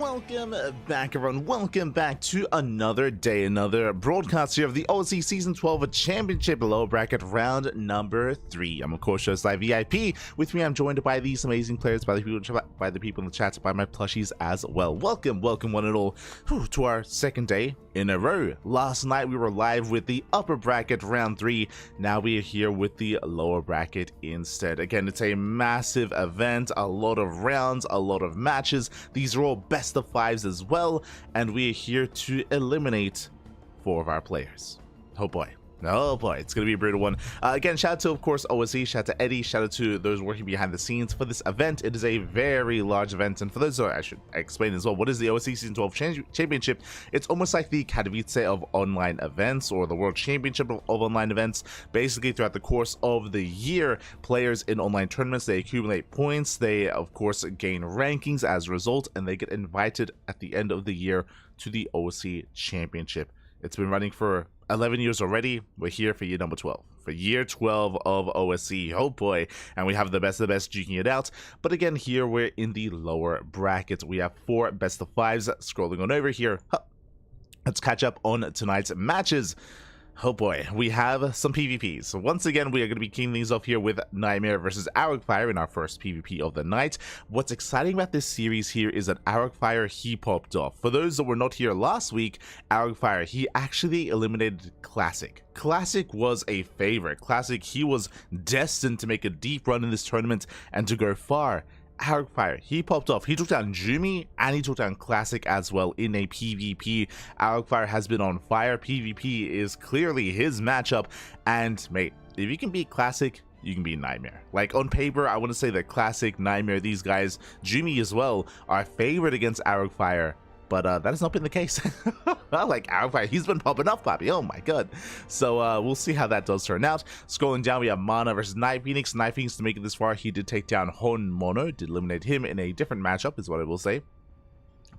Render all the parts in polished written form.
Welcome back, everyone. Welcome back to another day, another broadcast here of the OSC Season 12 Championship Lower Bracket Round number 3. I'm, of course, just Live VIP. With me, I'm joined by these amazing players, by the people in the chat, by my plushies as well. Welcome one and all to our second day in a row. Last night, we were live with the upper bracket Round 3. Now we are here with the lower bracket instead. Again, it's a massive event, a lot of rounds, a lot of matches. These are all best of 5s as well, and we are here to eliminate 4 of our players. Oh boy, it's gonna be a brutal one. Again, shout out to, of course, OSC, shout out to Eddie, shout out to those working behind the scenes for this event. It is a very large event, and for those, I should explain as well, what is the OSC Season 12 Championship? It's almost like the Katowice of online events, or the World Championship of online events. Basically, throughout the course of the year, players in online tournaments, they accumulate points, they, of course, gain rankings as a result, and they get invited at the end of the year to the OSC Championship. It's been running for 11 years already. We're here for year number 12. For year 12 of OSC. Oh boy. And we have the best of the best duking it out. But again, here we're in the lower bracket. We have 4 best of 5s. Scrolling on over here. Let's catch up on tonight's matches. Oh boy, we have some PvPs. So once again, we are going to be kicking things off here with NightMare versus Fire in our first PvP of the night. What's exciting about this series here is that Fire, he popped off. For those that were not here last week, Fire, he actually eliminated Classic. Classic was a favorite. Classic, he was destined to make a deep run in this tournament and to go far. Fire, he popped off. He took down Jumi and he took down Classic as well in a PvP. Fire has been on fire. PvP is clearly his matchup. And mate, if you can beat Classic, you can beat NightMare. Like, on paper, I want to say that Classic, NightMare, these guys, Jumi as well, are favored against Fire. But that has not been the case. Like, Fire, he's been popping off, Poppy. Oh my god. So we'll see how that does turn out. Scrolling down, we have MaNa versus Night Phoenix. Night Phoenix, to make it this far, he did take down Hon Mono, did eliminate him in a different matchup, is what I will say.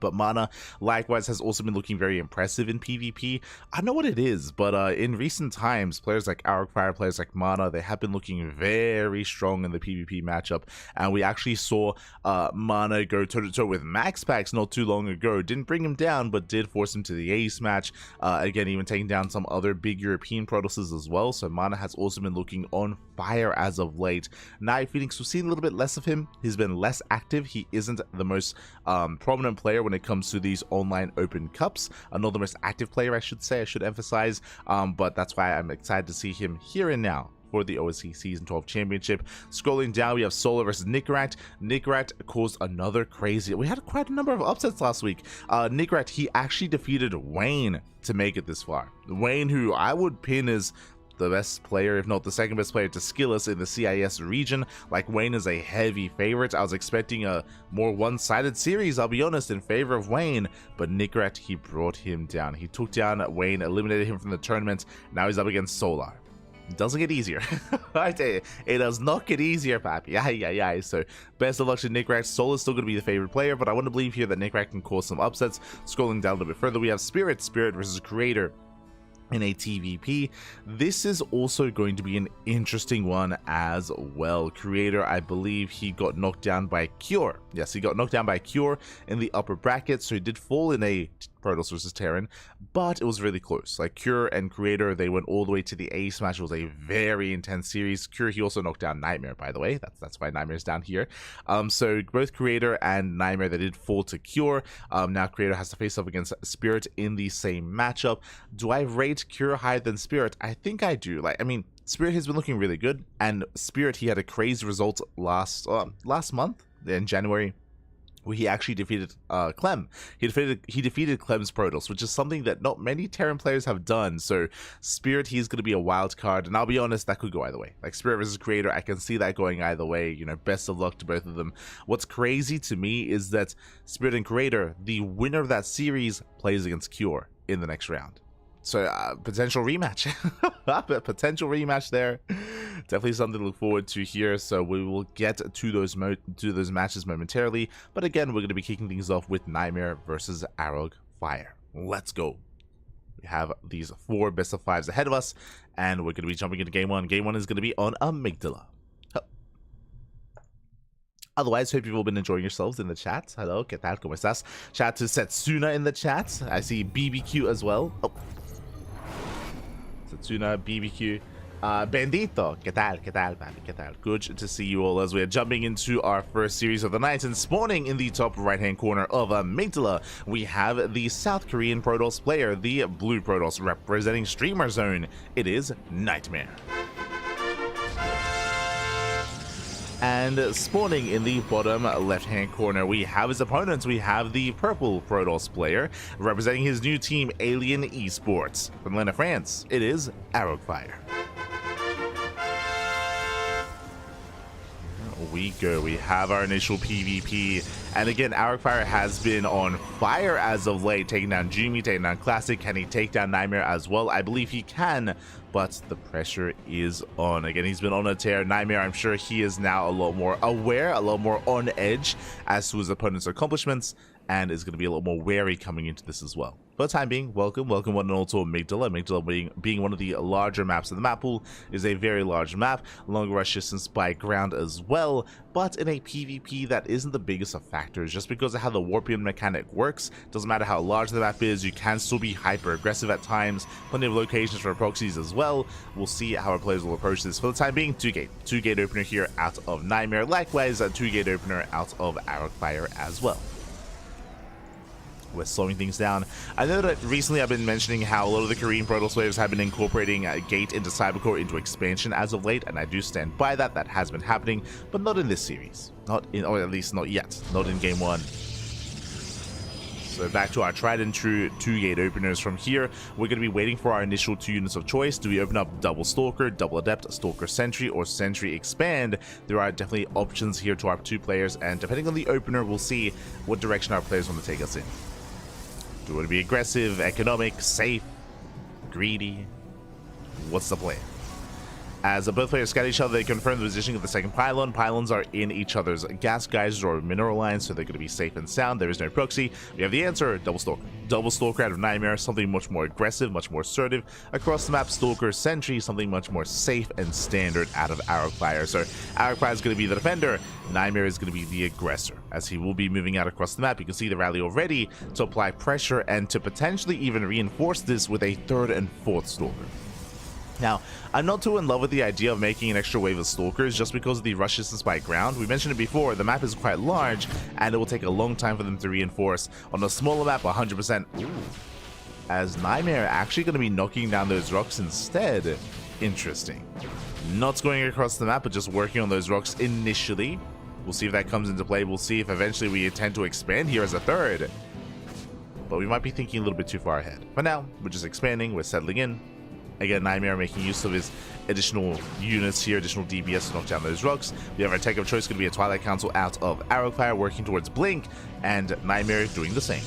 But MaNa, likewise, has also been looking very impressive in PvP. I don't know what it is, but in recent times, players like Fire, players like MaNa, they have been looking very strong in the PvP matchup. And we actually saw MaNa go toe-to-toe with MaxPax not too long ago. Didn't bring him down, but did force him to the ace match. Again, even taking down some other big European Protosses as well. So MaNa has also been looking on fire as of late. Night Phoenix, we've seen a little bit less of him. He's been less active. He isn't the most prominent player when it comes to these online open cups. Not the most active player, I should say, I should emphasize, but that's why I'm excited to see him here and now for the OSC Season 12 Championship. Scrolling down, we have Solar versus Nickrat. Nickrat caused another crazy... We had quite a number of upsets last week. Nickrat, he actually defeated Wayne to make it this far. Wayne, who I would pin as the best player, if not the second best player to skill us in the CIS region. Like, Wayne is a heavy favorite. I was expecting a more one-sided series, I'll be honest, in favor of Wayne, but Nickrat, he brought him down. He took down Wayne, eliminated him from the tournament. Now he's up against Solar. It doesn't get easier. I tell you, it does not get easier, Pappy. Yeah. So best of luck to Nickrat. Solar's still going to be the favorite player, but I want to believe here that Nickrat can cause some upsets. Scrolling down a little bit further, we have Spirit versus Creator in a TVP. This is also going to be an interesting one as well. Creator, I believe he got knocked down by Cure. Yes, he got knocked down by Cure in the upper bracket, so he did fall in a Protoss versus Terran, but it was really close. Like, Cure and Creator, they went all the way to the ace match. It was a very intense series. Cure, he also knocked down NightMare, by the way. That's why NightMare's down here. So both Creator and NightMare, they did fall to Cure. Now Creator has to face up against Spirit in the same matchup. Do I rate Cure higher than Spirit? I think I do. Like, I mean, Spirit has been looking really good, and Spirit, he had a crazy result last month in January, where he actually defeated Clem. He defeated Clem's Protoss, which is something that not many Terran players have done. So Spirit, he's going to be a wild card, and I'll be honest, that could go either way. Like, Spirit versus Creator, I can see that going either way. You know, best of luck to both of them. What's crazy to me is that Spirit and Creator, the winner of that series, plays against Cure in the next round. So potential rematch. Potential rematch there. Definitely something to look forward to here. So we will get to those matches momentarily. But again, we're going to be kicking things off with NightMare versus Fire. Let's go. We have these 4 best of 5s ahead of us, and we're going to be jumping into game 1. Game 1 is going to be on Amygdala. Otherwise, hope you've all been enjoying yourselves in the chat. Hello, ¿qué tal? ¿Cómo estás? Shout out to Setsuna in the chat. I see BBQ as well. Oh. Setsuna, BBQ. Bendito, ¿qué tal? ¿Qué tal, papi? ¿Qué tal? Good to see you all as we're jumping into our first series of the night, and spawning in the top right-hand corner of Amygdala, we have the South Korean Protoss player, the Blue Protoss, representing Streamer Zone. It is NightMare. And spawning in the bottom left-hand corner, we have his opponents. We have the Purple Protoss player, representing his new team, Alien Esports. From Atlanta, France, it is Arrowfire. We go. We have our initial PvP, and again, Arrowfire has been on fire as of late, taking down Jumi, taking down Classic. Can he take down NightMare as well? I believe he can, but the pressure is on. Again, he's been on a tear. NightMare, I'm sure he is now a lot more aware, a lot more on edge as to his opponent's accomplishments, and is going to be a lot more wary coming into this as well. For the time being, welcome one and all to Amygdala. Amygdala being one of the larger maps in the map pool, is a very large map, longer rush distance by ground as well, but in a PvP that isn't the biggest of factors, just because of how the Warpian mechanic works. Doesn't matter how large the map is, you can still be hyper aggressive at times, plenty of locations for proxies as well. We'll see how our players will approach this. For the time being, 2-gate opener here out of NightMare, likewise a 2-gate opener out of Arrowfire as well. We're slowing things down. I know that recently I've been mentioning how a lot of the Korean Protoss players have been incorporating Gate into Cybercore into expansion as of late, and I do stand by that. That has been happening, but not in this series. Not in, or at least not yet. Not in Game 1. So back to our tried and true 2-gate openers. From here, we're going to be waiting for our initial 2 units of choice. Do we open up Double Stalker, Double Adept, Stalker Sentry, or Sentry Expand? There are definitely options here to our 2 players, and depending on the opener, we'll see what direction our players want to take us in. Do we want to be aggressive, economic, safe, greedy? What's the plan? As both players scout each other, they confirm the positioning of the second pylon. Pylons are in each other's gas geysers or mineral lines, so they're going to be safe and sound. There is no proxy. We have the answer, Double Stalker. Double Stalker out of NightMare, something much more aggressive, much more assertive. Across the map, Stalker Sentry, something much more safe and standard out of Arrowfire. So Arrowfire is going to be the defender. NightMare is going to be the aggressor, as he will be moving out across the map. You can see the rally already to apply pressure and to potentially even reinforce this with a 3rd and 4th Stalker. Now, I'm not too in love with the idea of making an extra wave of Stalkers just because of the rush distance by ground. We mentioned it before, the map is quite large, and it will take a long time for them to reinforce. On a smaller map, 100%. Ooh. As NightMare actually going to be knocking down those rocks instead. Interesting. Not going across the map, but just working on those rocks initially. We'll see if that comes into play. We'll see if eventually we intend to expand here as a 3rd. But we might be thinking a little bit too far ahead. For now, we're just expanding, we're settling in. Again, NightMare making use of his additional units here, additional DBS to knock down those rocks. We have our tech of choice going to be a Twilight Council out of Arrowfire, working towards Blink, and NightMare doing the same.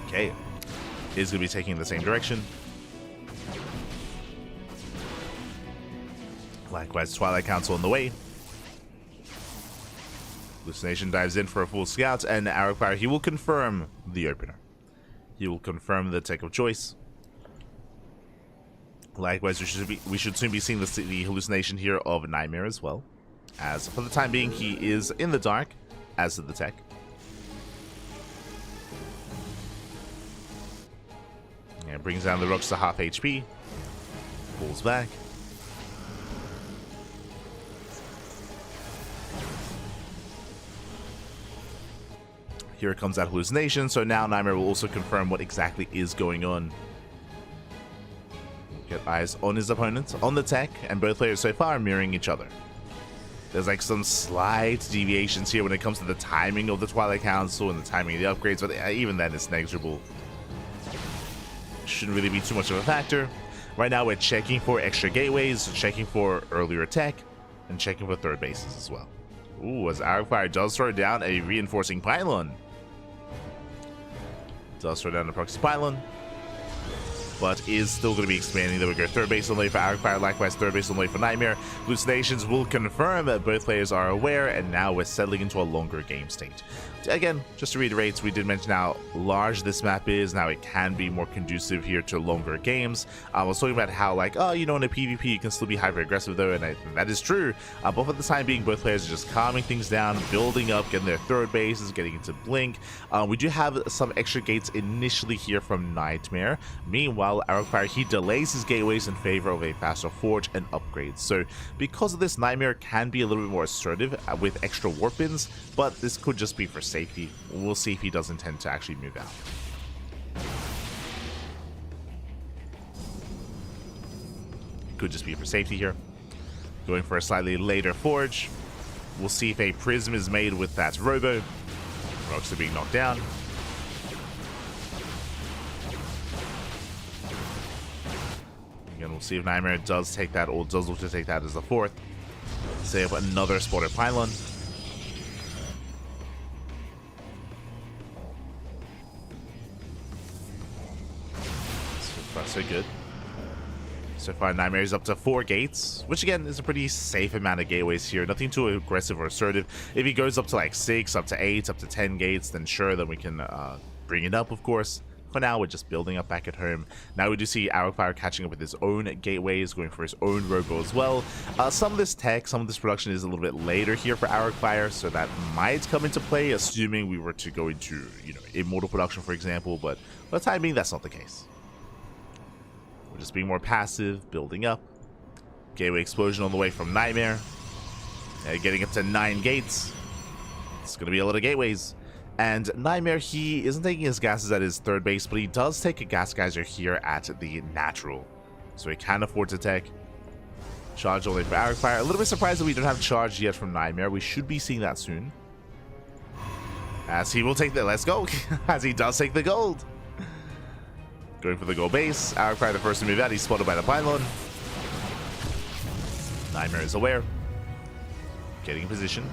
Okay, is going to be taking the same direction. Likewise, Twilight Council on the way. Hallucination dives in for a full scout, and Arrowfire, he will confirm the opener. He will confirm the tech of choice. Likewise, we should soon be seeing the hallucination here of NightMare as well. As for the time being, he is in the dark, as to the tech. And brings down the rocks to half HP. Pulls back. Here comes that hallucination, so now NightMare will also confirm what exactly is going on. Get eyes on his opponent, on the tech, and both players so far are mirroring each other. There's like some slight deviations here when it comes to the timing of the Twilight Council and the timing of the upgrades, but even then it's negligible. Shouldn't really be too much of a factor. Right now we're checking for extra gateways, checking for earlier tech, and checking for 3rd bases as well. Ooh, as Arrowfire does throw down a reinforcing pylon. Does throw down the proxy pylon. but is still going to be expanding. There we go. Third base only for Arcfire, likewise third base only for NightMare. Hallucinations will confirm that both players are aware, and now we're settling into a longer game state. Again, just to reiterate, we did mention how large this map is. Now it can be more conducive here to longer games. I was talking about how, like, oh, you know, in a PvP you can still be hyper aggressive though, and that is true. But for the time being, both players are just calming things down, building up, getting their third bases, getting into blink. We do have some extra gates initially here from NightMare. Meanwhile, Arcfire, he delays his gateways in favor of a faster forge and upgrades. So because of this, NightMare can be a little bit more assertive with extra warp ins, but this could just be for safety. We'll see if he does intend to actually move out. Could just be for safety here. Going for a slightly later forge. We'll see if a prism is made with that robo. Rocks are being knocked down. Again, we'll see if NightMare does take that, or does look to take that as the fourth. Save another spotted pylon. So good. So far, NightMare is up to 4 gates, which again is a pretty safe amount of gateways here. Nothing too aggressive or assertive. If he goes up to like 6, up to 8, up to 10 gates, then sure, then we can bring it up, of course. For now, we're just building up back at home. Now we do see Arcfire catching up with his own gateways, going for his own robo as well. Some of this tech, some of this production is a little bit later here for Arcfire, so that might come into play, assuming we were to go into, you know, Immortal production, for example. But for the time being, that's not the case. We're just being more passive, building up. Gateway explosion on the way from NightMare. Getting up to 9 gates. It's going to be a lot of gateways. And NightMare, he isn't taking his gases at his third base, but he does take a gas geyser here at the natural. So he can afford to take. Charge only for Arcfire. A little bit surprised that we don't have charge yet from NightMare. We should be seeing that soon. As he will take the, let's go. As he does take the gold. Going for the gold base. Arcfire the first to move out. He's spotted by the pylon. NightMare is aware. Getting in position.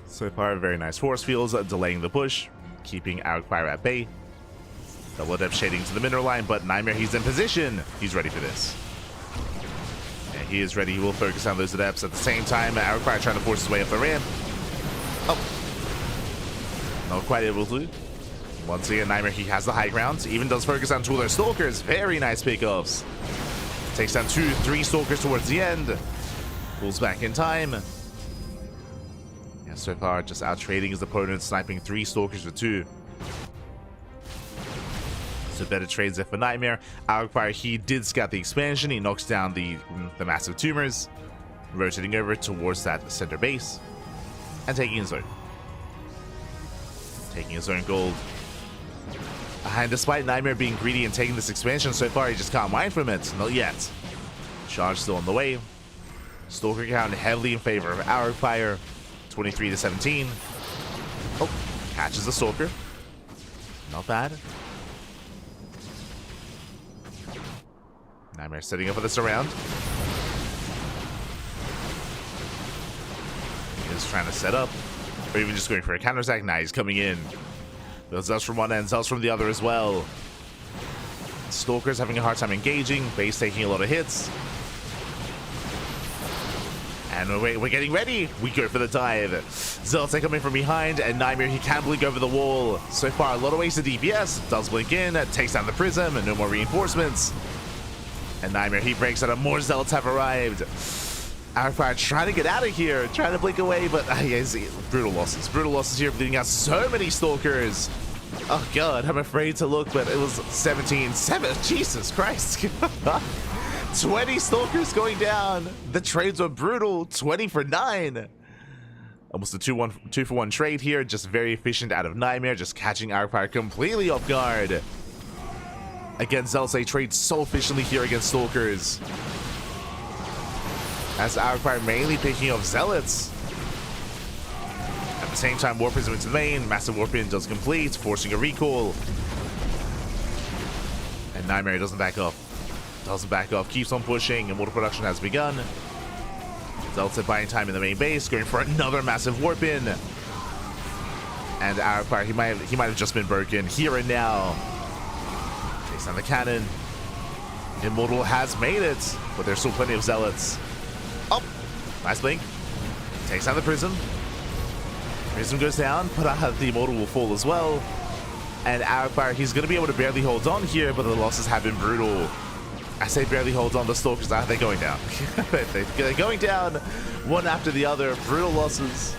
So far, very nice force fields, delaying the push, keeping Arcfire at bay. Double depth shading to the mineral line, but NightMare, he's in position. He's ready for this. And he is ready. He will focus on those adepts at the same time. Arcfire trying to force his way up the ramp. Oh. Not quite able to. Once again, NightMare, he has the high ground. Even does focus on 2 of their stalkers. Very nice pickoffs. Takes down 2, 3 stalkers towards the end. Pulls back in time. Yeah, so far, just out trading his opponent, sniping 3 stalkers for 2. So better trades there for NightMare. Arcfire, he did scout the expansion. He knocks down the massive tumors. Rotating over towards that center base. And taking his own. Taking his own gold. And despite NightMare being greedy and taking this expansion, so far he just can't mine from it. Not yet. Charge still on the way. Stalker count heavily in favor of Arcfire. 23 to 17. Oh, catches the stalker. Not bad. NightMare setting up for the surround. He's trying to set up. Or even just going for a counterattack. Nah, he's coming in. Those Zeus from one end, Zeus from the other as well. Stalker's having a hard time engaging. Base taking a lot of hits. And we're getting ready. We go for the dive. Zelta coming from behind, and NightMare, he can blink over the wall. So far, a lot of ways to DPS. Does blink in, takes down the prism, and no more reinforcements. And NightMare, he breaks out, and more Zealots have arrived. Arcfire trying to get out of here, trying to blink away, but brutal losses. Brutal losses here, bleeding out so many stalkers. Oh god, I'm afraid to look, but it was 17. Jesus Christ. 20 stalkers going down. The trades were brutal. 20 for 9. Almost a 2 for 1 trade here. Just very efficient out of NightMare, just catching Arcfire completely off guard. Again, Zealots, they trade so efficiently here against stalkers. As Arcfire mainly picking up Zealots. At the same time, Warp Prism into the main. Massive Warp In does complete, forcing a recall. And NightMare doesn't back up. Doesn't back off, keeps on pushing. Immortal production has begun. Zealots buying time in the main base, going for another massive Warp In. And Arrow Fire, he might have just been broken here and now. Takes down the cannon. Immortal has made it, but there's still plenty of zealots. Oh, nice blink. Takes down the prism. Prism goes down, but the Immortal will fall as well. And Arrow Fire, he's going to be able to barely hold on here, but the losses have been brutal. I say barely hold on, the Stalkers, they're going down. They're going down one after the other. Brutal losses.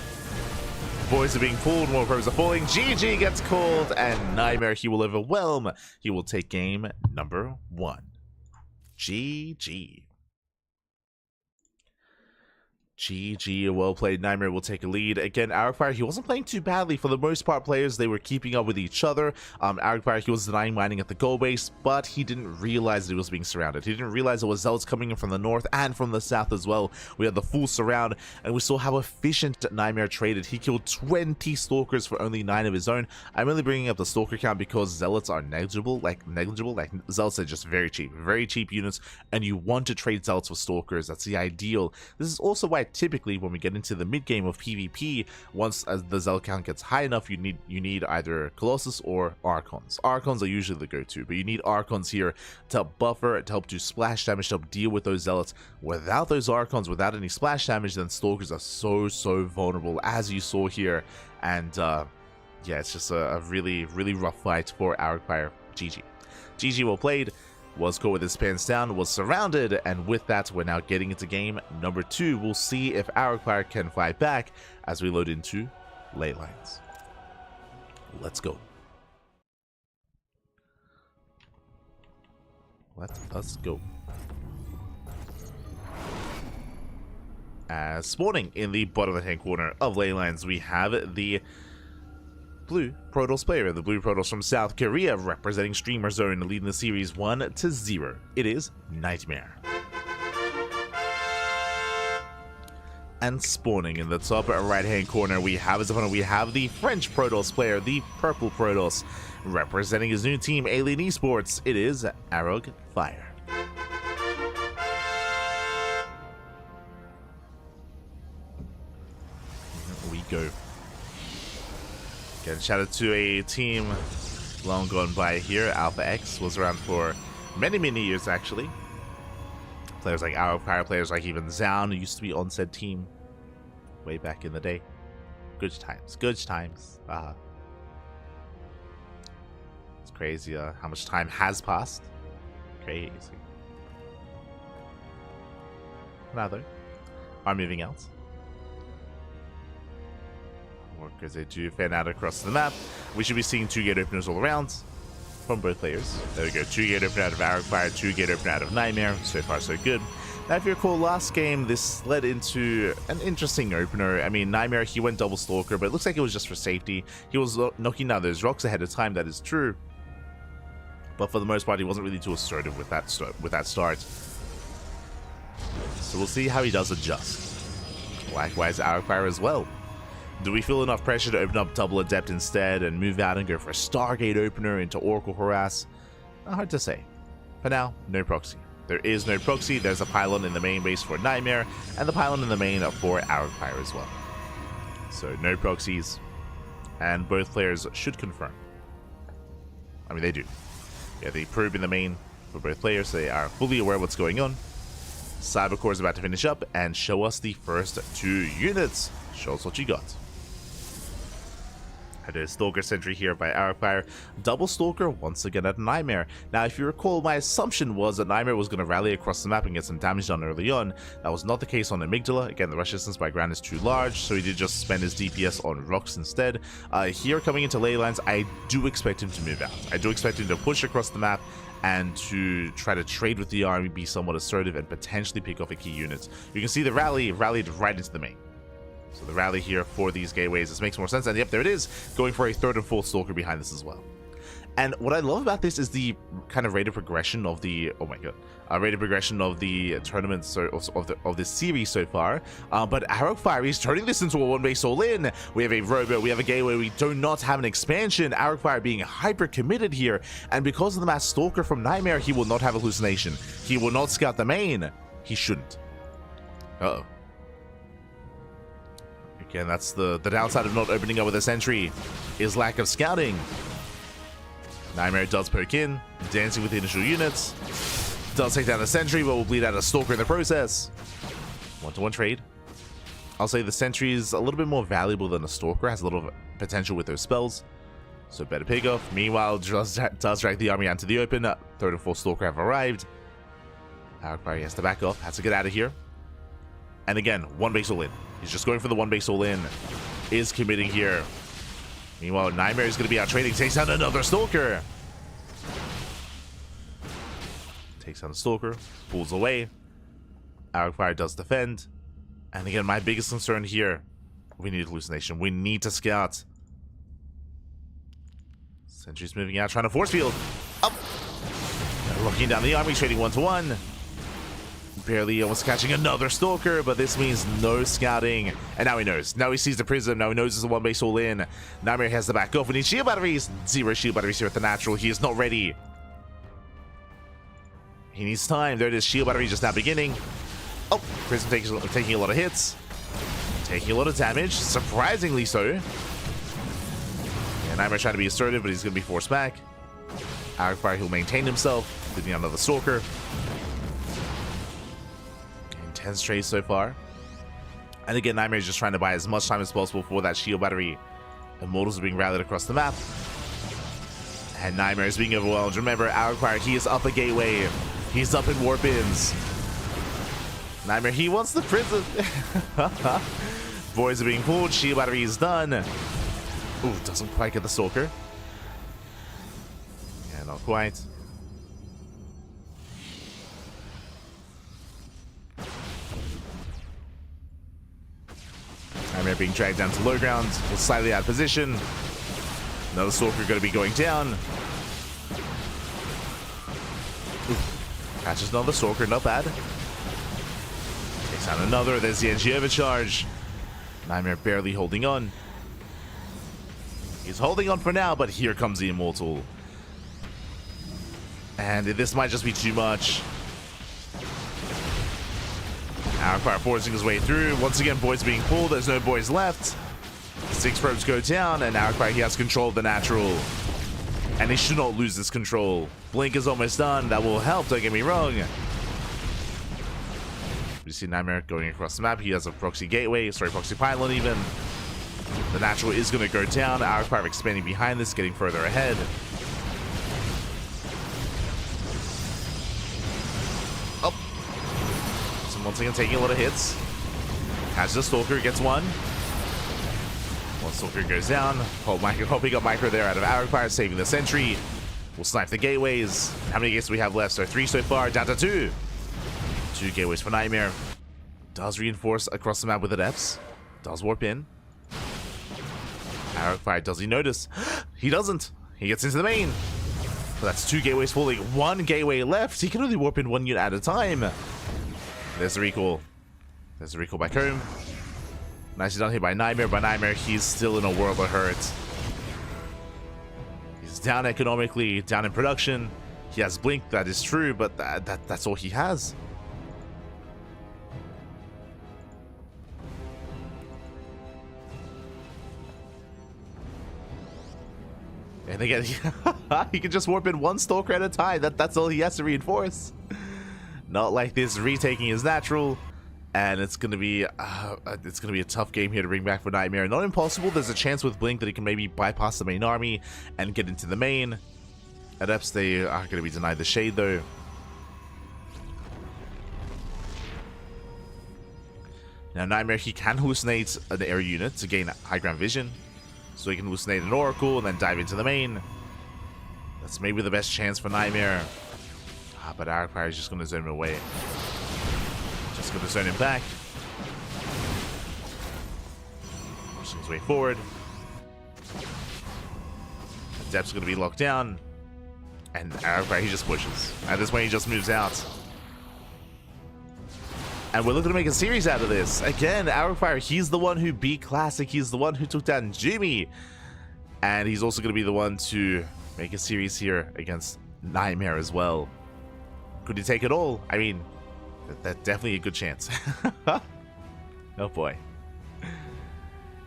Boys are being pulled, more pros are falling. GG gets called, and NightMare, he will overwhelm. He will take game number 1. GG. GG, well played. NightMare will take a lead. Again, Arrowfire, he wasn't playing too badly. For the most part, players, they were keeping up with each other. Arrowfire, he was denying mining at the goal base, but he didn't realize that he was being surrounded. He didn't realize there was zealots coming in from the north and from the south as well. We had the full surround, and we saw how efficient NightMare traded. He killed 20 stalkers for only 9 of his own. I'm only bringing up the stalker count because zealots are negligible. Like zealots are just very cheap units, and you want to trade zealots for stalkers. That's the ideal. This is also why typically when we get into the mid game of PvP, once as the zealot count gets high enough, you need either Colossus or Archons. Archons are usually the go-to, but you need Archons here to buffer, to help do splash damage, to help deal with those zealots. Without those Archons, without any splash damage, then stalkers are so vulnerable, as you saw here. And yeah, it's just a really rough fight for Arrowfire. GG, well played. Was caught with his pants down, was surrounded, and with that, we're now getting into game number 2. We'll see if Arrowfire can fight back as we load into ley lines. Let's go. Let us go. As spawning in the bottom left-hand corner of ley lines, we have the blue Protoss player, the blue Protoss from South Korea, representing Streamer Zone, leading the series 1-0. It is NightMare. And spawning in the top right-hand corner, we have as opponent, we have the French Protoss player, the purple Protoss, representing his new team, Elite Esports. It is Arrowfire. Here we go. Again, shout out to a team long gone by here. Alpha X was around for many years, actually. Players like Arrowfire, players like even Zaun, who used to be on said team way back in the day. Good times. It's crazy how much time has passed. Crazy. Now though, are moving out. Because they do fan out across the map. We should be seeing 2 gate openers all around from both players. There we go, 2 gate opener out of Arrowfire, 2 gate opener out of NightMare. So far so good. Now if you recall last game, this led into an interesting opener. I mean, NightMare, he went double stalker, but it looks like it was just for safety. He was knocking down those rocks ahead of time, that is true. But for the most part, he wasn't really too assertive with that start. So we'll see how he does adjust. Likewise, Arrowfire as well. Do we feel enough pressure to open up Double Adept instead and move out and go for a Stargate opener into Oracle Harass? Hard to say. For now, no proxy. There is no proxy. There's a pylon in the main base for NightMare, and the pylon in the main for Arrowfire as well. So no proxies, and both players should confirm. I mean, they do. Yeah, the probe in the main for both players, so they are fully aware of what's going on. Cybercore is about to finish up and show us the first 2 units. Show us what you got. Had a Stalker Sentry here by Arrowfire. Double Stalker once again at NightMare. Now, if you recall, my assumption was that NightMare was going to rally across the map and get some damage done early on. That was not the case on Amygdala. Again, the rush distance by ground is too large, so he did just spend his DPS on rocks instead. Here, coming into ley lines, I do expect him to move out. I do expect him to push across the map and to try to trade with the army, be somewhat assertive, and potentially pick off a key unit. You can see the rallied right into the main. So the rally here for these gateways, this makes more sense. And yep, there it is, going for a 3rd and 4th Stalker behind this as well. And what I love about this is the kind of rate of progression of the, oh my god, rate of progression of the tournaments of this series so far. But Arrowfire is turning this into a 1-base all-in. We have a robot, we have a gateway, we do not have an expansion. Arrowfire being hyper committed here, and because of the mass Stalker from NightMare, he will not have hallucination. He will not scout the main. He shouldn't. Uh-oh. Again, that's the downside of not opening up with a sentry, is lack of scouting. NightMare does poke in, dancing with the initial units. Does take down the sentry, but will bleed out a stalker in the process. 1-to-1 trade. I'll say the sentry is a little bit more valuable than a stalker, has a little potential with those spells. So better pick off. Meanwhile, does drag the army out into the open. Third and fourth stalker have arrived. He has to back off, has to get out of here. And again, one base all in. He's just going for the one base all in. Is committing here. Meanwhile, NightMare is going to be out trading. Takes out another stalker. Takes down the stalker. Pulls away. Fire does defend. And again, my biggest concern here. We need hallucination. We need to scout. Sentry's moving out, trying to force field. Up. Looking down the army, trading 1-to-1. Barely almost catching another stalker, but this means no scouting. And now he knows. Now he sees the prism. Now he knows it's a one base all in. NightMare has to back off. We need shield batteries. 0 shield batteries here at the natural. He is not ready. He needs time. There it is. Shield battery just now beginning. Oh, prism taking a lot of hits. Taking a lot of damage. Surprisingly so. And NightMare trying to be assertive, but he's going to be forced back. Fire, he'll maintain himself. Leaving another stalker. Intense trade so far. And again, NightMare is just trying to buy as much time as possible for that shield battery. Immortals are being rallied across the map. And NightMare is being overwhelmed. Remember, Fire, he is up a gateway. He's up in warp ins. NightMare, he wants the prison. Boys are being pulled. Shield battery is done. Ooh, doesn't quite get the stalker. Yeah, not quite. NightMare being dragged down to low ground. We're slightly out of position. Another stalker going to be going down. Ooh, catches another stalker, not bad. Takes out another. There's the NG overcharge. NightMare barely holding on. He's holding on for now, but here comes the Immortal. And this might just be too much. Fire forcing his way through. Once again, boys being pulled. There's no boys left. 6 probes go down, and Fire, he has control of the natural. And he should not lose this control. Blink is almost done. That will help, don't get me wrong. We see NightMare going across the map. He has a proxy gateway, proxy pylon even. The natural is going to go down. Fire expanding behind this, getting further ahead. Oh. So once again, taking a lot of hits. Catches the stalker, gets one. One stalker goes down. Hoping up micro there out of Fire, saving the sentry. We'll snipe the gateways. How many gates do we have left? So 3 so far, down to 2. 2 gateways for NightMare. Does reinforce across the map with adepts. Does warp in. Fire, does he notice? He doesn't. He gets into the main. But that's 2 gateways falling. 1 gateway left. He can only warp in 1 unit at a time. There's the recall. There's the recall back home. Nicely done here by NightMare. By NightMare, he's still in a world of hurt. He's down economically, down in production. He has Blink, that is true, but that's all he has. And again, he can just warp in 1 stalker at a time. That's all he has to reinforce. Not like this retaking his natural. And it's gonna be a tough game here to bring back for NightMare. Not impossible. There's a chance with Blink that he can maybe bypass the main army and get into the main. Adepts, they are gonna be denied the shade though. Now NightMare, he can hallucinate an air unit to gain high ground vision. So he can hallucinate an oracle and then dive into the main. That's maybe the best chance for NightMare. But Fire is just gonna zone him away. Just gonna zone him back. Pushing his way forward. The depth's gonna be locked down. And Fire, he just pushes. At this point, he just moves out. And we're looking to make a series out of this. Again, Fire, he's the one who beat Classic. He's the one who took down Jimmy. And he's also going to be the one to make a series here against NightMare as well. Could he take it all? I mean, that's definitely a good chance. Oh boy.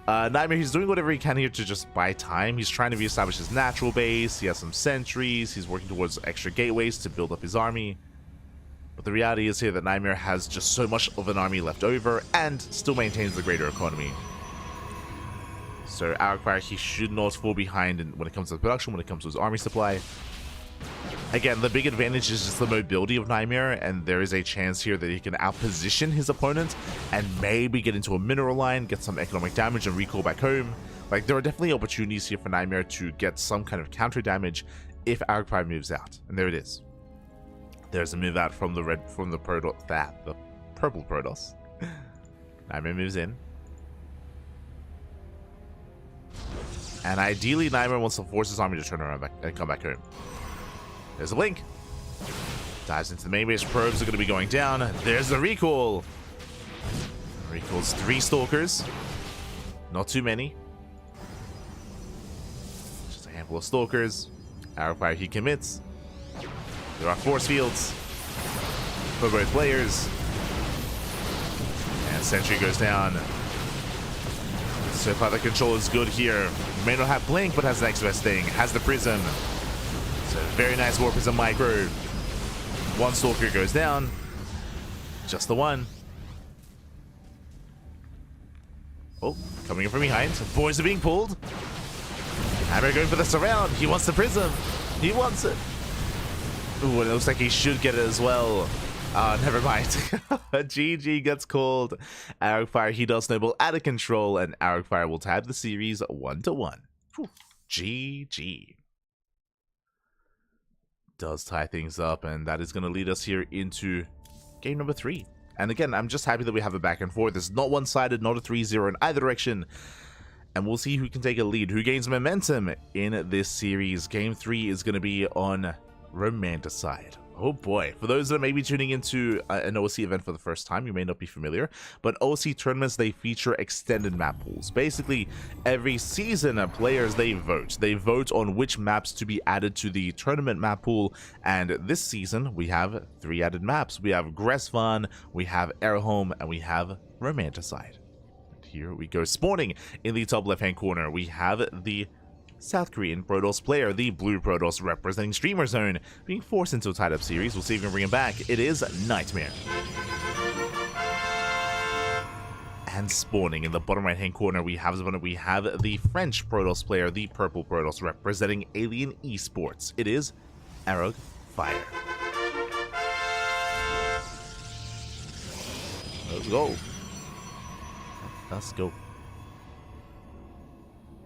NightMare, he's doing whatever he can here to just buy time. He's trying to reestablish his natural base. He has some sentries. He's working towards extra gateways to build up his army. But the reality is here that NightMare has just so much of an army left over and still maintains the greater economy. So Arcfire, he should not fall behind when it comes to production, when it comes to his army supply. Again, the big advantage is just the mobility of NightMare, and there is a chance here that he can outposition his opponent and maybe get into a mineral line, get some economic damage, and recall back home. Like, there are definitely opportunities here for NightMare to get some kind of counter damage if Arcfire moves out. And there it is. There's a move out from the purple Protoss. NightMare moves in. And ideally, NightMare wants to force his army to turn around and come back home. There's a blink. Dives into the main base. Probes are going to be going down. There's the recall. Recalls 3 stalkers. Not too many. Just a handful of stalkers. Arrowfire, he commits. There are force fields for both players. And sentry goes down. So far the control is good here. May not have blink, but has the next best thing. Has the prism. So very nice war prism micro. 1 stalker goes down. Just the 1. Oh, coming in from behind. Boys are being pulled. Hammer going for the surround. He wants the prism. He wants it. Ooh, it looks like he should get it as well. Never mind. GG gets called. Arcfire, he does snowball out of control, and Arcfire will tab the series 1-1. GG. Does tie things up, and that is going to lead us here into game number 3. And again, I'm just happy that we have a back and forth. It's not one-sided, not a 3-0 in either direction. And we'll see who can take a lead, who gains momentum in this series. Game 3 is going to be on Romanticide. Oh boy, for those that may be tuning into an OSC event for the first time, you may not be familiar, but OSC tournaments, they feature extended map pools. Basically, every season, players, they vote. They vote on which maps to be added to the tournament map pool, and this season, we have 3 added maps. We have Gressvan, we have Airhome, and we have Romanticide. And here we go. Spawning in the top left-hand corner, we have the South Korean Protoss player, the blue Protoss representing Streamer Zone, being forced into a tied-up series. We'll see if we can bring him back. It is NightMare. And spawning in the bottom right-hand corner, we have the French Protoss player, the purple Protoss representing Alien Esports. It is Arog Fire. Let's go. Let's go.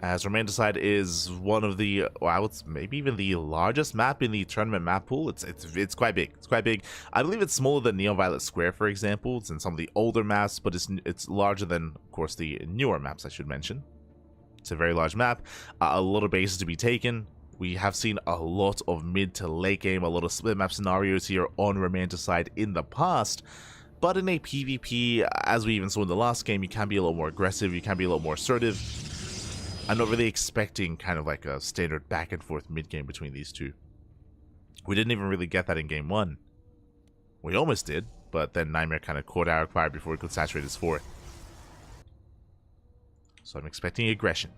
As Romanticide is one of the, well, it's maybe even the largest map in the tournament map pool. It's quite big. It's quite big. I believe it's smaller than Neon Violet Square, for example. It's in some of the older maps, but it's larger than, of course, the newer maps, I should mention. It's a very large map. A lot of bases to be taken. We have seen a lot of mid to late game, a lot of split map scenarios here on Romanticide in the past. But in a PvP, as we even saw in the last game, you can be a lot more aggressive. You can be a lot more assertive. I'm not really expecting kind of like a standard back and forth mid game between these two. We didn't even really get that in game 1. We almost did, but then NightMare kind of caught Arcfire before he could saturate his fort. So I'm expecting aggression.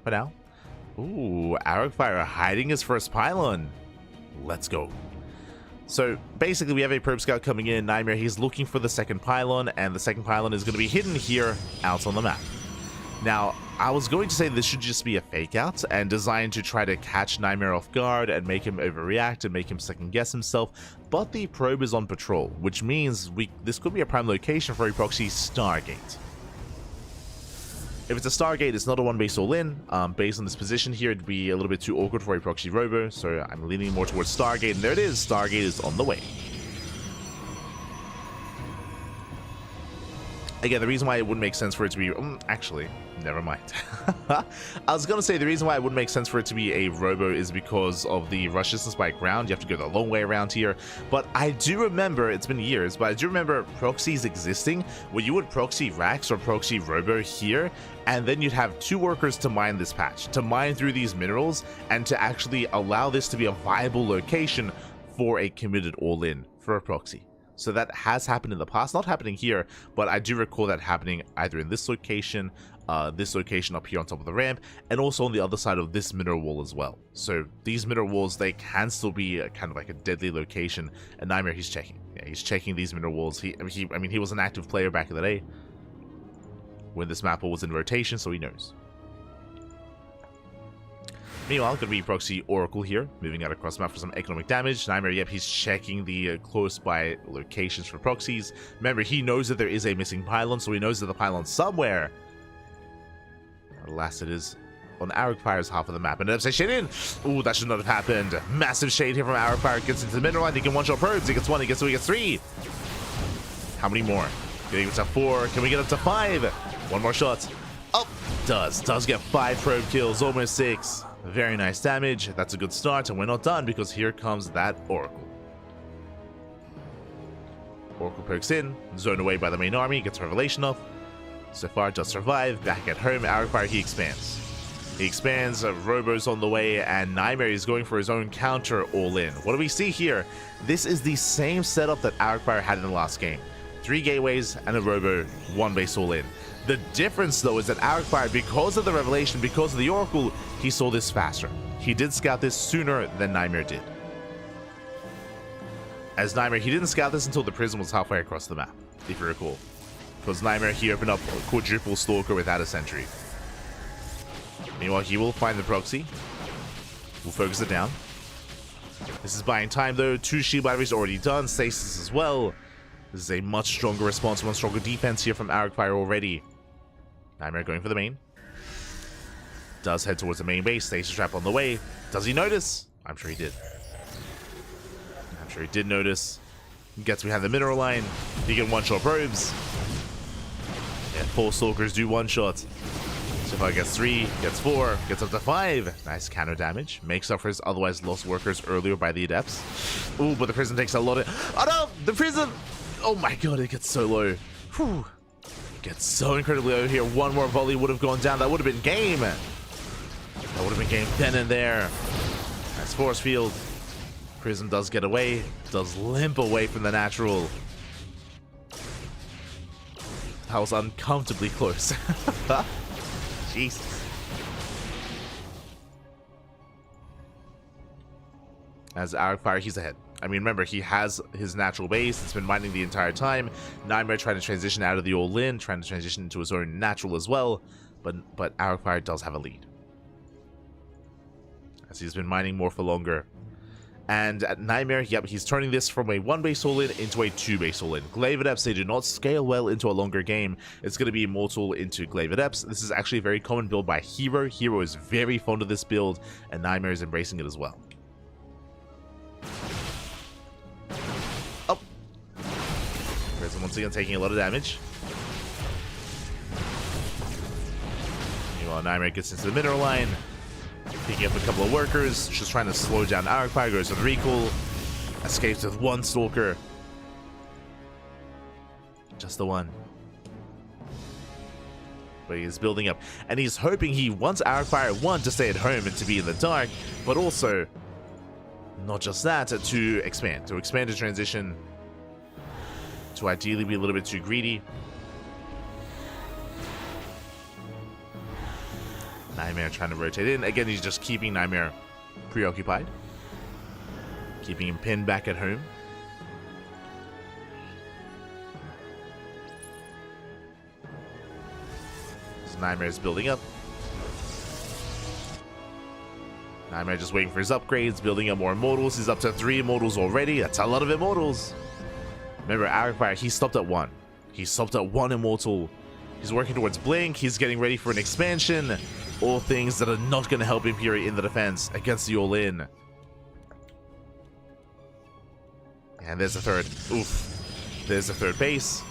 But now, ooh, Arcfire hiding his first pylon. Let's go. So basically we have a probe scout coming in. NightMare, he's looking for the second pylon, and the second pylon is going to be hidden here out on the map. Now, I was going to say this should just be a fake out and designed to try to catch NightMare off guard and make him overreact and make him second guess himself, but the probe is on patrol, which means this could be a prime location for a proxy Stargate. If it's a Stargate, it's not a one base all in. Based on this position here, it'd be a little bit too awkward for a proxy robo, so I'm leaning more towards Stargate, and there it is. Stargate is on the way. Again, the reason why it wouldn't make sense for it to be... actually, never mind. I was going to say the reason why it wouldn't make sense for it to be a robo is because of the rush distance by ground. You have to go the long way around here. But I do remember, it's been years, but I do remember proxies existing where you would proxy Rax or proxy robo here, and then you'd have 2 workers to mine this patch, to mine through these minerals, and to actually allow this to be a viable location for a committed all-in for a proxy. So that has happened in the past, not happening here, but I do recall that happening either in this location up here on top of the ramp, and also on the other side of this mineral wall as well. So these mineral walls, they can still be kind of like a deadly location, and NightMare, he's checking. Yeah, he's checking these mineral walls. I mean, he was an active player back in the day when this map was in rotation, so he knows. Meanwhile, gonna be proxy Oracle here, moving out across the map for some economic damage. NightMare, yep, he's checking the close by locations for proxies. Remember, he knows that there is a missing pylon, so he knows that the pylon's somewhere. Alas, it is on Arcfire's half of the map. And up shade in. Ooh, that should not have happened. Massive shade here from Arcfire. Gets into the middle line. He can one-shot probes. He gets 1, he gets 2, he gets 3. How many more? Getting up to 4. Can we get up to 5? One more shot. Oh, does get 5 probe kills, almost 6. Very nice damage. That's a good start, and we're not done because here comes that Oracle. Oracle pokes in, zoned away by the main army, gets Revelation off. So far, just survive. Back at home, Arcfire, he expands. He expands, Robo's on the way, and NightMare is going for his own counter all in. What do we see here? This is the same setup that Arcfire had in the last game. 3 gateways and a Robo, 1 base all in. The difference, though, is that Arcfire, because of the Revelation, because of the Oracle, he saw this faster. He did scout this sooner than NightMare did. As NightMare, he didn't scout this until the prison was halfway across the map, if you recall. Because NightMare, he opened up a quadruple Stalker without a sentry. Meanwhile, he will find the proxy. We'll focus it down. This is buying time, though. 2 shield batteries already done. Stasis as well. This is a much stronger response, much stronger defense here from Arcfire already. NightMare going for the main. Does head towards the main base. Stasis trap on the way. Does he notice? I'm sure he did. I'm sure he did notice. Gets behind the mineral line. He can one-shot probes. Yeah, 4 Stalkers do one-shot. So far gets 3, gets 4, gets up to 5. Nice counter damage. Makes up for his otherwise lost workers earlier by the Adepts. Ooh, but the prison takes a lot of... Oh no! The prison! Oh my god, it gets so low. Whew. It gets so incredibly low here. One more volley would have gone down. That would have been game. That would have been game then and there. Nice force field. Prism does get away. Does limp away from the natural. That was uncomfortably close. Jesus. As Arcfire, he's ahead. I mean, remember, he has his natural base. It's been mining the entire time. NightMare trying to transition out of the all-in, trying to transition into his own natural as well. But Arcfire does have a lead, as he's been mining more for longer. And at NightMare, yep, he's turning this from a 1-base all-in into a 2-base all-in. Glaive Adepts, they do not scale well into a longer game. It's going to be Immortal into Glaive Adepts. This is actually a very common build by Hero. Hero is very fond of this build, and NightMare is embracing it as well. Oh. Prison once again taking a lot of damage. Meanwhile, NightMare gets into the mineral line. Picking up a couple of workers, just trying to slow down Arcfire, goes with recall, escapes with 1 Stalker. Just the 1. But he's building up, and he's hoping he wants Arcfire, 1, to stay at home and to be in the dark, but also, not just that, to expand to transition, to ideally be a little bit too greedy. NightMare trying to rotate in. Again, he's just keeping NightMare preoccupied. Keeping him pinned back at home. So NightMare is building up. NightMare just waiting for his upgrades, building up more Immortals. He's up to 3 Immortals already. That's a lot of Immortals. Remember, Arcfire, he stopped at 1. He stopped at 1 Immortal. He's working towards Blink. He's getting ready for an expansion. All things that are not going to help Imperial in the defense against the all-in. And there's a 3rd. Oof. There's a 3rd base.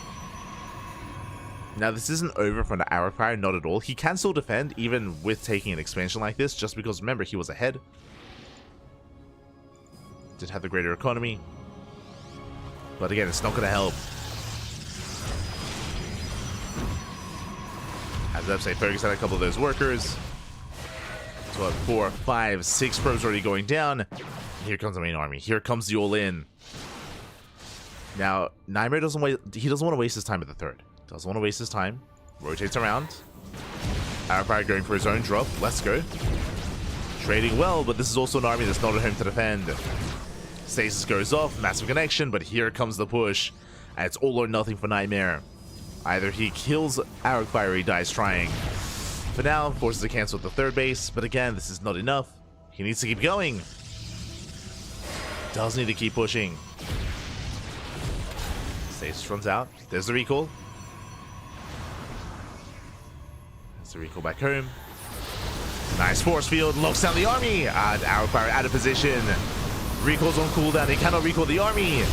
Now, this isn't over for the Arcfire, not at all. He can still defend, even with taking an expansion like this, just because, remember, he was ahead. Did have the greater economy. But again, it's not going to help. As I say, focus on a couple of those workers. So 4, 5, 6 probes already going down. Here comes the main army. Here comes the all-in. Now, NightMare doesn't want to waste his time at the third. Doesn't want to waste his time. Rotates around. Aragfire going for his own drop. Let's go. Trading well, but this is also an army that's not at home to defend. Stasis goes off. Massive connection, but here comes the push. And it's all or nothing for NightMare. Either he kills Aragfire or he dies trying. For now, forces to cancel at the third base, but again, this is not enough. He needs to keep going. Does need to keep pushing. Stasis runs out. There's the recall. There's the recall back home. Nice force field. Locks down the army. And Aragfire out of position. Recall's on cooldown. He cannot recall the army.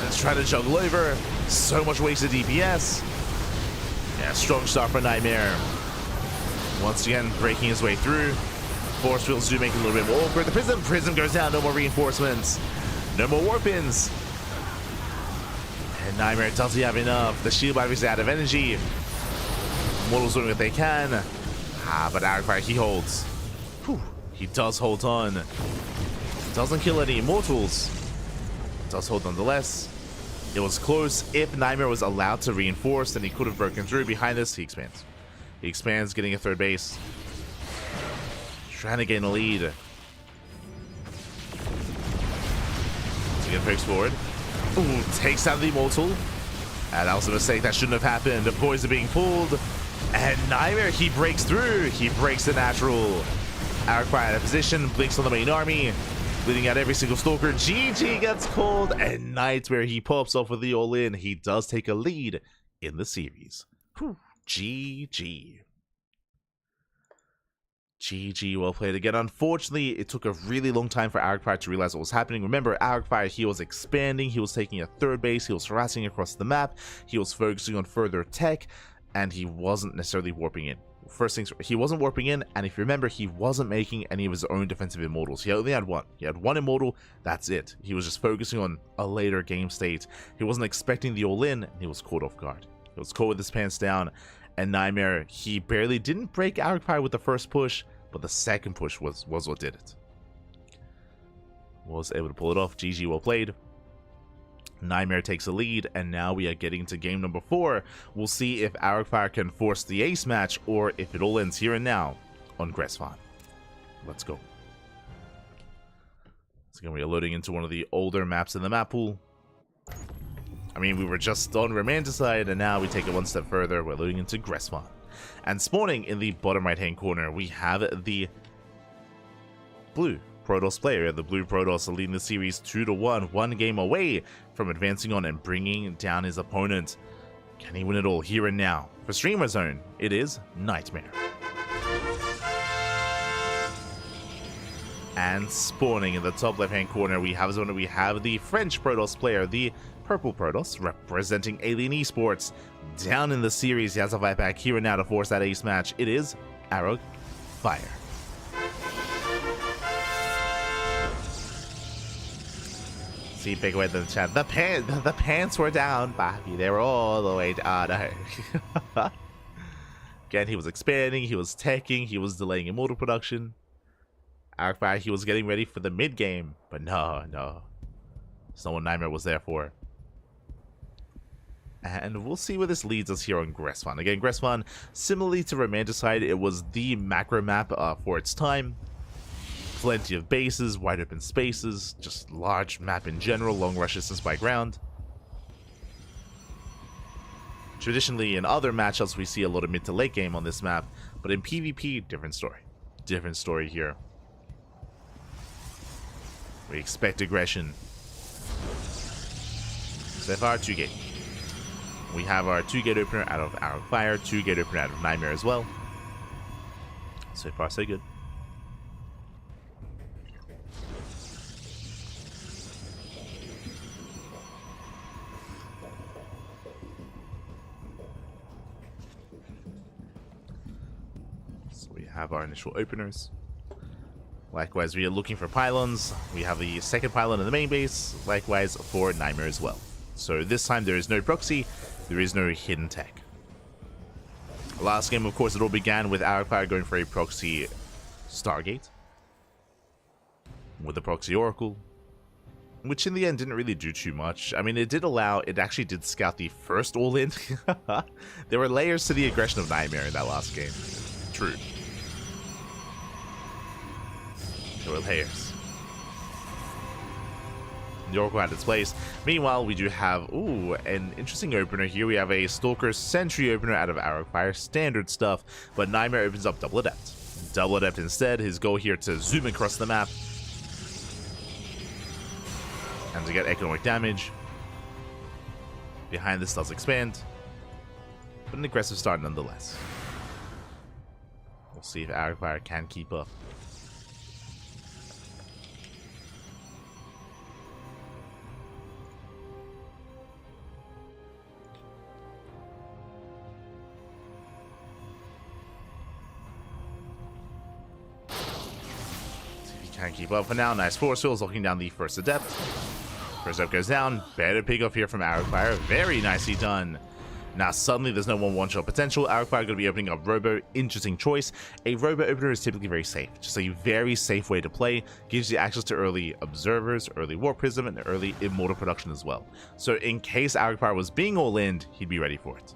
Let's try to juggle over. So much wasted DPS. Yeah, strong start for NightMare. Once again, breaking his way through. Force fields do make it a little bit more awkward. The Prism goes down. No more reinforcements. No more warpins. And NightMare doesn't have enough. The shield battery's out of energy. Mortals doing what they can. But Aragfire, he holds. Whew. He does hold on. Doesn't kill any immortals. Does hold nonetheless. It was close. If NightMare was allowed to reinforce, then he could have broken through. Behind this, he expands. He expands, getting a third base. Trying to gain a lead. To get pokes forward. Ooh, takes out the immortal. And that was a mistake. That shouldn't have happened. The boys are being pulled. And NightMare, he breaks through. He breaks the natural. Aragfire out of position. Blinks on the main army. Bleeding out every single stalker. GG gets called. And NightMare, he pops off with the all-in. He does take a lead in the series. Whew. GG. GG, well played again. Unfortunately, it took a really long time for Aragfire to realize what was happening. Remember, Aragfire, he was expanding, he was taking a third base, he was harassing across the map, he was focusing on further tech, and he wasn't necessarily warping in. First things, he wasn't warping in, and if you remember, he wasn't making any of his own defensive immortals. He only had one. He had one immortal, that's it. He was just focusing on a later game state. He wasn't expecting the all-in, and he was caught off guard. He was caught with his pants down. And NightMare, he barely didn't break Aragfire with the first push, but the second push was what did it. Was able to pull it off. GG, well played. NightMare takes a lead, and now we are getting to game number 4. We'll see if Aragfire can force the ace match, or if it all ends here and now on Gresvan. Let's go. So again, we are loading into one of the older maps in the map pool. I mean, we were just on Romanticide, and now we take it one step further. We're loading into Gresvan. And spawning in the bottom right-hand corner, we have the blue Protoss player. The blue Protoss leading the series 2-1, one game away from advancing on and bringing down his opponent. Can he win it all here and now? For Streamer Zone, it is NightMare. And spawning in the top left-hand corner, we have the French Protoss player, the purple Protoss, representing Alien Esports. Down in the series, he has a fight back here and now to force that ace match. It is Aragfire. See, big away in the chat. The pants were down, Bobby. They were all the way down. No. Again, he was expanding, he was teching, he was delaying immortal production. Aragfire, he was getting ready for the mid game, but no. It's not what NightMare was there for. And we'll see where this leads us here on Gresvan. Again, Gresvan, similarly to Romanticide, it was the macro map for its time. Plenty of bases, wide open spaces, just large map in general, long rush distance by ground. Traditionally, in other matchups, we see a lot of mid to late game on this map, but in PvP, different story. Different story here. We expect aggression. So far, 2-gate. We have our 2-gate opener out of Aragfire, 2-gate opener out of NightMare as well. So far, so good. So we have our initial openers. Likewise, we are looking for pylons. We have the second pylon in the main base. Likewise for NightMare as well. So this time there is no proxy. There is no hidden tech. Last game, of course, it all began with Aragfire going for a proxy Stargate with the proxy Oracle. which in the end didn't really do too much. I mean, it actually did scout the first all-in. There were layers to the aggression of NightMare in that last game. True. There were layers. The Oracle had its place. Meanwhile, we do have, an interesting opener here. We have a Stalker Sentry opener out of Arrowfire, standard stuff, but NightMare opens up Double Adept. Double Adept instead, his goal here to zoom across the map and to get economic damage. Behind this does expand, but an aggressive start nonetheless. We'll see if Arrowfire can keep up. Can't keep up for now. Nice force fields looking down the first adept. First adept goes down. Better pick up here from Arrowfire. Very nicely done. Now suddenly there's no one-shot potential. Arrowfire going to be opening up Robo. Interesting choice. A Robo opener is typically very safe. Just a very safe way to play. Gives you access to early observers, early War Prism, and early Immortal production as well. So in case Arrowfire was being all-in, he'd be ready for it.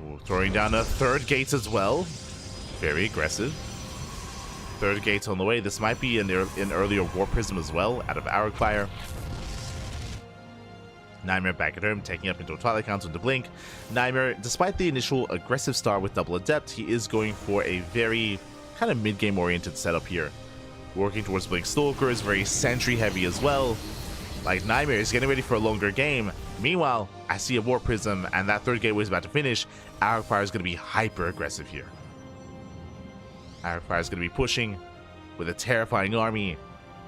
Ooh, throwing down a third gate as well. Very aggressive. Third gate on the way. This might be an earlier War Prism as well, out of Arrowfire. NightMare back at home, taking up into a Twilight Council into Blink. NightMare, despite the initial aggressive start with Double Adept, he is going for a very kind of mid-game oriented setup here. Working towards Blink Stalkers, very Sentry heavy as well. Like, NightMare is getting ready for a longer game. Meanwhile, I see a War Prism, and that third gateway is about to finish. Arrowfire is going to be hyper aggressive here. Arrowfire is going to be pushing with a terrifying army.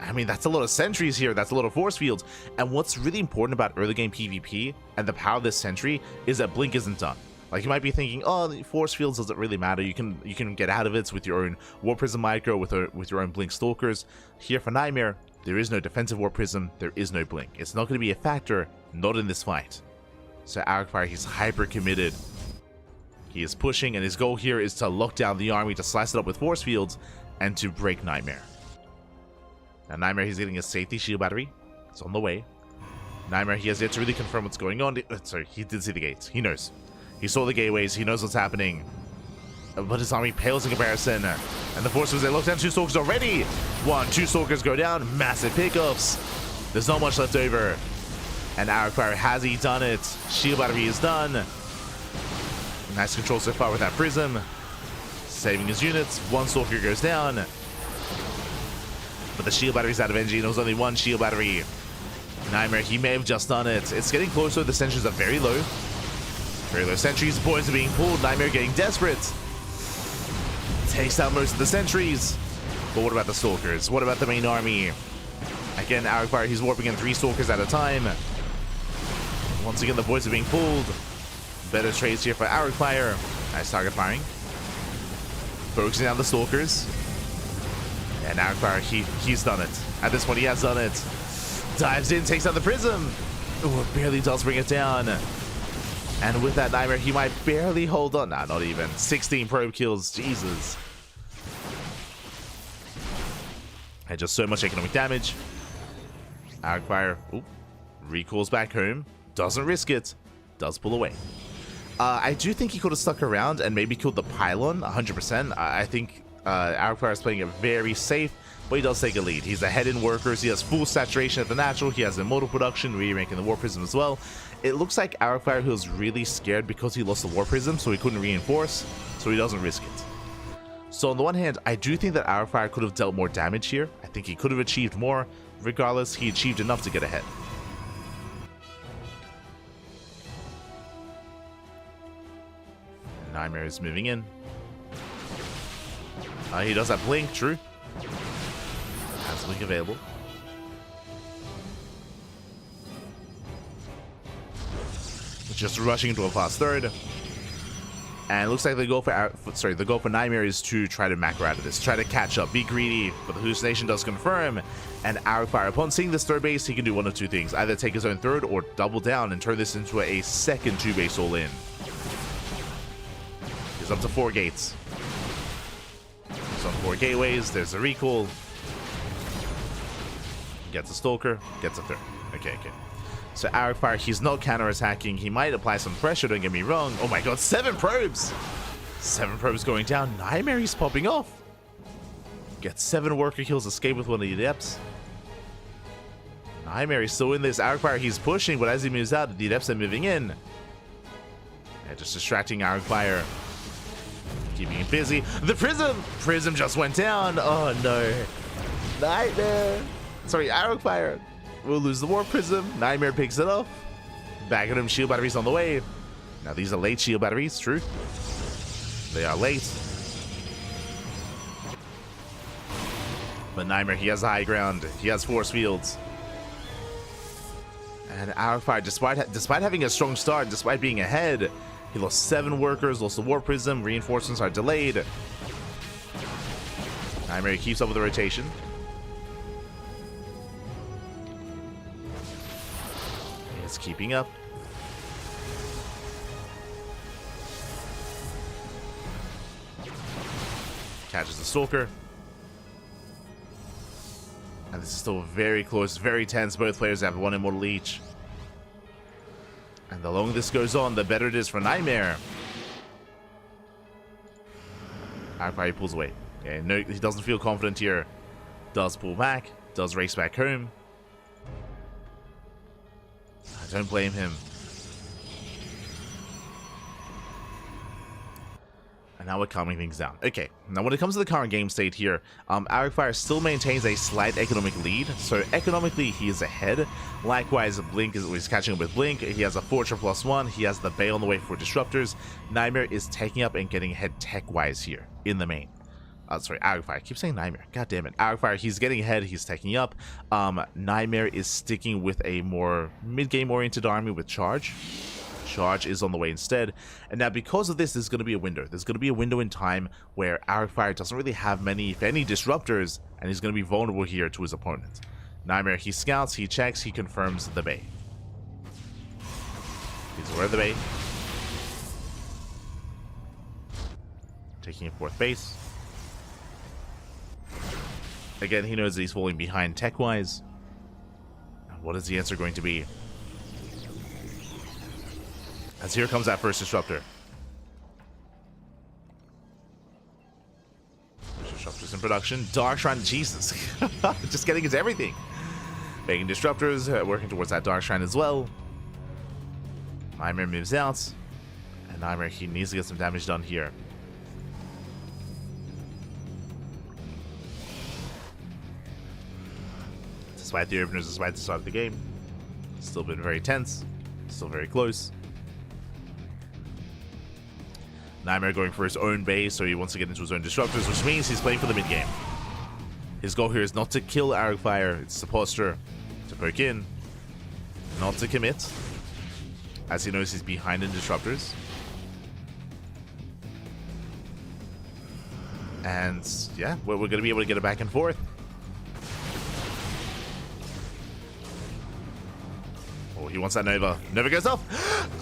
I mean, that's a lot of sentries here. That's a lot of force fields. And what's really important about early game PvP and the power of this sentry is that Blink isn't done. Like, you might be thinking, oh, the force fields doesn't really matter. You can get out of it with your own War Prism micro, with your own Blink Stalkers. Here for NightMare, there is no defensive War Prism. There is no Blink. It's not going to be a factor, not in this fight. So Arrowfire, he's hyper committed. He is pushing, and his goal here is to lock down the army, to slice it up with force fields, and to break NightMare. Now NightMare, he's getting a safety shield battery. It's on the way. NightMare, he has yet to really confirm what's going on. Sorry, he did see the gates. He knows. He saw the gateways. He knows what's happening. But his army pales in comparison. And the forces, they lock down 2 Stalkers already. 2 Stalkers go down. Massive pickups. There's not much left over. And Arrowfire, has he done it? Shield battery is done. Nice control so far with that Prism. Saving his units. 1 Stalker goes down. But the shield battery's out of energy. There was only 1 shield battery. NightMare, he may have just done it. It's getting closer. The sentries are very low. Very low sentries. Points are being pulled. NightMare getting desperate. Takes out most of the sentries. But what about the Stalkers? What about the main army? Again, Arrowfire, he's warping in 3 Stalkers at a time. Once again, the points are being pulled. Better trades here for Arrowfire. Nice target firing. Focusing on the Stalkers. And Arrowfire, he's done it. At this point, he has done it. Dives in, takes out the Prism. Ooh, it barely does bring it down. And with that NightMare, he might barely hold on. Nah, not even. 16 probe kills. Jesus. And just so much economic damage. Arrowfire, recalls back home. Doesn't risk it. Does pull away. I do think he could have stuck around and maybe killed the pylon 100%. I think Arrowfire is playing it very safe, but he does take a lead. He's ahead in workers. He has full saturation at the natural. He has immortal production, remaking the War Prism as well. It looks like Arrowfire, he was really scared because he lost the War Prism, so he couldn't reinforce, so he doesn't risk it. So on the one hand, I do think that Arrowfire could have dealt more damage here. I think he could have achieved more. Regardless, he achieved enough to get ahead. NightMare is moving in. He does have Blink, true. Has Blink available. Just rushing into a fast third. And it looks like the goal for NightMare is to try to macro out of this, try to catch up, be greedy, but the hallucination does confirm. And Arrowfire, upon seeing this third base, he can do one of 2 things: either take his own third or double down and turn this into a second 2-base all-in. He's up to 4 gates. He's on 4 gateways. There's a recall. Gets a Stalker, gets a third. Okay. So Arcfire, he's not counter-attacking. He might apply some pressure, don't get me wrong. Oh my god, 7 probes! 7 probes going down. NightMare, he's popping off. Gets 7 worker kills, escape with one of the Adepts. NightMare is still in this. Arcfire, he's pushing, but as he moves out, the Adepts are moving in. Yeah, just distracting Arcfire. Keeping him busy. The Prism! Prism just went down. Oh no. NightMare. Sorry, Arcfire. We'll lose the Warp Prism. NightMare picks it up. Back at him, shield batteries on the way. Now these are late shield batteries, true. They are late. But NightMare, he has the high ground. He has force fields. And Arcfire, despite having a strong start, despite being ahead, he lost 7 workers, lost the Warp Prism, reinforcements are delayed. NightMare keeps up with the rotation. It's keeping up. Catches the Stalker. And this is still very close, very tense. Both players have 1 immortal each. And the longer this goes on, the better it is for NightMare. Arcfire pulls away. Okay, no, he doesn't feel confident here. Does pull back. Does race back home. I don't blame him. And now we're calming things down. Okay, now when it comes to the current game state here, Arcfire still maintains a slight economic lead, so economically he is ahead. Likewise, Blink is catching up with Blink. He has a Fortune +1. He has the Bay on the way for Disruptors. NightMare is taking up and getting ahead tech-wise here in the main. Sorry, Arcfire. I keep saying NightMare. God damn it. Arcfire, he's getting ahead. He's taking up. NightMare is sticking with a more mid-game oriented army with Charge. Charge is on the way instead. And now because of this, there's going to be a window. There's going to be a window in time where Arcfire doesn't really have many, if any, Disruptors, and he's going to be vulnerable here to his opponent. NightMare, he scouts, he checks, he confirms the Bay. He's aware of the Bay. Taking a 4th base. Again, he knows that he's falling behind tech-wise. What is the answer going to be? As here comes that first Disruptor. Disruptors in production. Dark Shrine, Jesus. Just getting into everything. Making Disruptors, working towards that Dark Shrine as well. NightMare moves out. And NightMare, he needs to get some damage done here. Despite the openers, despite the start of the game. Still been very tense. Still very close. NightMare going for his own base, so he wants to get into his own Disruptors, which means he's playing for the mid-game. His goal here is not to kill Arcfire, it's to posture, to poke in, not to commit, as he knows he's behind in Disruptors. And yeah, we're going to be able to get it back and forth. Oh, he wants that Nova. Nova goes off.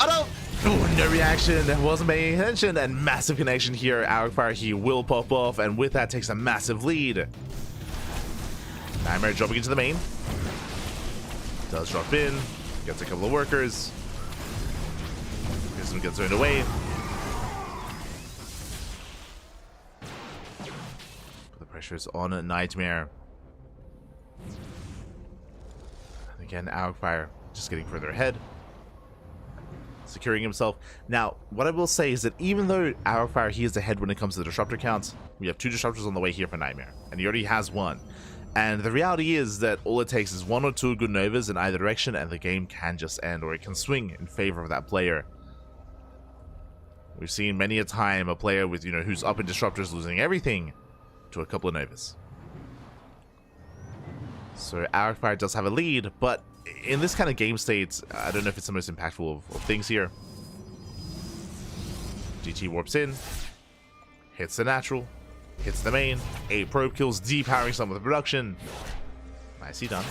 Oh no! Oh, no reaction. Wasn't paying attention. And massive connection here. Arcfire, he will pop off. And with that, takes a massive lead. NightMare dropping into the main. Does drop in. Gets a couple of workers. Prism gets turned away. The pressure is on NightMare. And again, Arcfire just getting further ahead. Securing himself. Now, what I will say is that even though Arcfire, he is ahead when it comes to the Disruptor counts, we have 2 Disruptors on the way here for NightMare. And he already has 1. And the reality is that all it takes is 1 or 2 good Novas in either direction and the game can just end, or it can swing in favor of that player. We've seen many a time a player with, who's up in Disruptors losing everything to a couple of Novas. So Arcfire does have a lead, but in this kind of game state, I don't know if it's the most impactful of things here. GT warps in, hits the natural, hits the main, 8 probe kills, depowering some of the production. Nicely done.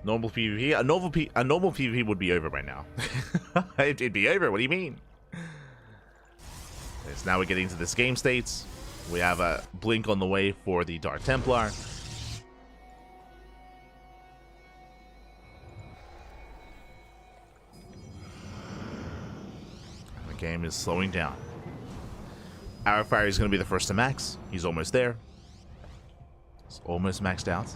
Normal PvP? A normal PvP would be over by now. It'd be over, what do you mean? So now we're getting to this game state. We have a blink on the way for the Dark Templar. And the game is slowing down. Arrow Fire is going to be the first to max. He's almost there. He's almost maxed out.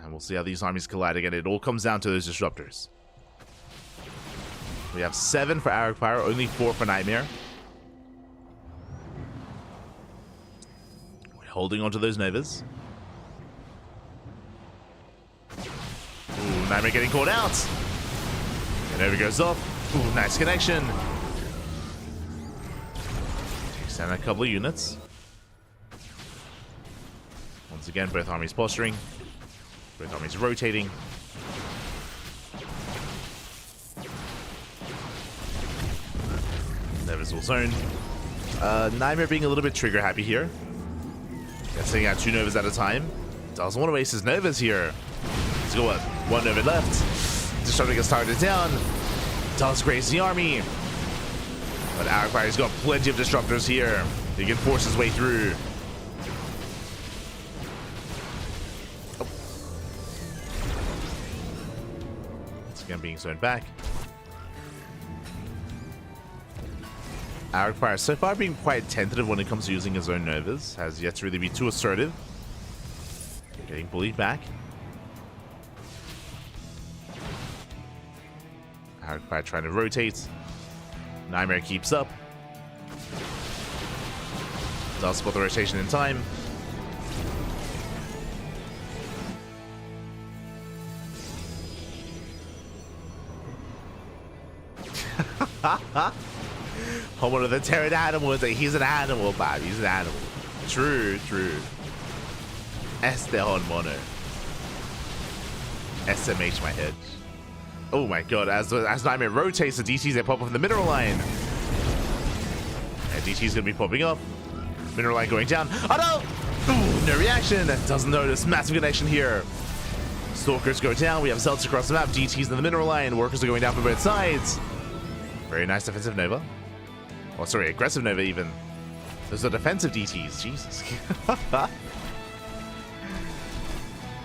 And we'll see how these armies collide again. It all comes down to those disruptors. We have 7 for Arrow Fire, only 4 for NightMare. We're holding on to those Novas. Ooh, NightMare getting caught out. And Nova goes off. Ooh, nice connection. Takes down a couple of units. Once again, both armies posturing. Both armies rotating. Novas will zone. NightMare being a little bit trigger happy here. Sending out 2 Novas at a time. Doesn't want to waste his Novas here. He's got what? 1 Nova left. Disruptor gets targeted down. Does graze the army. But Arrow Fire's got plenty of disruptors here. He can force his way through. Oh. Once again being zoned back. Arrow Fire so far being quite tentative when it comes to using his own Novas. Has yet to really be too assertive. Getting bullied back. Arrow Fire trying to rotate. NightMare keeps up. Does spot the rotation in time. One of the terran animals. He's an animal, Bob. He's an animal. True, true. S12 mono. SMH my head. Oh my god, as NightMare rotates, the DTs they pop up in the mineral line. And DT's gonna be popping up. Mineral line going down. Oh no! Ooh, no reaction. Doesn't notice. Massive connection here. Stalkers go down. We have Zealots across the map. DTs in the mineral line. Workers are going down from both sides. Very nice defensive Nova. Oh, sorry, aggressive Nova even. Those are defensive DTs. Jesus.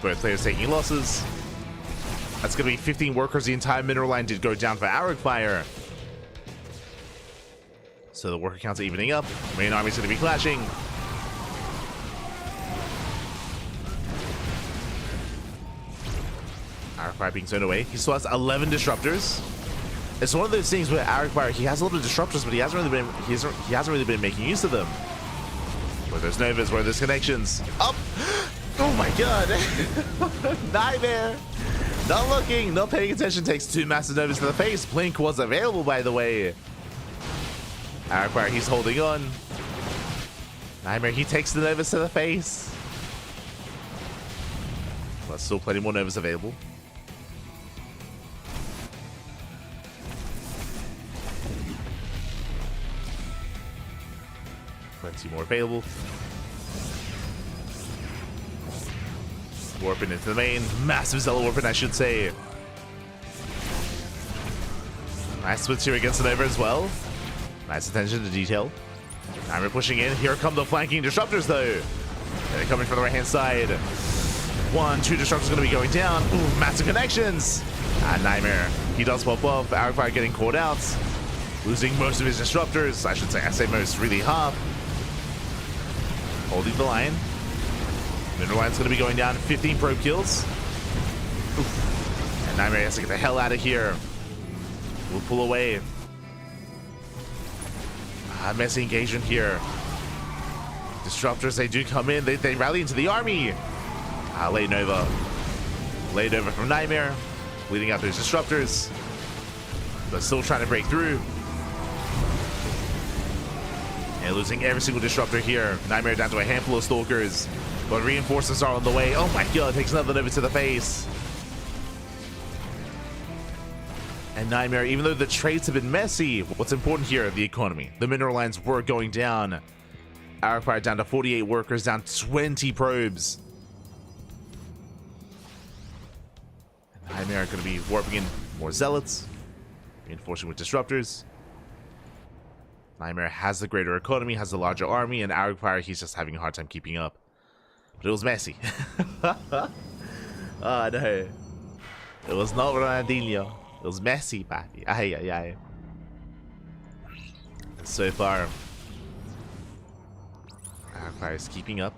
Both players taking losses. That's going to be 15 workers. The entire mineral line did go down for Arrow Fire. So the worker counts are evening up. Main army's going to be clashing. Arrow Fire being zoned away. He still has 11 disruptors. It's one of those things where Arrow Fire, he has a lot of disruptors, but he hasn't really been making use of them. Where there's Novas, where there's connections. Up! Oh my god! NightMare! Not looking, not paying attention, takes 2 massive Novas to the face. Blink was available, by the way. Arrow Fire, he's holding on. NightMare, he takes the Novas to the face. But still plenty more Novas available. Plenty more available. Warping into the main. Massive Zealot warping, I should say. Nice splits here against the Nova as well. Nice attention to detail. Now we're pushing in. Here come the flanking disruptors, though. They're coming from the right-hand side. 1, 2 disruptors going to be going down. Ooh, massive connections. And NightMare, he does pop off. Arrow Fire getting caught out. Losing most of his disruptors. I should say, I say most, really half. Holding the line. Mineral line's going to be going down. 15 probe kills. Oof. And NightMare has to get the hell out of here. We'll pull away. Messy engagement here. Disruptors, they do come in. They rally into the army. Late Nova. Late Nova from NightMare. Leading out those disruptors. But still trying to break through. And losing every single disruptor here. NightMare down to a handful of stalkers. But reinforcements are on the way. Oh my god, takes another Nova to the face. And NightMare, even though the trades have been messy, what's important here, the economy. The mineral lines were going down. Arrow Fire down to 48 workers, down 20 probes. And NightMare going to be warping in more Zealots. Reinforcing with disruptors. NightMare has the greater economy, has the larger army, and Aragfire, he's just having a hard time keeping up. But it was messy. Oh no. It was not Ronaldinho. It was Messi, baby. Ay, ay, ay. And so far, Aragfire is keeping up.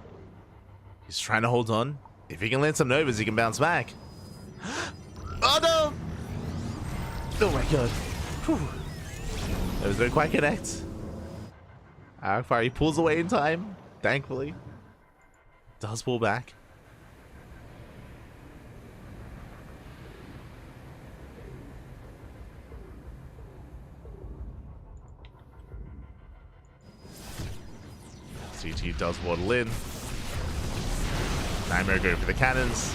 He's trying to hold on. If he can land some Novas, he can bounce back. Oh no! Oh my god. Whew. Those don't quite connect. Aragfire, he pulls away in time, thankfully. Does pull back. CG does waddle in. NightMare go for the cannons.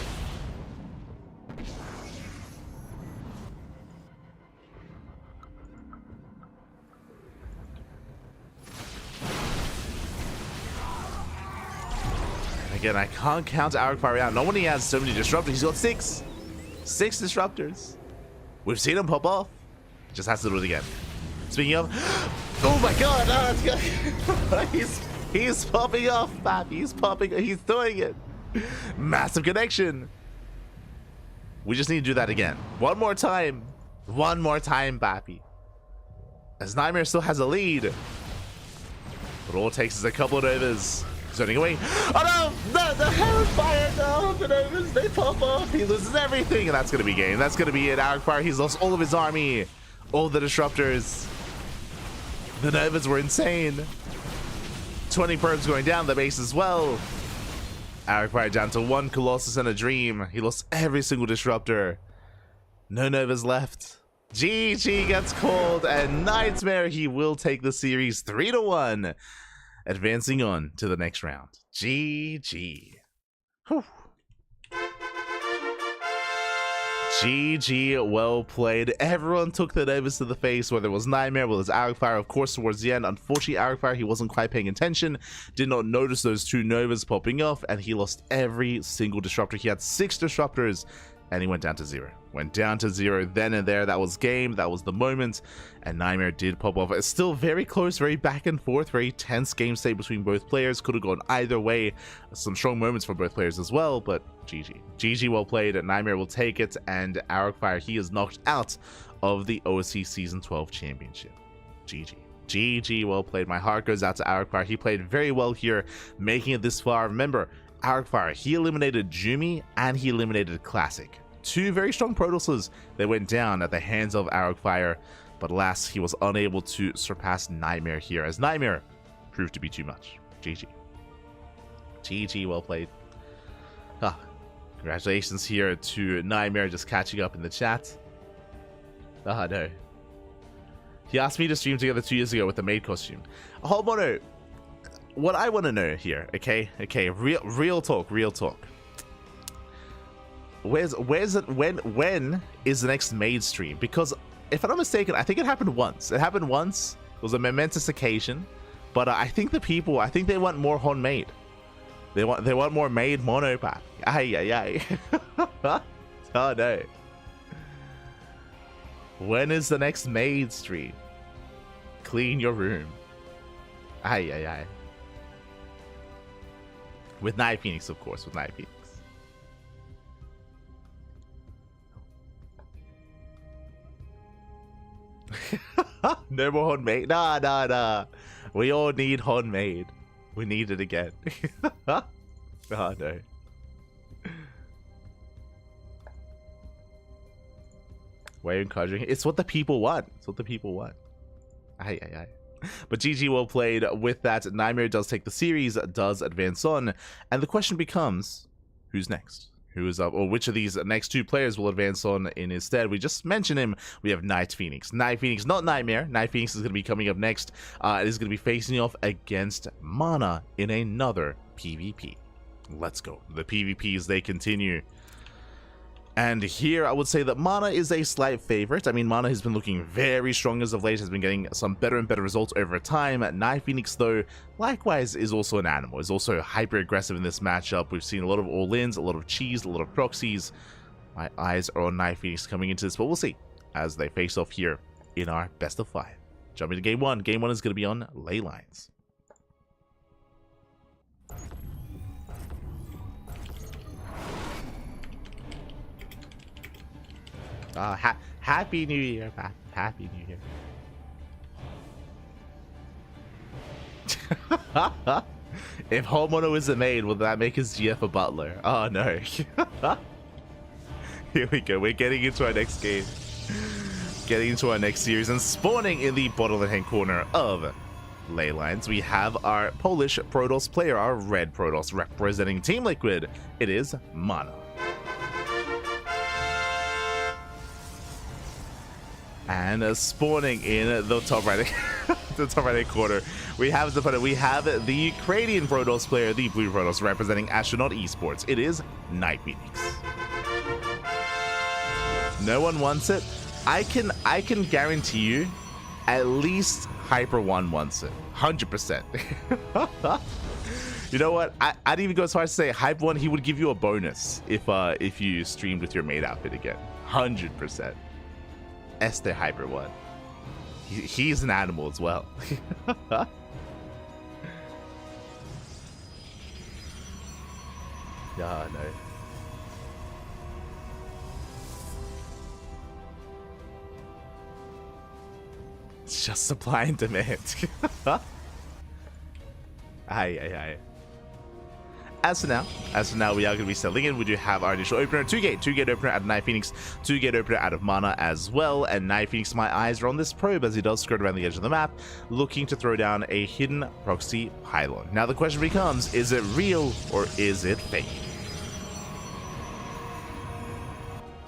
Again, I can't count Aragfire out. Not when he has so many disruptors. He's got six disruptors. We've seen him pop off. Just has to do it again. Speaking of, oh my god, he's popping off, man. He's popping. He's doing it. Massive connection. We just need to do that again. One more time. One more time, Bappy. As NightMare still has a lead. But all it takes is a couple of Novas. Zoning away. Oh no! No, the Hellfire! No, the Novas, they pop off. He loses everything, and that's gonna be game. That's gonna be it. Aragfire, he's lost all of his army. All the disruptors. The Novas were insane. 20 probes going down the base as well. Aragfire down to 1 Colossus and a Dream. He lost every single disruptor. No Novas left. GG gets called, and NightMare, he will take the series 3-1. Advancing on to the next round. GG. Whew. GG, well played. Everyone took the Novas to the face, whether it was NightMare, whether it was Aragfire, of course, towards the end. Unfortunately, Aragfire, he wasn't quite paying attention, did not notice those 2 Novas popping off, and he lost every single disruptor. He had 6 disruptors, and he went down to 0. Went down to 0 then and there. That was game. That was the moment. And NightMare did pop off. It's still very close, very back and forth, very tense game state between both players. Could have gone either way. Some strong moments for both players as well, but GG. GG, well played. NightMare will take it, and Aragfire, he is knocked out of the OSC Season 12 Championship. GG. GG, well played. My heart goes out to Aragfire. He played very well here, making it this far. Remember, Aragfire, he eliminated Jumi and he eliminated Classic. 2 very strong Protosses that went down at the hands of Aragfire, but alas, he was unable to surpass NightMare here, as NightMare proved to be too much. GG. GG, well played. Congratulations here to NightMare, just catching up in the chat. No. He asked me to stream together 2 years ago with the maid costume. Hold on, what I want to know here, okay, real talk. Where's it? When is the next maid stream? Because if I'm not mistaken, I think it happened once. It happened once. It was a momentous occasion, but I think the people, I think they want more Hon maid. They want more maid monopap. Ay. Oh no. When is the next maid stream? Clean your room. Ay. With Night Phoenix, of course. With Night Phoenix. No more Hon-maid. Nah. We all need Hon-maid. We need it again. Oh no. Why are you encouraging? It's what the people want. It's what the people want. Aye. But GG, well played. With that, NightMare does take the series, does advance on, and the question becomes, who's next? Who is up, or which of these next 2 players will advance on in instead? We just mentioned him. We have Night Phoenix. Night Phoenix, not NightMare. Night Phoenix is going to be coming up next. It is going to be facing off against MaNa in another PvP. Let's go. The PvPs, they continue. And here I would say that MaNa is a slight favorite. I mean, MaNa has been looking very strong as of late, has been getting some better and better results over time. Night Phoenix, though, likewise is also an animal, is also hyper aggressive in this matchup. We've seen a lot of all-ins, a lot of cheese, a lot of proxies. My eyes are on Night Phoenix coming into this, but we'll see as they face off here in our best of 5. Jumping to game 1. Game 1 is going to be on ley lines. Happy New Year, Happy New Year. If Homono is a maid, will that make his GF a butler? Oh no. Here we go. We're getting into our next game. Getting into our next series and spawning in the bottom left-hand corner of ley lines. We have our Polish Protoss player, our red Protoss representing Team Liquid. It is MaNa. And spawning in the top right, the top right corner, we have the Ukrainian Protoss player, the blue Protoss representing Astronaut Esports. It is NightMare. No one wants it. I can guarantee you, at least Hyper One wants it, 100%. You know what? I'd even go as far as to say Hyper One, he would give you a bonus if you streamed with your maid outfit again, 100%. Esther Hyper One. He's an animal as well. Oh no. It's just supply and demand. Aye. As for now, we are going to be settling in. We do have our initial opener, 2-gate opener out of NightPhoenix, 2-gate opener out of MaNa as well. And NightPhoenix, my eyes are on this probe as he does skirt around the edge of the map, looking to throw down a hidden proxy pylon. Now the question becomes, is it real or is it fake?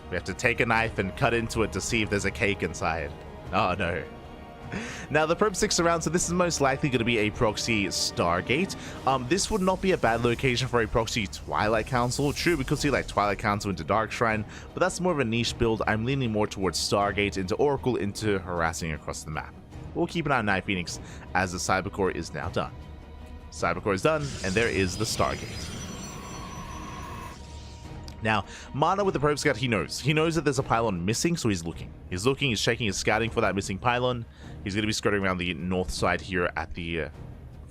We have to take a knife and cut into it to see if there's a cake inside. Oh no. Now the probe sticks around, so this is most likely going to be a proxy Stargate. This would not be a bad location for a proxy Twilight Council. True, we could see like Twilight Council into Dark Shrine, but that's more of a niche build. I'm leaning more towards Stargate into Oracle into harassing across the map. We'll keep an eye on NightPhoenix as the Cybercore is now done. Cybercore is done, and there is the Stargate. Now, MaNa with the probe scout, he knows that there's a pylon missing, so he's looking. He's checking, he's scouting for that missing pylon. He's going to be skirting around the north side here at the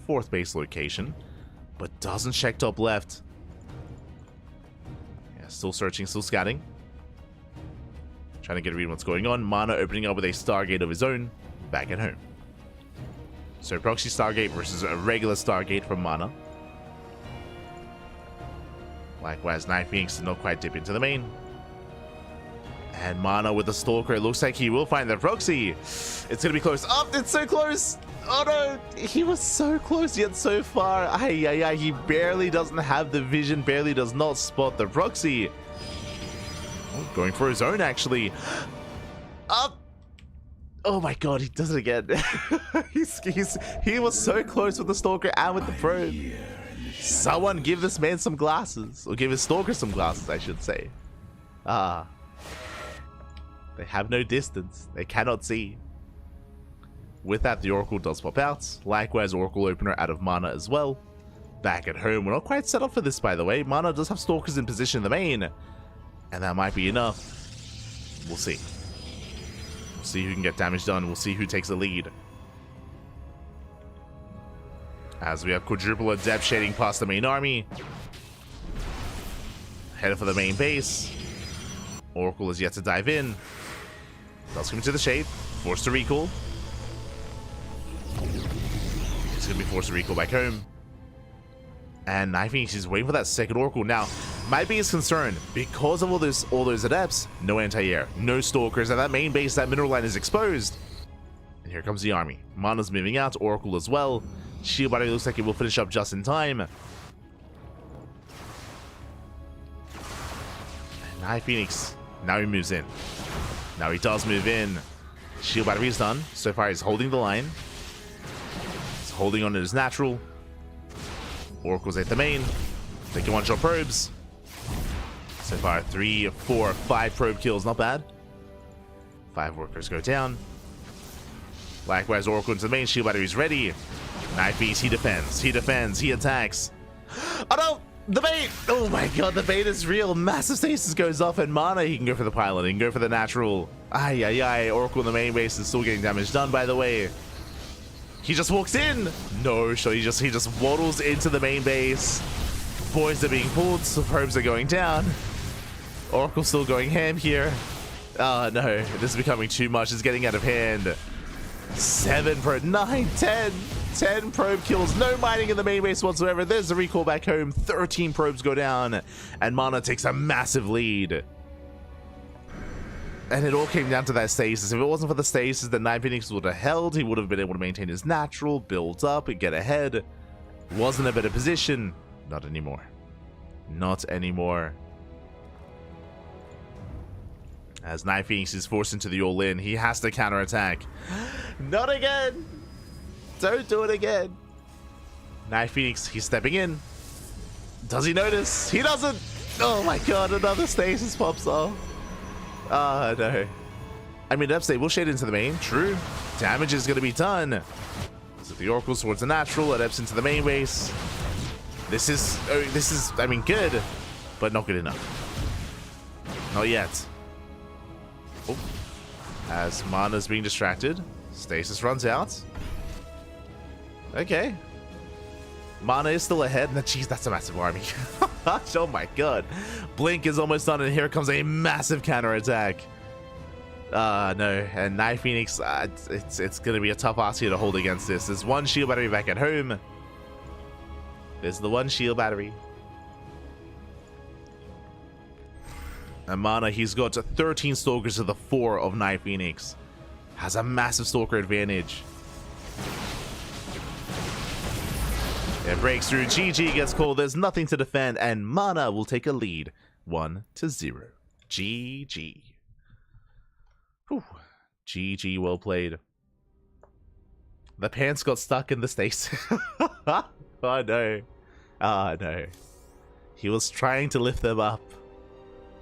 4th base location, but doesn't check top left. Yeah, still searching, still scouting. Trying to get a read on what's going on. MaNa opening up with a Stargate of his own back at home. So proxy Stargate versus a regular Stargate from MaNa. Likewise, NightPhoenix did not quite dip into the main. And MaNa with the Stalker, it looks like he will find the proxy. It's going to be close. Oh, it's so close. Oh no, he was so close yet so far. Ay, he barely doesn't have the vision, barely does not spot the proxy. Oh, going for his own, actually. Up. Oh my god, he does it again. He was so close with the Stalker and with the probe. Someone give this man some glasses. Or give his Stalker some glasses, I should say. They have no distance. They cannot see. With that, the Oracle does pop out. Likewise, Oracle opener out of MaNa as well. Back at home. We're not quite set up for this, by the way. MaNa does have Stalkers in position in the main. And that might be enough. We'll see. We'll see who can get damage done. We'll see who takes the lead. As we have Quadruple Adept shading past the main army. Headed for the main base. Oracle is yet to dive in. Does come into the shade. Forced to recall. He's going to be forced to recall back home. And I think she's waiting for that second Oracle. Now, my biggest concern, because of all those adepts, no anti-air, no Stalkers, and that main base, that mineral line is exposed. And here comes the army. MaNa's moving out, Oracle as well. Shield Battery looks like it will finish up just in time. And NightPhoenix, now he moves in. Now he does move in. Shield Battery is done. So far he's holding the line. He's holding on to his natural. Oracle's at the main. Taking one-shot probes. So far 3, 4, 5 probe kills, not bad. 5 workers go down. Likewise, Oracle into the main. Shield Battery's ready. NightPhoenix, he defends, he attacks. Oh no! The bait! Oh my god, the bait is real. Massive stasis goes off, and MaNa, he can go for the pilot, he can go for the natural. Ay, ay, ay. Oracle in the main base is still getting damage done, by the way. He just walks in. No, so he just waddles into the main base. Boys are being pulled, so probes are going down. Oracle still going ham here. Oh no, this is becoming too much. It's getting out of hand. 7 probe, 9, 10 probe kills. No mining in the main base whatsoever. There's a recall back home. 13 probes go down, and MaNa takes a massive lead. And it all came down to that stasis. If it wasn't for the stasis, then NightPhoenix would have held. He would have been able to maintain his natural, build up, and get ahead. Was in a better position. Not anymore. Not anymore. As NightPhoenix is forced into the all-in, he has to counterattack. Not again! Don't do it again. NightPhoenix, he's stepping in. Does he notice? He doesn't! Oh my god, another stasis pops off. Ah, no. I mean, upstate will shade into the main. True. Damage is going to be done. So the Oracle towards the natural. It eps into the main base. This is, I mean, good, but not good enough. Not yet. Oh. As MaNa's being distracted, stasis runs out. Okay. MaNa is still ahead. Jeez, that's a massive army. Oh my god. Blink is almost done, and here comes a massive counterattack. No. And NightPhoenix, it's going to be a tough ask here to hold against this. There's one shield battery back at home. There's the one shield battery. And MaNa, he's got 13 Stalkers to the 4 of NightPhoenix. Has a massive Stalker advantage. It breaks through. GG gets called. There's nothing to defend, and MaNa will take a lead. 1-0. GG. Whew. GG, well played. The pants got stuck in the stasis. Oh no. Oh no. He was trying to lift them up,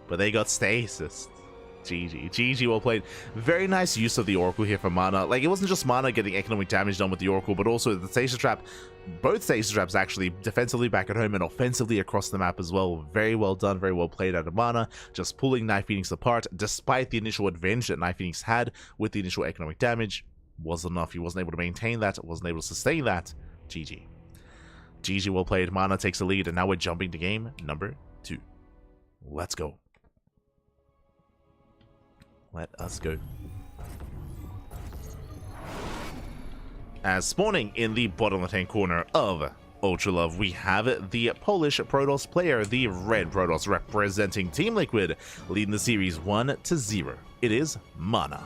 but they got stasis. GG. GG, well played. Very nice use of the Oracle here from MaNa. Like, it wasn't just MaNa getting economic damage done with the Oracle, but also the stasis trap. Both stasis traps actually defensively back at home and offensively across the map as well. Very well done, very well played out of MaNa. Just pulling NightPhoenix apart, despite the initial advantage that NightPhoenix had with the initial economic damage. Wasn't enough. He wasn't able to maintain that, wasn't able to sustain that. GG. GG, well played. MaNa takes the lead, and now we're jumping to game number 2. Let's go. Let us go. As spawning in the bottom left-hand corner of Ultra Love, we have the Polish Protoss player, the Red Protoss, representing Team Liquid, leading the series 1-0. It is MaNa.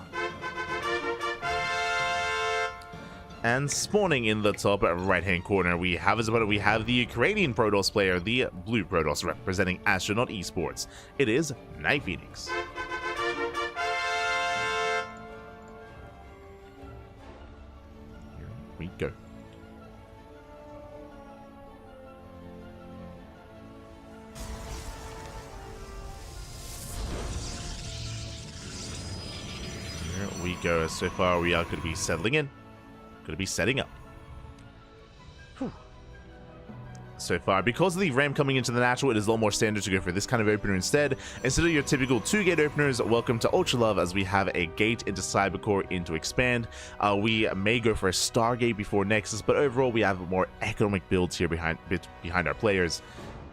And spawning in the top right-hand corner, we have as opponent, we have the Ukrainian Protoss player, the Blue Protoss, representing Astronaut Esports. It is NightPhoenix. We go. Here we go. So far we are going to be settling in. Going to be setting up. Whew. So far, because of the ramp coming into the natural, it is a lot more standard to go for this kind of opener instead. Instead of your typical 2-gate openers, welcome to Ultra Love, as we have a gate into Cybercore into Expand. We may go for a Stargate before Nexus, but overall we have more economic builds here behind our players.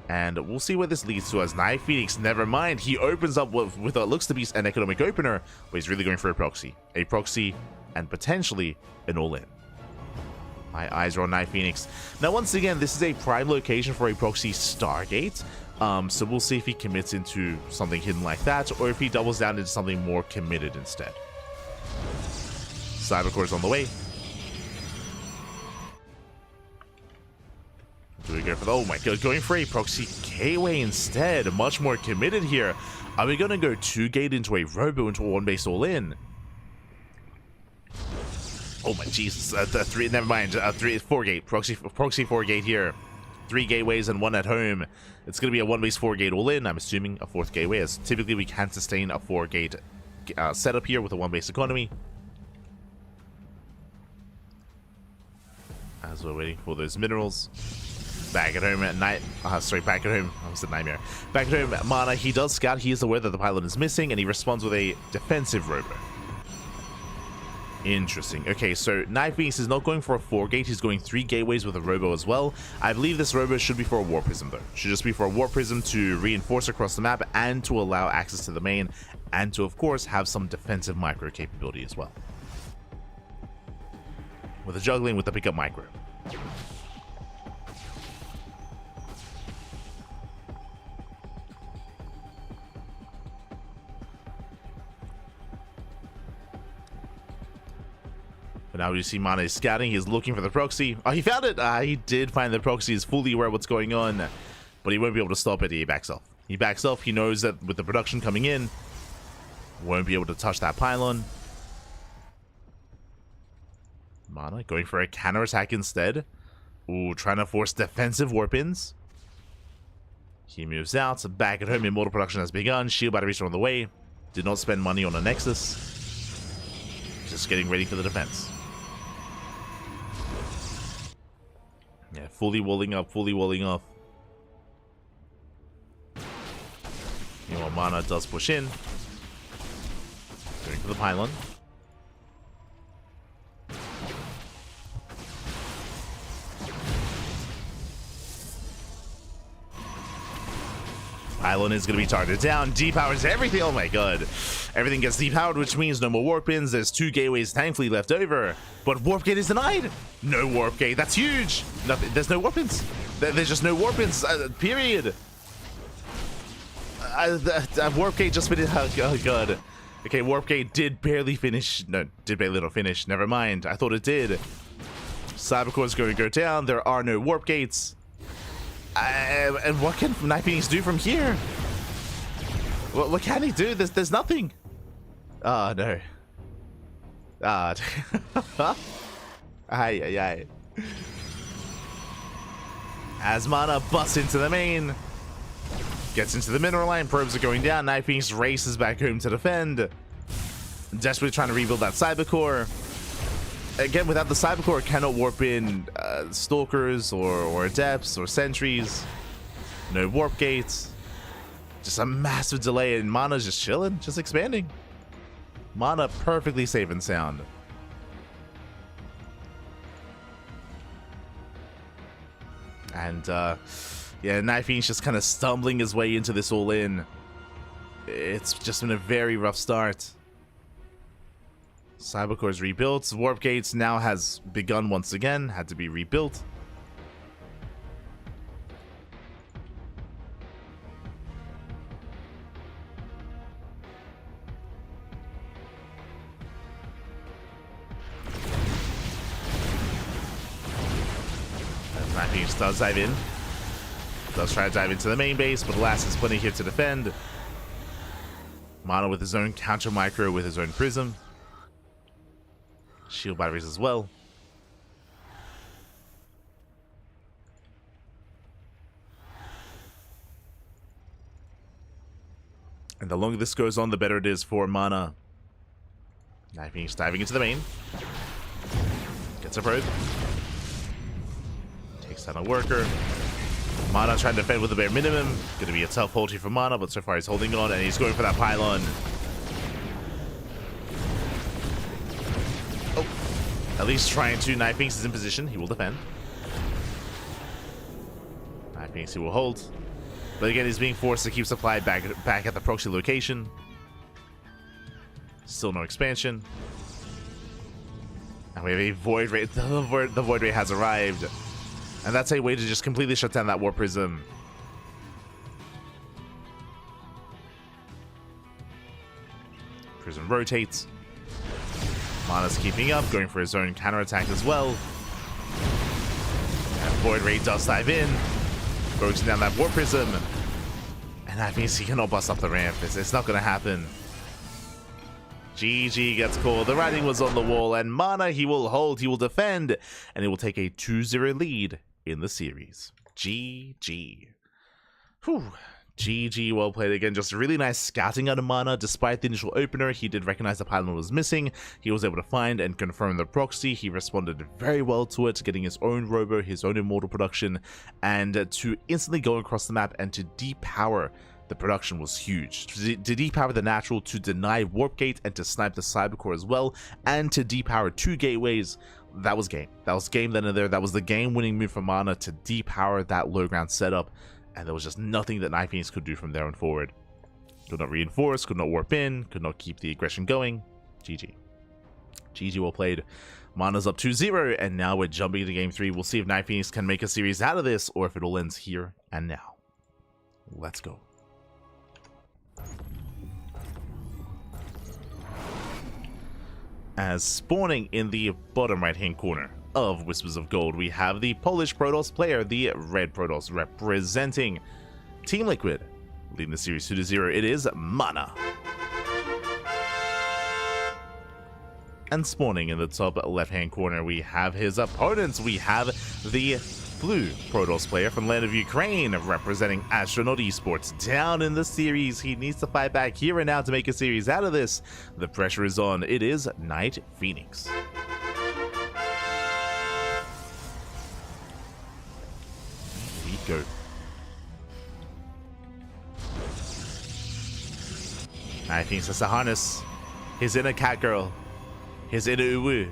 And we'll see where this leads to, as NightPhoenix, never mind, he opens up with what looks to be an economic opener, but he's really going for a proxy. A proxy, and potentially an all-in. My eyes are on NightPhoenix. Now, once again, this is a prime location for a proxy Stargate. So we'll see if he commits into something hidden like that, or if he doubles down into something more committed instead. Cybercore's on the way. Do we go for the... Oh my god, going for a proxy Gateway instead. Much more committed here. Are we going to go 2-gate into a Robo into a 1-base all-in? Oh my Jesus, 3, never mind, 4-gate, proxy 4-gate here. 3 gateways and 1 at home. It's going to be a 1-base 4-gate all-in, I'm assuming a 4th gateway, as typically we can't sustain a 4-gate setup here with a 1-base economy. As we're waiting for those minerals. Back at home at night. Back at home. I was at NightMare. Back at home, MaNa, he does scout. He is aware that the pylon is missing, and he responds with a defensive robo. Interesting. Okay, so Knife Beast is not going for a 4-gate. He's going 3 gateways with a robo as well. I believe this robo should be for a Warp Prism, though. Should just be for a Warp Prism to reinforce across the map and to allow access to the main, and to, of course, have some defensive micro capability as well. With a juggling with the pickup micro. But now you see MaNa is scouting. He's looking for the proxy. Oh, he found it! He did find the proxy. He's fully aware of what's going on. But he won't be able to stop it. He backs off. He backs off. He knows that with the production coming in, won't be able to touch that pylon. MaNa going for a counter attack instead. Ooh, trying to force defensive warp-ins. He moves out. Back at home, Immortal production has begun. Shield batteries are on the way. Did not spend money on a Nexus. Just getting ready for the defense. Yeah, fully walling up, fully walling off. Meanwhile, MaNa does push in. Going for the pylon. Pylon is going to be targeted down. Depowers everything. Oh my god. Everything gets depowered, which means no more warp ins. There's 2 gateways thankfully left over. But warp gate is denied. No warp gate. That's huge. Nothing. There's no warp ins. There's just no warp ins. Period. Warp gate just finished. Oh god. Okay, warp gate did barely finish. No, did barely not finish. Never mind. I thought it did. Cybercore is going to go down. There are no warp gates. And what can Knife Phoenix do from here? What can he do? There's nothing. Oh no. Ah. Aye. As MaNa busts into the main, gets into the mineral line, probes are going down. Knife Phoenix races back home to defend. Desperately trying to rebuild that cybercore. Again, without the cybercore, cannot warp in stalkers or adepts or sentries. No warp gates. Just a massive delay, and MaNa's just chilling, just expanding. MaNa perfectly safe and sound. And yeah, Knife Phoenix just kind of stumbling his way into this all-in. It's just been a very rough start. Cybercore is rebuilt. Warp Gates now has begun once again. Had to be rebuilt. As Knife does dive in. Does try to dive into the main base, but alas, there's plenty here to defend. MaNa with his own counter micro with his own prism. Shield batteries as well. And the longer this goes on, the better it is for MaNa. Knife Phoenix diving into the main. Gets a probe. Takes down a worker. MaNa trying to defend with the bare minimum. Gonna be a tough hold here for MaNa, but so far he's holding on and he's going for that pylon. At least trying to. Knife Phoenix is in position. He will defend. Knife Phoenix, he will hold. But again, he's being forced to keep supply back at the proxy location. Still no expansion. And we have a Void Ray. The Void Ray has arrived. And that's a way to just completely shut down that Warp Prism. Prism rotates. MaNa's keeping up, going for his own counterattack as well. And Void Ray does dive in, focusing down that Warp Prism. And that means he cannot bust up the ramp. It's not going to happen. GG gets called. The writing was on the wall, and MaNa, he will hold, he will defend, and he will take a 2-0 lead in the series. GG. Whew. GG, well played again. Just really nice scouting out of MaNa. Despite the initial opener, he did recognize the pylon was missing. He was able to find and confirm the proxy. He responded very well to it, getting his own robo, his own immortal production, and to instantly go across the map and to depower the production was huge. To depower the natural, to deny warp gate, and to snipe the cybercore as well, and to depower 2 gateways. That was game. That was game then and there. That was the game-winning move for MaNa to depower that low ground setup. And there was just nothing that Night Phoenix could do from there on forward. Could not reinforce, could not warp in, could not keep the aggression going. GG. GG, well played. MaNa's up 2-0, and now we're jumping into Game 3. We'll see if Night Phoenix can make a series out of this, or if it all ends here and now. Let's go. As spawning in the bottom right-hand corner of Whispers of Gold, we have the Polish Protoss player, the Red Protoss, representing Team Liquid. Leading the series 2-0, it is MaNa. And spawning in the top left-hand corner, we have his opponents. We have the Blue Protoss player from land of Ukraine, representing Astronaut Esports. Down in the series, he needs to fight back here and now to make a series out of this. The pressure is on. It is Night Phoenix. Go. Night Phoenix has to harness his inner cat girl, his inner uwu.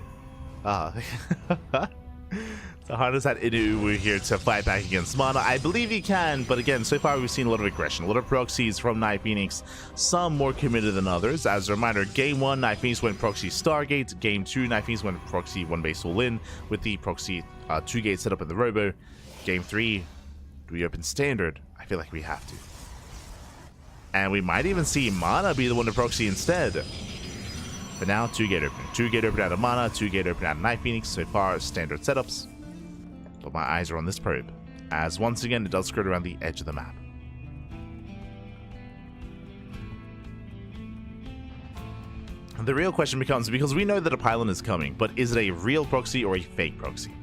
To harness that inner uwu here to fight back against MaNa. I believe he can, but again, so far we've seen a lot of aggression, a lot of proxies from Night Phoenix, some more committed than others. As a reminder, Game 1, Night Phoenix went proxy Stargate. Game 2, Night Phoenix went proxy 1 base all in with the proxy 2 gate set up in the robo. Game 3, do we open standard? I feel like we have to. And we might even see MaNa be the one to proxy instead. But now, 2 gate open. 2 gate open out of MaNa, 2 gate open out of Night Phoenix. So far, standard setups. But my eyes are on this probe, as once again, it does skirt around the edge of the map. And the real question becomes, because we know that a pylon is coming, but is it a real proxy or a fake proxy?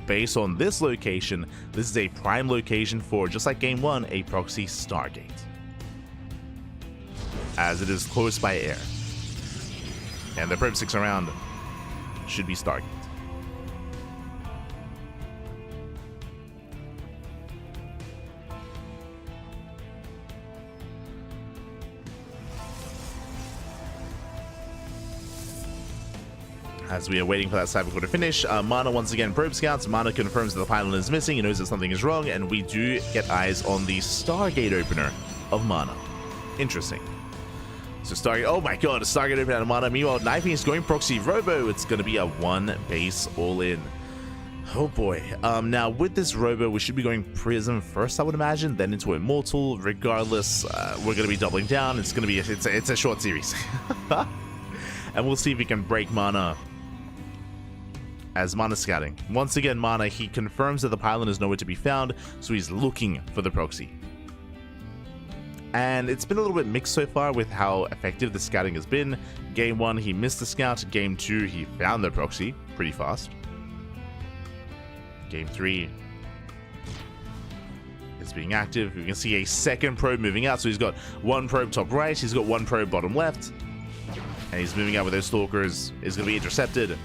Based on this location, this is a prime location for, just like Game 1, a proxy Stargate, as it is close by air. And the probe 6 around should be Stargate. As we are waiting for that cybercore to finish, MaNa once again probe scouts. MaNa confirms that the pylon is missing. He knows that something is wrong, and we do get eyes on the Stargate opener of MaNa. Interesting. So Stargate, oh my god, a Stargate opener out of MaNa. Meanwhile, Night Phoenix going proxy robo. It's going to be a 1 base all in. Oh boy. Now with this robo, we should be going Prism first, I would imagine, then into Immortal. Regardless, we're going to be doubling down. It's going to be it's a short series. And we'll see if we can break MaNa. As MaNa scouting. Once again, MaNa, he confirms that the pylon is nowhere to be found, so he's looking for the proxy. And it's been a little bit mixed so far with how effective the scouting has been. Game 1, he missed the scout. Game 2, he found the proxy pretty fast. Game 3 is being active. We can see a second probe moving out, so he's got 1 probe top right, he's got 1 probe bottom left. And he's moving out with those stalkers. Is going to be intercepted.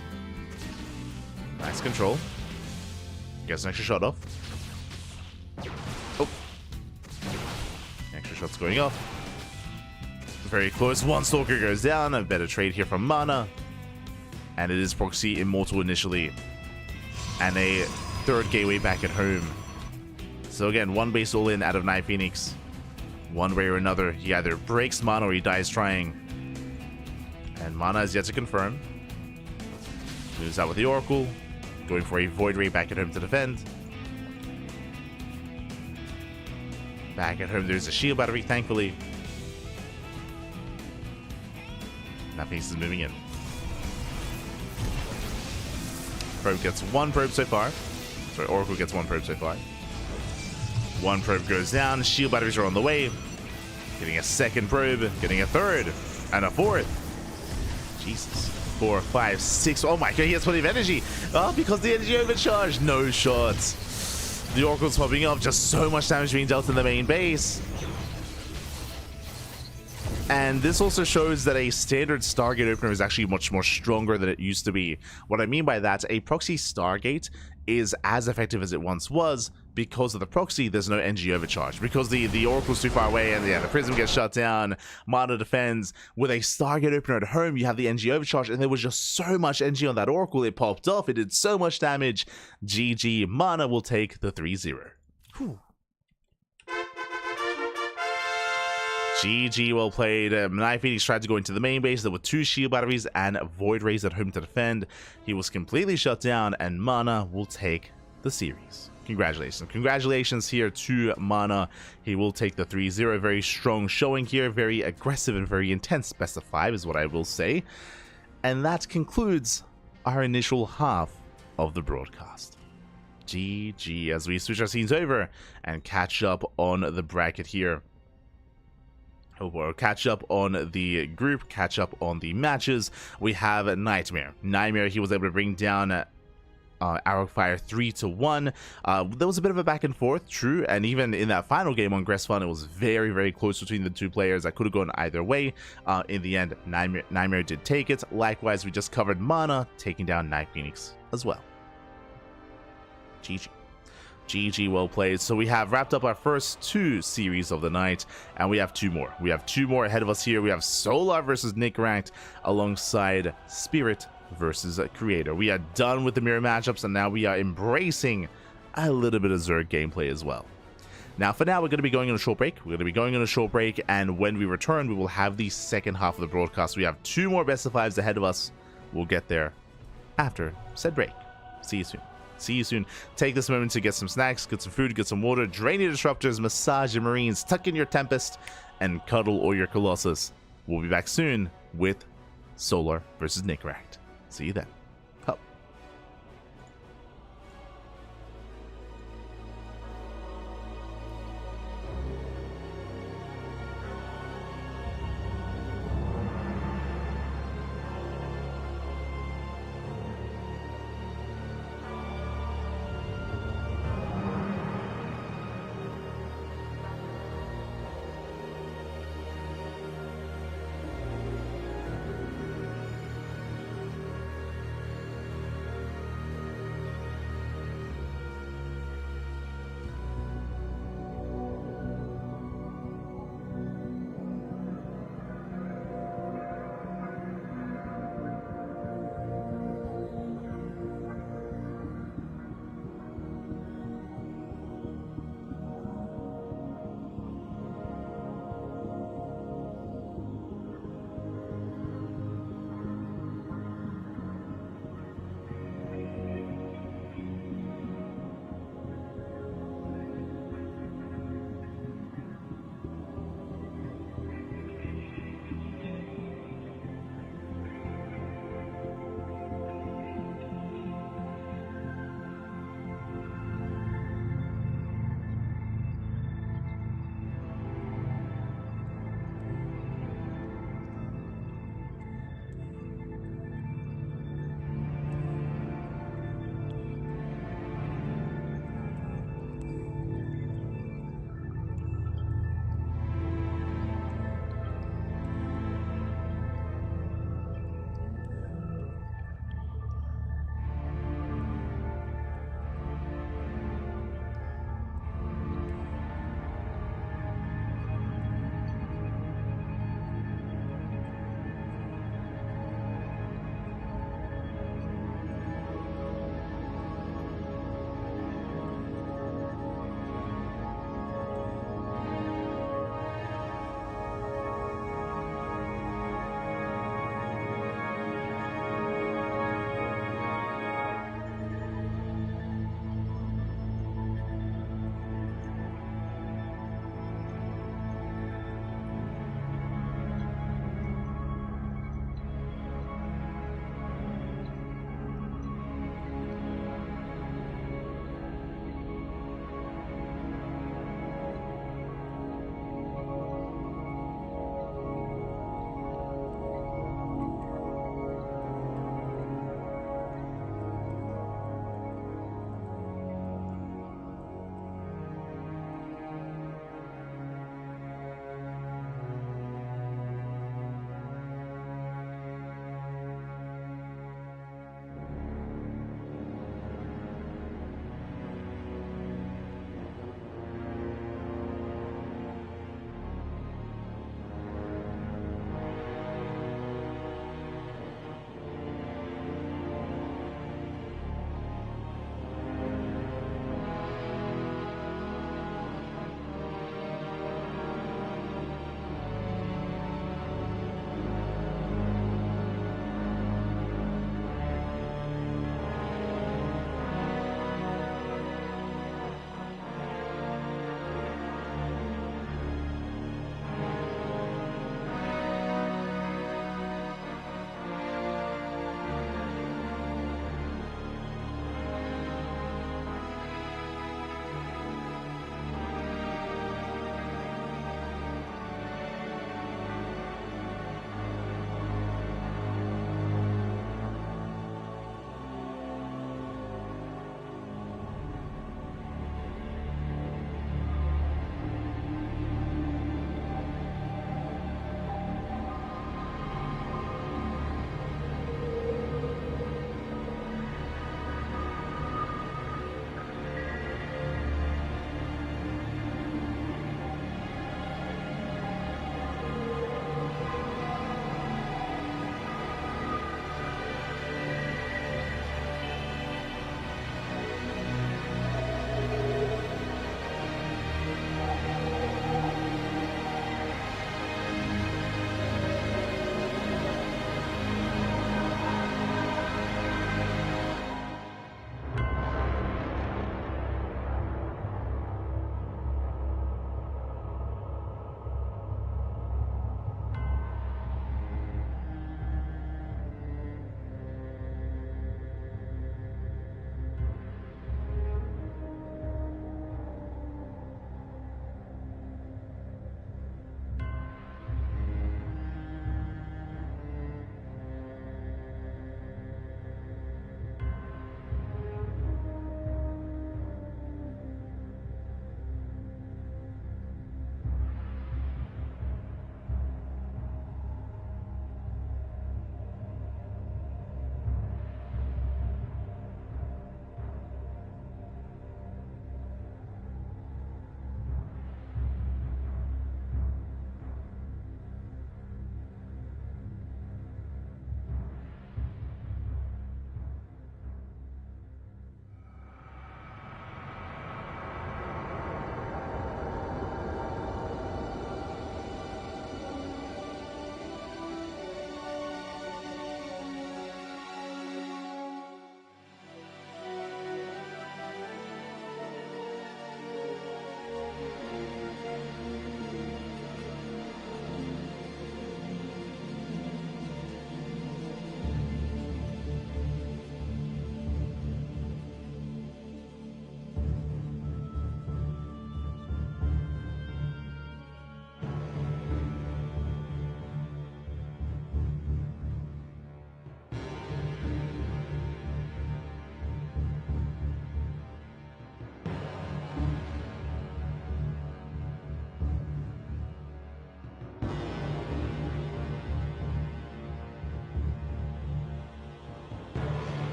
Nice control. Gets an extra shot off. Oh. Extra shots going off. Very close. 1 stalker goes down. A better trade here from MaNa. And it is proxy Immortal initially. And a 3rd gateway back at home. So again, 1 base all in out of Night Phoenix. One way or another, he either breaks MaNa or he dies trying. And MaNa is yet to confirm. Moves out with the Oracle. Going for a Void Ray back at home to defend. Back at home, there's a shield battery, thankfully. That piece is moving in. Probe gets 1 probe so far. Sorry, Oracle gets 1 probe so far. 1 probe goes down. Shield batteries are on the way. Getting a 2nd probe. Getting a 3rd. And a 4th. Jesus. 4, 5, 6. Oh my god, he has plenty of energy. Oh, because the energy overcharged. No shots. The Oracle's popping off. Just so much damage being dealt in the main base. And this also shows that a standard Stargate opener is actually much more stronger than it used to be. What I mean by that, a proxy Stargate is as effective as it once was. Because of the proxy, there's no NG overcharge. Because the Oracle's too far away and the Prism gets shut down, MaNa defends. With a Stargate opener at home, you have the NG overcharge, and there was just so much NG on that Oracle, it popped off, it did so much damage. GG, MaNa will take the 3-0. GG, well played. Night Phoenix tried to go into the main base. There were 2 shield batteries and Void Rays at home to defend. He was completely shut down, and MaNa will take the series. Congratulations. Congratulations here to MaNa. He will take the 3-0. Very strong showing here. Very aggressive and very intense. Best of 5 is what I will say. And that concludes our initial half of the broadcast. GG, as we switch our scenes over and catch up on the bracket here. Or catch up on the group, catch up on the matches. We have NightMare. NightMare, he was able to bring down Arrowfire 3-1. There was a bit of a back and forth, true, and even in that final game on Gressfun, it was very, very close between the 2 players. I could have gone either way. In the end, NightMare did take it. Likewise, we just covered MaNa taking down Night Phoenix as well. GG. GG, well played. So we have wrapped up our first 2 series of the night, and we have 2 more. We have 2 more ahead of us here. We have Solar versus Nick Ranked alongside Spirit versus Creator. We are done with the mirror matchups, and now we are embracing a little bit of Zerg gameplay as well. Now, for now, we're going to be going on a short break. And when we return, we will have the second half of the broadcast. We have 2 more best of 5s ahead of us. We'll get there after said break. See you soon. See you soon. Take this moment to get some snacks, get some food, get some water, drain your disruptors, massage your marines, tuck in your Tempest, and cuddle all your Colossus. We'll be back soon with Solar versus Nick Racked. See you then. Hup.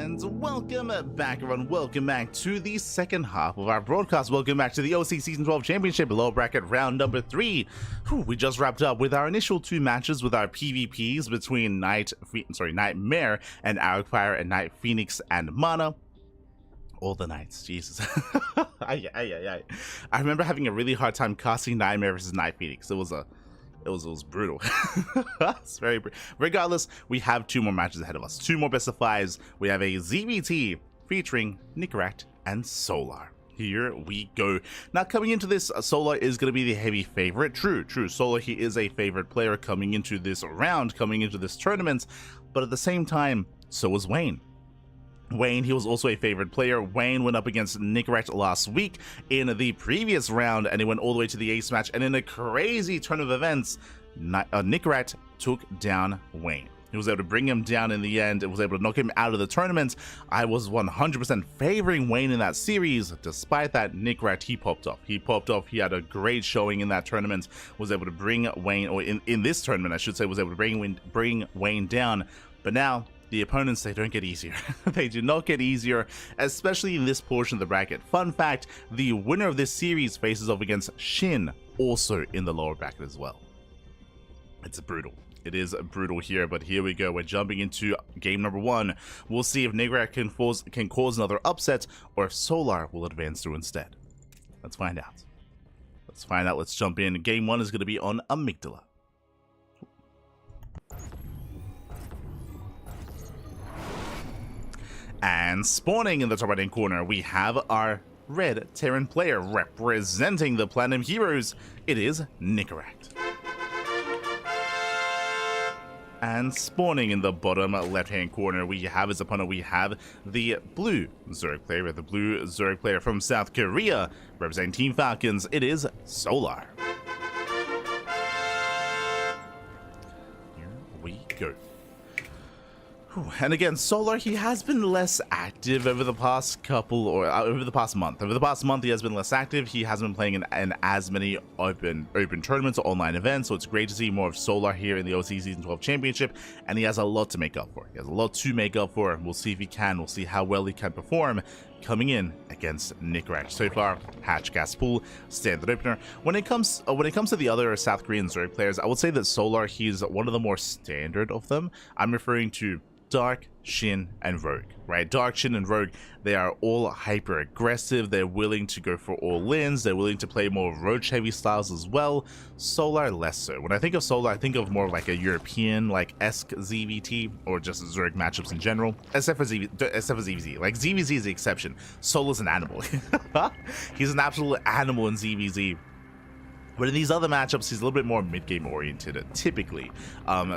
And welcome back, everyone. Welcome back to the second half of our broadcast. Welcome back to the OSC Season 12 Championship lower bracket round number 3. We just wrapped up with our initial 2 matches with our PvPs between NightMare and Arcfire and Night Phoenix and MaNa. All the nights, Jesus. I remember having a really hard time casting NightMare versus Night Phoenix. It was brutal. It's very regardless, we have 2 more matches ahead of us. 2 more best of 5s. We have a ZVT featuring Nickract and Solar. Here we go. Now, coming into this, Solar is going to be the heavy favorite. True. Solar, he is a favorite player coming into this round, coming into this tournament. But at the same time, so is Wayne. Wayne, he was also a favorite player. Wayne went up against Nickract last week in the previous round, and he went all the way to the ace match. And in a crazy turn of events, Nickract took down Wayne. He was able to bring him down in the end. It was able to knock him out of the tournament. I was 100% favoring Wayne in that series. Despite that, Nickract, he popped off. He had a great showing in that tournament. Was able to bring Wayne, or in this tournament, I should say, was able to bring Wayne down. But now, the opponents, they don't get easier. They do not get easier, especially in this portion of the bracket. Fun fact, the winner of this series faces off against Shin, also in the lower bracket as well. It's brutal. It is brutal here, but here we go. We're jumping into game number 1. We'll see if Nickract can cause another upset, or if Solar will advance through instead. Let's find out. Let's jump in. Game 1 is going to be on Amygdala. And spawning in the top right hand corner, we have our red Terran player representing the Platinum Heroes. It is Nickract. And spawning in the bottom left hand corner, we have his opponent. We have the blue Zerg player, from South Korea, representing Team Falcons. It is Solar. Here we go. And again, Solar, he has been less active over the past over the past month. Over the past month, he has been less active. He hasn't been playing in as many open tournaments or online events, so it's great to see more of Solar here in the OSC Season 12 Championship, and he has a lot to make up for. We'll see if he can. We'll see how well he can perform coming in against Nickract. So far, Hatch, Gas Pool, standard opener. When it comes to the other South Korean Zerg players, I would say that Solar, he's one of the more standard of them. I'm referring to Dark, Shin, and Rogue, right? Dark, Shin, and Rogue, they are all hyper aggressive. They're willing to go for all ins. They're willing to play more roach heavy styles as well. Solar, less so. When I think of Solar, I think of more like a European, like esque ZVT, or just Zerg matchups in general. Except for ZVZ. Like, ZVZ is the exception. Solar's an animal. He's an absolute animal in ZVZ. But in these other matchups, he's a little bit more mid-game oriented, typically.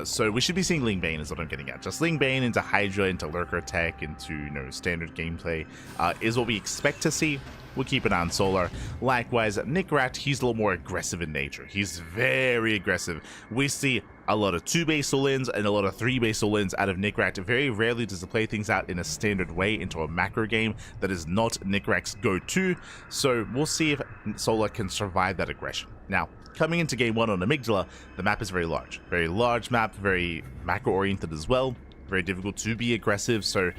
So we should be seeing Ling Bane is what I'm getting at. Just Ling Bane into Hydra, into Lurker Tech, into, standard gameplay is what we expect to see. We'll keep an eye on Solar. Likewise, Nickract, he's a little more aggressive in nature. He's very aggressive. We see a lot of 2 base all-ins and a lot of 3 base all-ins out of Nickract. Very rarely does he play things out in a standard way into a macro game that is not Nickract's go-to. So we'll see if Solar can survive that aggression. Now, coming into game 1 on Amygdala, the map is very large. Very large map, very macro-oriented as well. Very difficult to be aggressive, so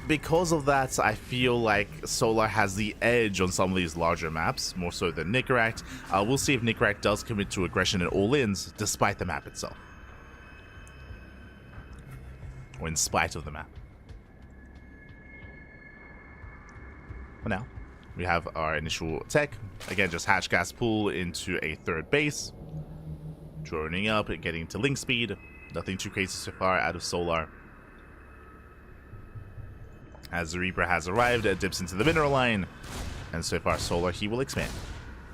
because of that, I feel like Solar has the edge on some of these larger maps, more so than Nickract. We'll see if Nickract does commit to aggression at all-ins, despite the map itself. Or in spite of the map. For now, we have our initial tech. Again, just Hatch, Gas Pool into a 3rd base. Droning up and getting to link speed. Nothing too crazy so far out of Solar. As the Reaper has arrived, it dips into the mineral line. And so far, Solar, he will expand.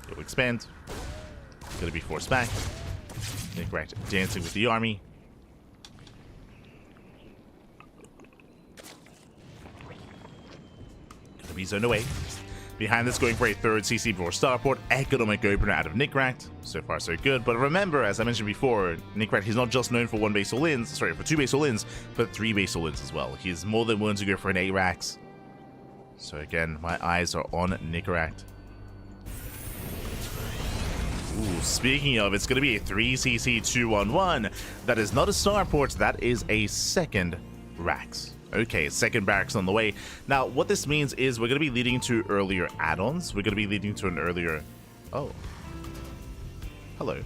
He will expand. Gonna be forced back. Nickract dancing with the army. Gonna be zoned away. Behind this, going for a 3rd CC before starport. Economic opener out of Nickract. So far, so good. But remember, as I mentioned before, Nickract, he's not just known for 1 base all-ins, sorry, for 2 base all-ins, but 3 base all-ins as well. He's more than willing to go for an 8 racks. So again, my eyes are on Nickract. Ooh, speaking of, it's going to be a 3cc 2-1-1. That is not a starport, that is a 2nd racks. Okay, second barracks on the way. Now, what this means is we're going to be leading to earlier add-ons. We're going to be leading to an earlier... Oh. Hello.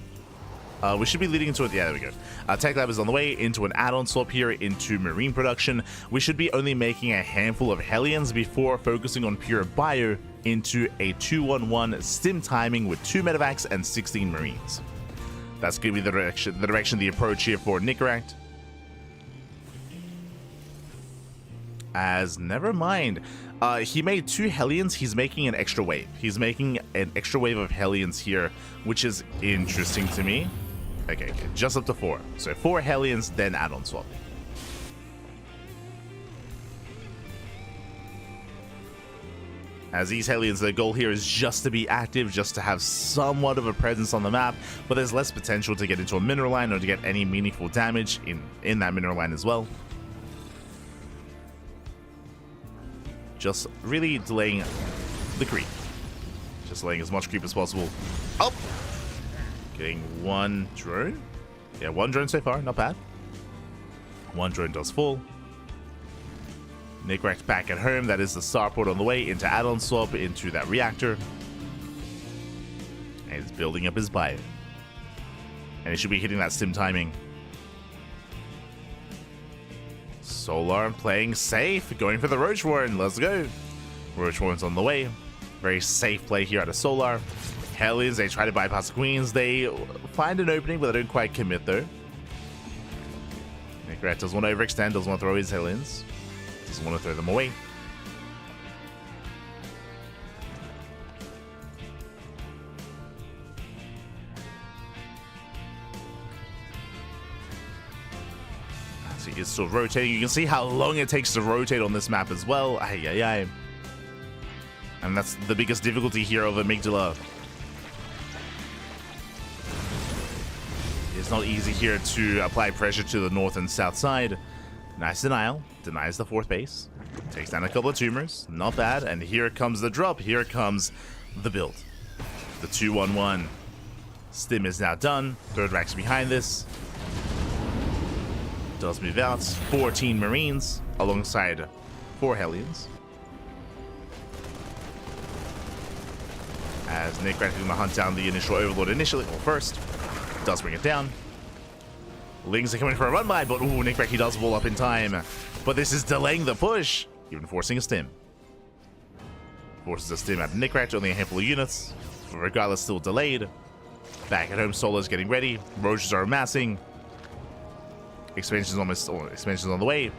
We should be leading into it. Yeah, there we go. Tech Lab is on the way into an add-on swap here into marine production. We should be only making a handful of Hellions before focusing on pure bio into a 2-1-1 stim timing with 2 medevacs and 16 marines. That's going to be the direction, the approach here for Nicaract. As never mind, he made 2 Hellions. He's making an extra wave. He's making an extra wave of Hellions here, which is interesting to me. Okay, just up to 4. So 4 Hellions, then add-on swap. As these Hellions, the goal here is just to be active, just to have somewhat of a presence on the map, but there's less potential to get into a mineral line or to get any meaningful damage in that mineral line as well. Just really delaying the creep. Just delaying as much creep as possible. Oh! Getting 1 drone. Yeah, 1 drone so far, not bad. 1 drone does fall. Nicaract back at home. That is the starport on the way into add-on swap into that reactor. And he's building up his bio. And he should be hitting that stim timing. Solar playing safe, going for the Roach Warren. Let's go. Roach Warren's on the way. Very safe play here out of Solar. Hellions, they try to bypass the Queens. They find an opening, but they don't quite commit though. Nicaract doesn't want to overextend, doesn't want to throw his Hellions. Doesn't want to throw them away. So he is still rotating. You can see how long it takes to rotate on this map as well. Ay, ay, ay. And that's the biggest difficulty here of Amygdala. It's not easy here to apply pressure to the north and south side. Nice denial. Denies the 4th base. Takes down a couple of tumors. Not bad. And here comes the drop. Here comes the build. The 2-1-1. Stim is now done. 3rd rack's behind this. Does move out. 14 Marines alongside 4 Hellions. As Nicaract is going to hunt down the initial Overlord initially. Well, first. Does bring it down. Lings are coming for a run by, but ooh, Nicaract, he does wall up in time. But this is delaying the push, even forcing a stim. Forces a stim at Nicaract, only a handful of units. Regardless, still delayed. Back at home, Solar's getting ready. Roaches are amassing. Expansion's on the way.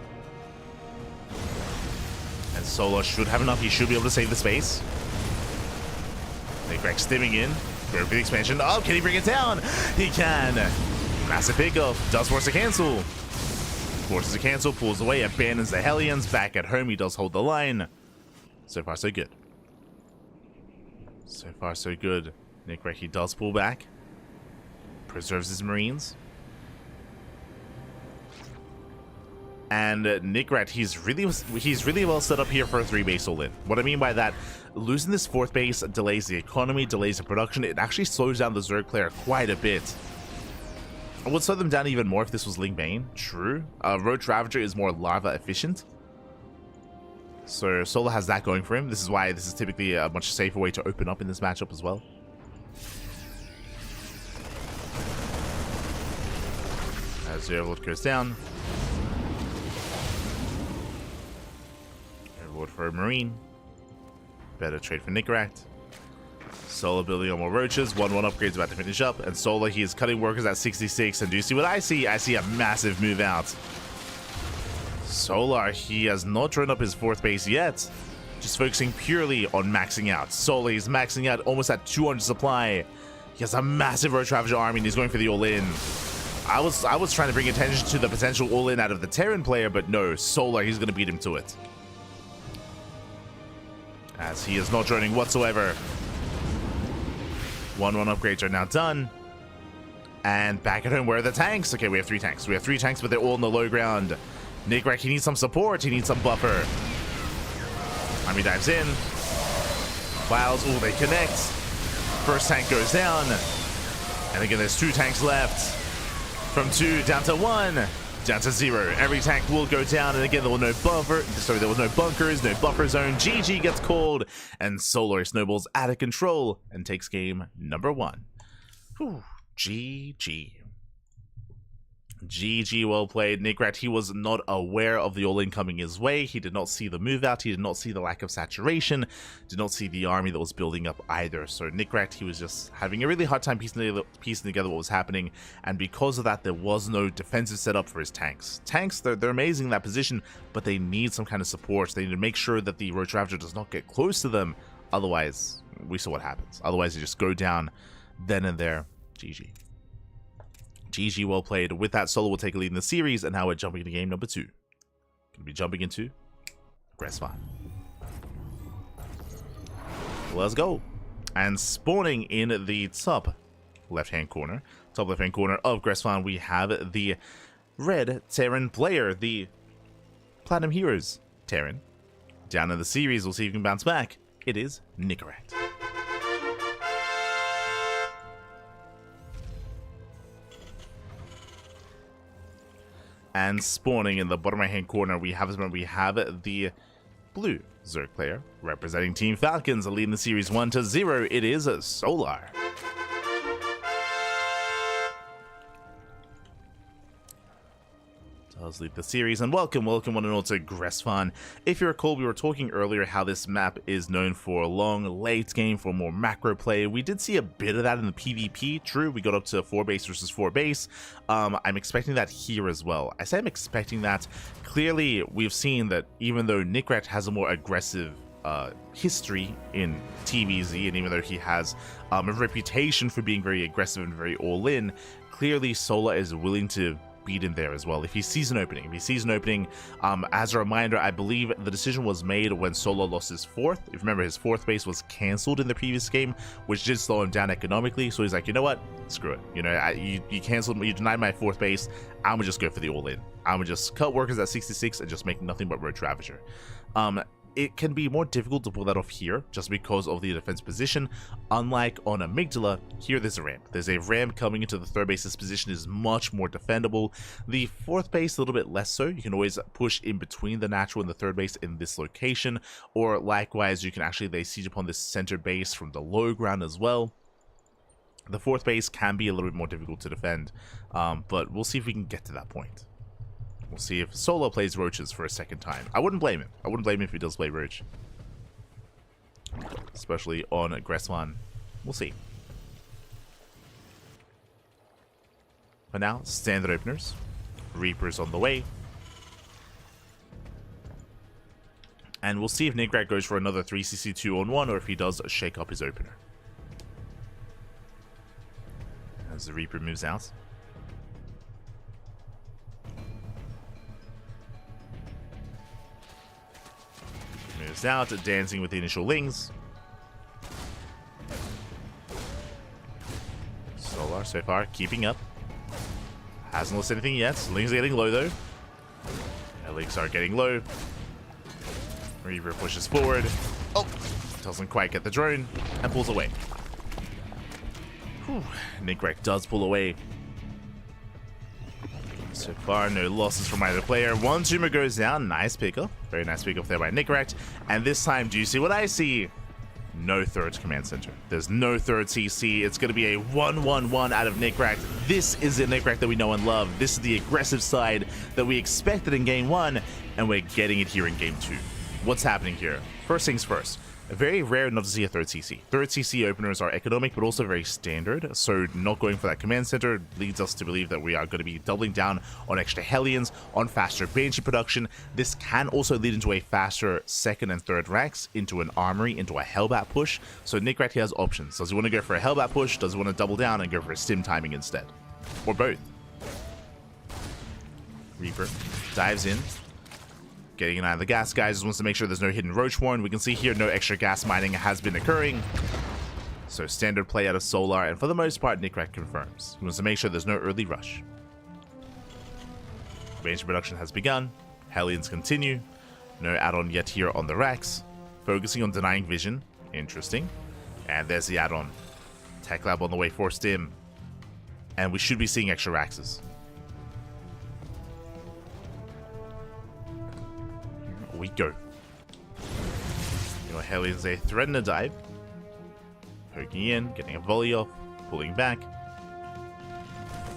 And Solar should have enough. He should be able to save the space. Nicaract stimming in. Going for the expansion. Oh, can he bring it down? He can. Massive pickoff. Does force a cancel. Forces a cancel. Pulls away. Abandons the Hellions. Back at home. He does hold the line. So far, so good. So far, so good. Nicaract, he does pull back. Preserves his Marines. And Nicaract, he's really well set up here for a 3-base all-in. What I mean by that, losing this 4th base delays the economy, delays the production. It actually slows down the Zerg player quite a bit. I would slow them down even more if this was Ling Bane. True. Roach Ravager is more larva efficient. So Solar has that going for him. This is why this is typically a much safer way to open up in this matchup as well. As the Overlord goes down. Overlord for a Marine. Better trade for Nicaract. Solar building on more roaches. 1-1 upgrades about to finish up. And Solar, he is cutting workers at 66. And do you see what I see? I see a massive move out. Solar, he has not drawn up his 4th base yet. Just focusing purely on maxing out. Solar is maxing out almost at 200 supply. He has a massive Roach Ravager army and he's going for the all-in. I was trying to bring attention to the potential all-in out of the Terran player, but no, Solar, he's going to beat him to it. As he is not joining whatsoever. 1-1 upgrades are now done. And back at home, where are the tanks? Okay, we have 3 tanks. We have 3 tanks, but they're all in the low ground. Nicaract, he needs some support. He needs some buffer. Army dives in. Plows. Oh, they connect. First tank goes down. And again, there's 2 tanks left. From 2 down to 1. Down to 0. Every tank will go down, and again, there was no bunkers, no buffer zone. GG gets called, and Solar snowballs out of control and takes game number 1. Whew. GG. GG, well played. Nigrat, he was not aware of the all-in coming his way. He did not see the move out. He did not see the lack of saturation. Did not see the army that was building up either. So Nigrat, he was just having a really hard time piecing together what was happening. And because of that, there was no defensive setup for his tanks. Tanks, they're amazing in that position, but they need some kind of support. They need to make sure that the Roach Ravager does not get close to them. Otherwise, we saw what happens. Otherwise, they just go down then and there. GG. GG, well played. With that, Solo will take a lead in the series, and now we're jumping into game number 2. Going to be jumping into Gressvan. Let's go. And spawning in the top left-hand corner of Gressvan, we have the red Terran player, the Platinum Heroes Terran. Down in the series, we'll see if he can bounce back. It is Nicorette. And spawning in the bottom right-hand corner, we have the blue Zerg player representing Team Falcons, leading the series 1-0. It is Solar. Does lead the series, and welcome one and all to Gressvan. If you recall, we were talking earlier how this map is known for long late game, for more macro play. We did see a bit of that in the PvP. True, we got up to 4 base versus 4 base. I'm expecting that here as well. I say I'm expecting that. Clearly, we've seen that even though Nicorette has a more aggressive history in TVZ, and even though he has a reputation for being very aggressive and very all-in, clearly Solar is willing to beat in there as well if he sees an opening. As a reminder, I believe the decision was made when Solo lost his 4th. If you remember, his 4th base was cancelled in the previous game, which did slow him down economically. So he's like, you know what, screw it. You know, you canceled, you denied my 4th base. I'm gonna just go for the all-in. I'm gonna just cut workers at 66 and just make nothing but Roach Ravager. It can be more difficult to pull that off here just because of the defense position. Unlike on Amygdala, here there's a ramp. There's a ramp coming into the 3rd base. This position is much more defendable. The 4th base, a little bit less so. You can always push in between the natural and the 3rd base in this location, or likewise, you can actually lay siege upon this center base from the low ground as well. The 4th base can be a little bit more difficult to defend, but we'll see if we can get to that point. We'll see if Solo plays Roaches for a second time. I wouldn't blame him. I wouldn't blame him if he does play Roach. Especially on Gressvan. We'll see. But now, standard openers. Reapers on the way. And we'll see if Nicorette goes for another 3cc 2-on-1 or if he does shake up his opener. As the Reaper moves out. Moves out, dancing with the initial Lings. Solar so far keeping up. Hasn't lost anything yet. Lings are getting low though. Lings are getting low. Reaper pushes forward. Oh! Doesn't quite get the drone and pulls away. Nicorette does pull away. So far, no losses from either player. One tumor goes down. Nice pickup. Very nice pickup there by Nicorette. And this time, do you see what I see? No 3rd command center. There's no 3rd CC. It's going to be a 1-1-1 out of Nicorette. This is the Nicorette that we know and love. This is the aggressive side that we expected in game 1, and we're getting it here in game 2. What's happening here? First things first. Very rare not to see a 3rd CC. 3rd CC openers are economic, but also very standard, so not going for that command center leads us to believe that we are going to be doubling down on extra Hellions, on faster Banshee production. This can also lead into a faster 2nd and 3rd ranks, into an armory, into a Hellbat push, so Nicorette here has options. Does he want to go for a Hellbat push? Does he want to double down and go for a stim timing instead? Or both? Reaper dives in. Getting an eye on the gas, guys. Just wants to make sure there's no hidden Roach Warren. We can see here no extra gas mining has been occurring. So standard play out of Solar, and for the most part, Nicorette confirms. He wants to make sure there's no early rush. Range production has begun. Hellions continue. No add-on yet here on the racks. Focusing on denying vision. Interesting. And there's the add-on. Tech Lab on the way for stim. And we should be seeing extra Raxes. we go. Your Hellions, they threaten a dive. Poking in, getting a volley off, pulling back.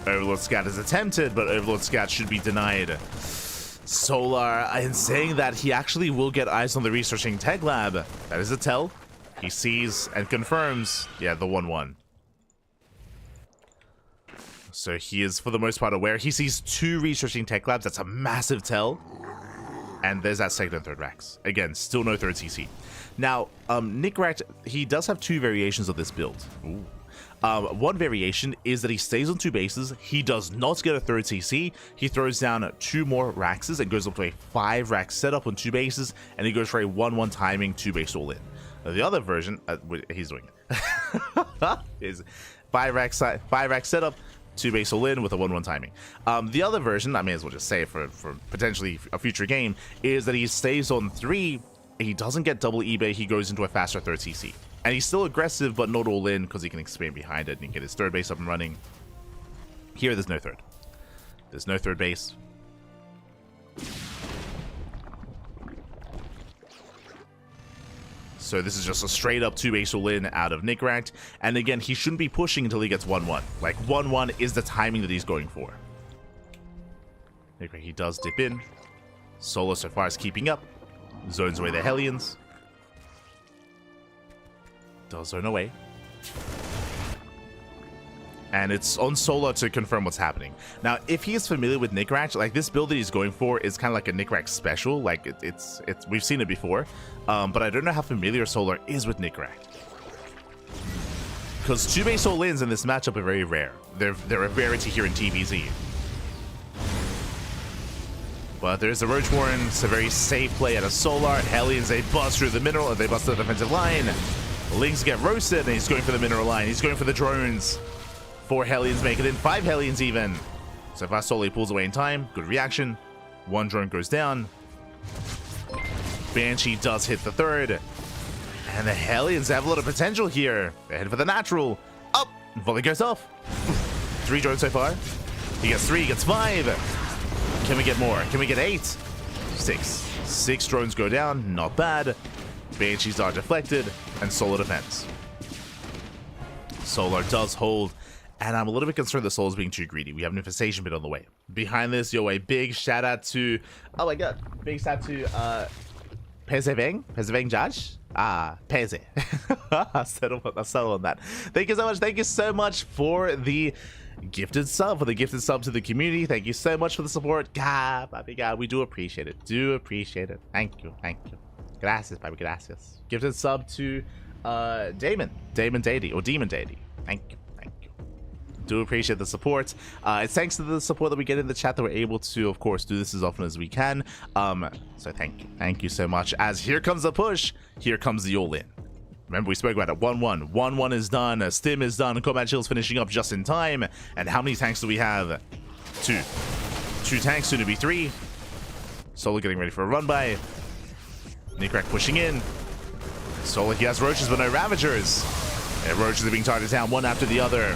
Overlord Scout is attempted, but Overlord Scout should be denied. Solar, in saying that, he actually will get eyes on the researching tech lab. That is a tell. He sees and confirms, yeah, the 1-1. So he is, for the most part, aware. He sees 2 researching tech labs. That's a massive tell. And there's that second and third racks. Again, still no third CC. Now, Nickrat, he does have 2 variations of this build. Ooh. One variation is that he stays on 2 bases. He does not get a third CC. He throws down 2 more Raxes and goes up to a 5 rack setup on 2 bases, and he goes for a 1-1 timing 2 base all in. The other version, he's doing it, is 5 rack setup, 2 base all in with a 1-1 timing. The other version, I may as well just say it for potentially a future game, is that he stays on 3. He doesn't get double eBay. He goes into a faster third CC. And he's still aggressive, but not all in, because he can expand behind it and get his third base up and running. Here, there's no third. There's no third base. So this is just a straight up 2 base all in out of Nickrat. And again, he shouldn't be pushing until he gets 1-1. Like, 1-1 is the timing that he's going for. Nickrat, he does dip in. Solo so far is keeping up. Zones away the Hellions. Does zone away. And it's on Solar to confirm what's happening. Now, if he is familiar with Nickrat, like this build that he's going for is kind of like a Nickrat special. Like it's we've seen it before, but I don't know how familiar Solar is with Nickrat. Because 2 base all-ins in this matchup are very rare. They're a rarity here in TVZ. But there's a Roach Warren. It's a very safe play out of Solar. Hellions, they bust through the mineral, they bust the defensive line. Lings get roasted, and he's going for the mineral line. He's going for the drones. 4 Hellions make it in, 5 Hellions even. So far, Solar pulls away in time. Good reaction. 1 drone goes down. Banshee does hit the 3rd. And the Hellions have a lot of potential here. They're headed for the natural. Up! Volley goes off. 3 drones so far. He gets 3, he gets 5. Can we get more? Can we get 8? 6. 6 drones go down. Not bad. Banshees are deflected, and Solar defends. Solar does hold, and I'm a little bit concerned that Solar's being too greedy. We have an infestation bit on the way. Behind this, yo, a big shout out to, oh my god, big shout out to Pezeveng Judge? Peze. I'll settle on that. Thank you so much for the gifted sub, to the community. Thank you so much for the support. God, we do appreciate it. Thank you. Gracias, baby, gracias. Gifted sub to Demon Deity, or Demon Deity. Thank you. Do appreciate the support. It's thanks to the support that we get in the chat that we're able to, of course, do this as often as we can. So thank you so much. As here comes the push, here comes the all-in. Remember, we spoke about it. 1-1. 1-1 is done. Stim is done. Combat Shield's finishing up just in time. And how many tanks do we have? 2. 2 tanks, soon to be 3. Solar getting ready for a run by. Nickrat pushing in. Solar, he has roaches, but no ravagers. And roaches are being targeted down one after the other.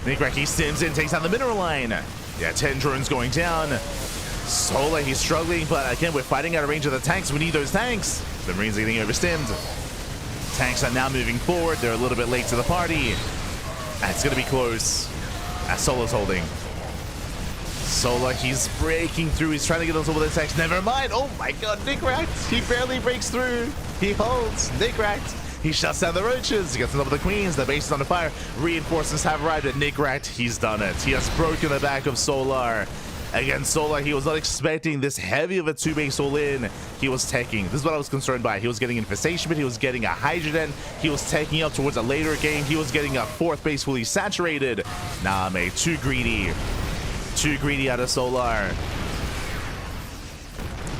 Nickrat, he stims in, takes down the mineral line. Yeah, 10 drones going down. Solar, he's struggling, but again, we're fighting out of range of the tanks. We need those tanks. The Marines are getting overstimmed. Tanks are now moving forward. They're a little bit late to the party. It's going to be close. As Solar's holding. Solar, he's breaking through. He's trying to get on top of the tanks. Never mind. Oh my god, Nickrat. He barely breaks through. He holds. Nickrat. He shuts down the roaches. He gets on top of the queens. The base is under fire. Reinforcements have arrived at Nickrat. He's done it. He has broken the back of Solar. Again, Solar, he was not expecting this heavy of a 2 base all-in. He was taking. This is what I was concerned by. He was getting Infestation, but he was getting a Hydrogen. He was taking up towards a later game. He was getting a 4th base fully saturated. Nah, mate, too greedy. Too greedy out of Solar.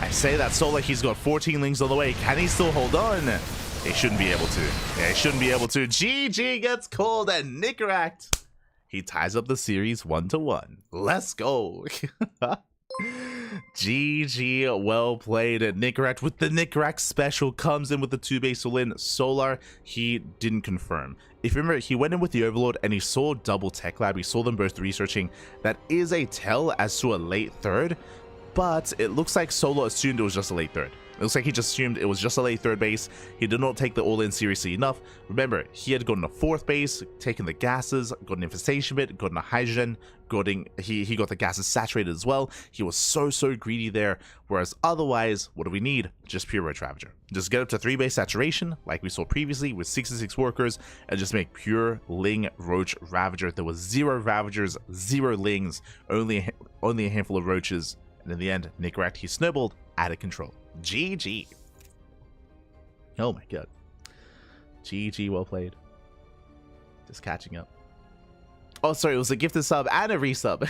I say that Solar, he's got 14 Lings on the way. Can he still hold on? He shouldn't be able to. Yeah, he shouldn't be able to. GG gets called, and Nickrat, he ties up the series 1-1. Let's go. GG, well played. Nickrat with the Nickrat special comes in with the 2 base all-in. Solar, he didn't confirm. If you remember, he went in with the Overlord and he saw double tech lab. He saw them both researching. That is a tell as to a late 3rd, but it looks like Solar assumed it was just a late 3rd. It looks like he just assumed it was just a late third base. He did not take the all-in seriously enough. Remember, he had gotten a fourth base, taken the gases, got an infestation bit, gotten a hydrogen, he got the gases saturated as well. He was so greedy there. Whereas otherwise, what do we need? Just pure Roach Ravager. Just get up to 3 base saturation, like we saw previously with 66 workers, and just make pure Ling Roach Ravager. There was 0 Ravagers, 0 Lings, only a handful of Roaches. And in the end, Nickrat, he snowballed out of control. GG. Oh my god. GG, well played. Just catching up. Oh, sorry, it was a gifted sub and a resub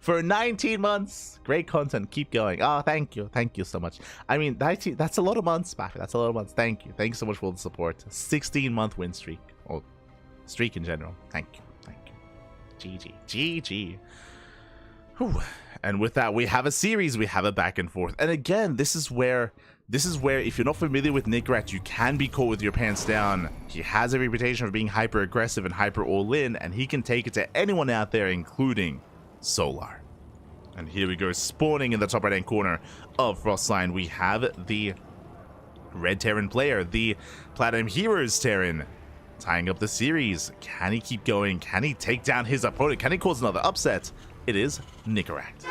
for 19 months. Great content. Keep going. Oh, thank you. Thank you so much. I mean, that's a lot of months, Baffy. That's a lot of months. Thank you. Thank you so much for the support. 16-month win streak. Or streak in general. Thank you. Thank you. GG. GG. Whew. And with that, we have a series, we have a back and forth. And again, this is where if you're not familiar with Nickrat, you can be caught with your pants down. He has a reputation of being hyper aggressive and hyper all in, and he can take it to anyone out there, including Solar. And here we go, spawning in the top right hand corner of Frostline, we have the Red Terran player, the Platinum Heroes Terran, tying up the series. Can he keep going? Can he take down his opponent? Can he cause another upset? It is Nickrat.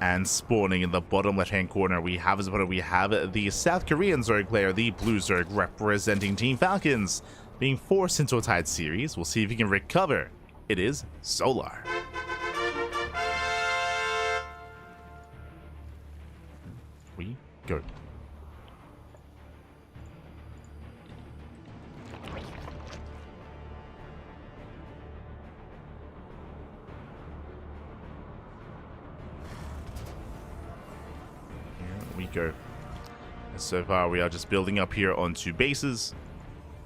And spawning in the bottom left-hand corner, we have as opponent, we have the South Korean Zerg player, the Blue Zerg, representing Team Falcons, being forced into a tied series. We'll see if he can recover. It is Solar. We go. We go. So far we are just building up here on 2 bases.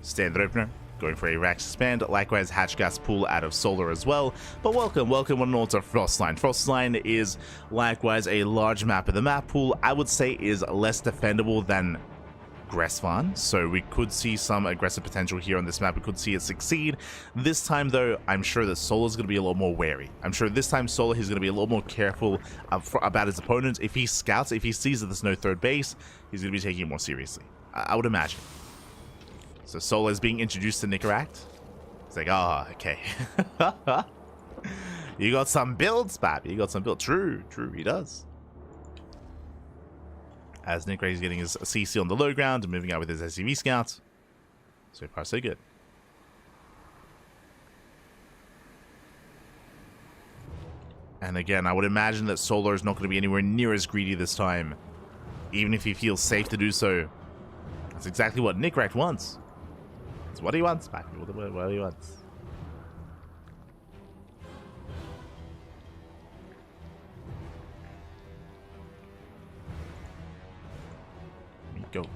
Standard opener, going for a rack suspend, likewise hatch gas pool out of Solar as well. But welcome one and all to Frostline. Frostline is likewise a large map of the map pool. I would say is less defendable than Gressvan, so we could see some aggressive potential here on this map. We could see it succeed. This time though, I'm sure that Solar's going to be a lot more wary. I'm sure this time Solar, he's going to be a lot more careful about his opponent. If he scouts, if he sees that there's no third base, he's going to be taking it more seriously, I would imagine. So Solar is being introduced to Nickrat. It's like, oh, okay. You got some builds, Bab. You got some builds. True, he does. As Nickrat is getting his CC on the low ground and moving out with his SCV scouts. So far, so good. And again, I would imagine that Solar is not going to be anywhere near as greedy this time. Even if he feels safe to do so. That's exactly what Nickrat wants. That's what he wants, Patrick. What he wants. Go.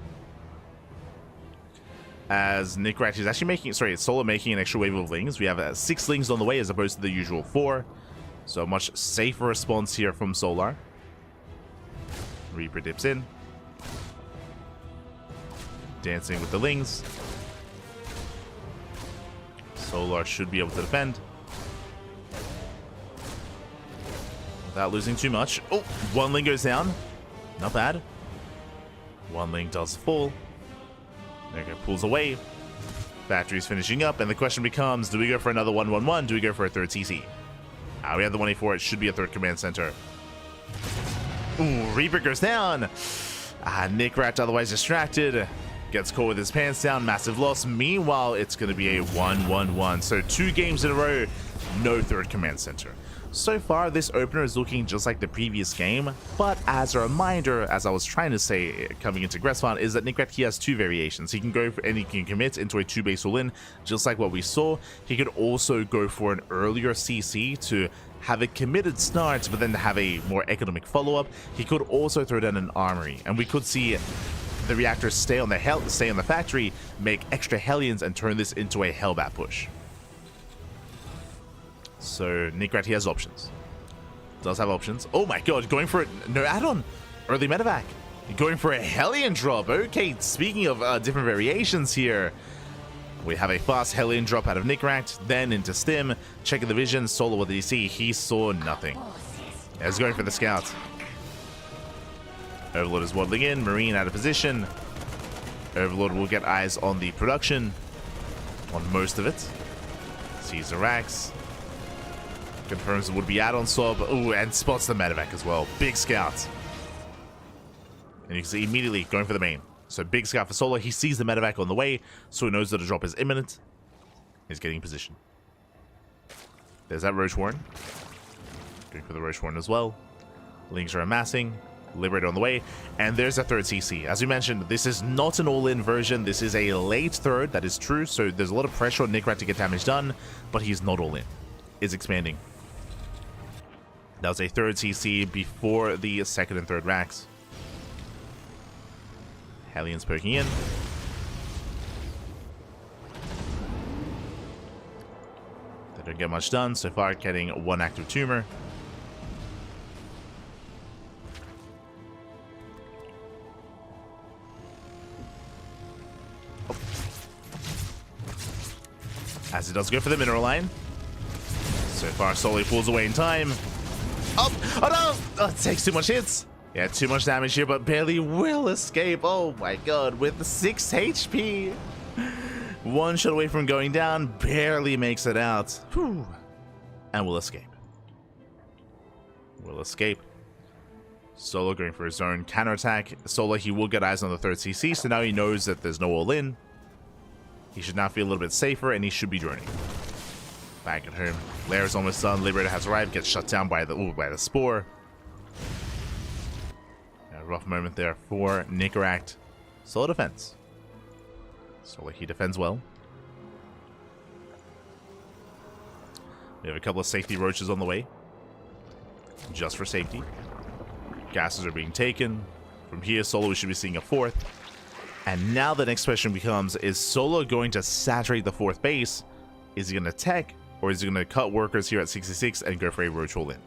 As Nickrat is actually making, Solar making an extra wave of Lings. We have 6 Lings on the way as opposed to the usual 4. So a much safer response here from Solar. Reaper dips in. Dancing with the Lings. Solar should be able to defend. Without losing too much. Oh, 1 Ling goes down. Not bad. 1 Ling does fall. Okay, pulls away. Factory's finishing up, and the question becomes, do we go for another 1-1-1? Do we go for a 3rd CC? We have the 184. It should be a 3rd command center. Ooh, Reaper goes down. Nickrat, otherwise distracted, gets caught with his pants down. Massive loss. Meanwhile, it's going to be a 1-1-1. So 2 games in a row, no 3rd command center. So far, this opener is looking just like the previous game, but as a reminder, as I was trying to say coming into Gressvan, is that Nickrat, he has 2 variations. He can go for, and he can commit into a 2-base all-in, just like what we saw. He could also go for an earlier CC to have a committed start, but then have a more economic follow-up. He could also throw down an armory, and we could see the reactors stay on the factory, make extra Hellions, and turn this into a Hellbat push. So Nickrat, he has options. Does have options. Oh my god, going for it. No add-on. Early medevac. Going for a Hellion drop. Okay, speaking of different variations here. We have a fast Hellion drop out of Nickrat, then into Stim. Checking the vision. Solar, what did he see? He saw nothing. He's going for the scout. Overlord is waddling in. Marine out of position. Overlord will get eyes on the production. On most of it. Sees the racks. Confirms it would be out on Sob. Ooh, and spots the medevac as well. Big scout. And you can see immediately going for the main. So big scout for Solo. He sees the medevac on the way, so he knows that a drop is imminent. He's getting in position. There's that Roach Warren. Going for the Roach Warren as well. Lings are amassing. Liberator on the way. And there's a third CC. As we mentioned, this is not an all-in version. This is a late third. That is true. So there's a lot of pressure on Nickrat to get damage done, but he's not all in. Is expanding. That was a third CC before the second and third racks. Hellions poking in. They don't get much done. So far, getting one active tumor. Oh. As it does go for the mineral line. So far, Soli pulls away in time. Oh no! Oh, it takes too much hits. Yeah, too much damage here, but barely will escape. Oh my god, with 6 HP. One shot away from going down, barely makes it out. Whew. And will escape. Will escape. Solo going for his own counterattack. Solo, he will get eyes on the third CC, so now he knows that there's no all-in. He should now feel a little bit safer, and he should be droning. Back at home. Lair is almost done. Liberator has arrived. Gets shut down by the Spore. A rough moment there for Nickrat. Solid defense. Solo, he defends well. We have a couple of safety roaches on the way. Just for safety. Gases are being taken. From here, Solo, we should be seeing a fourth. And now the next question becomes, is Solo going to saturate the fourth base? Is he going to tech? Or is he going to cut workers here at 66 and go for a roach all in?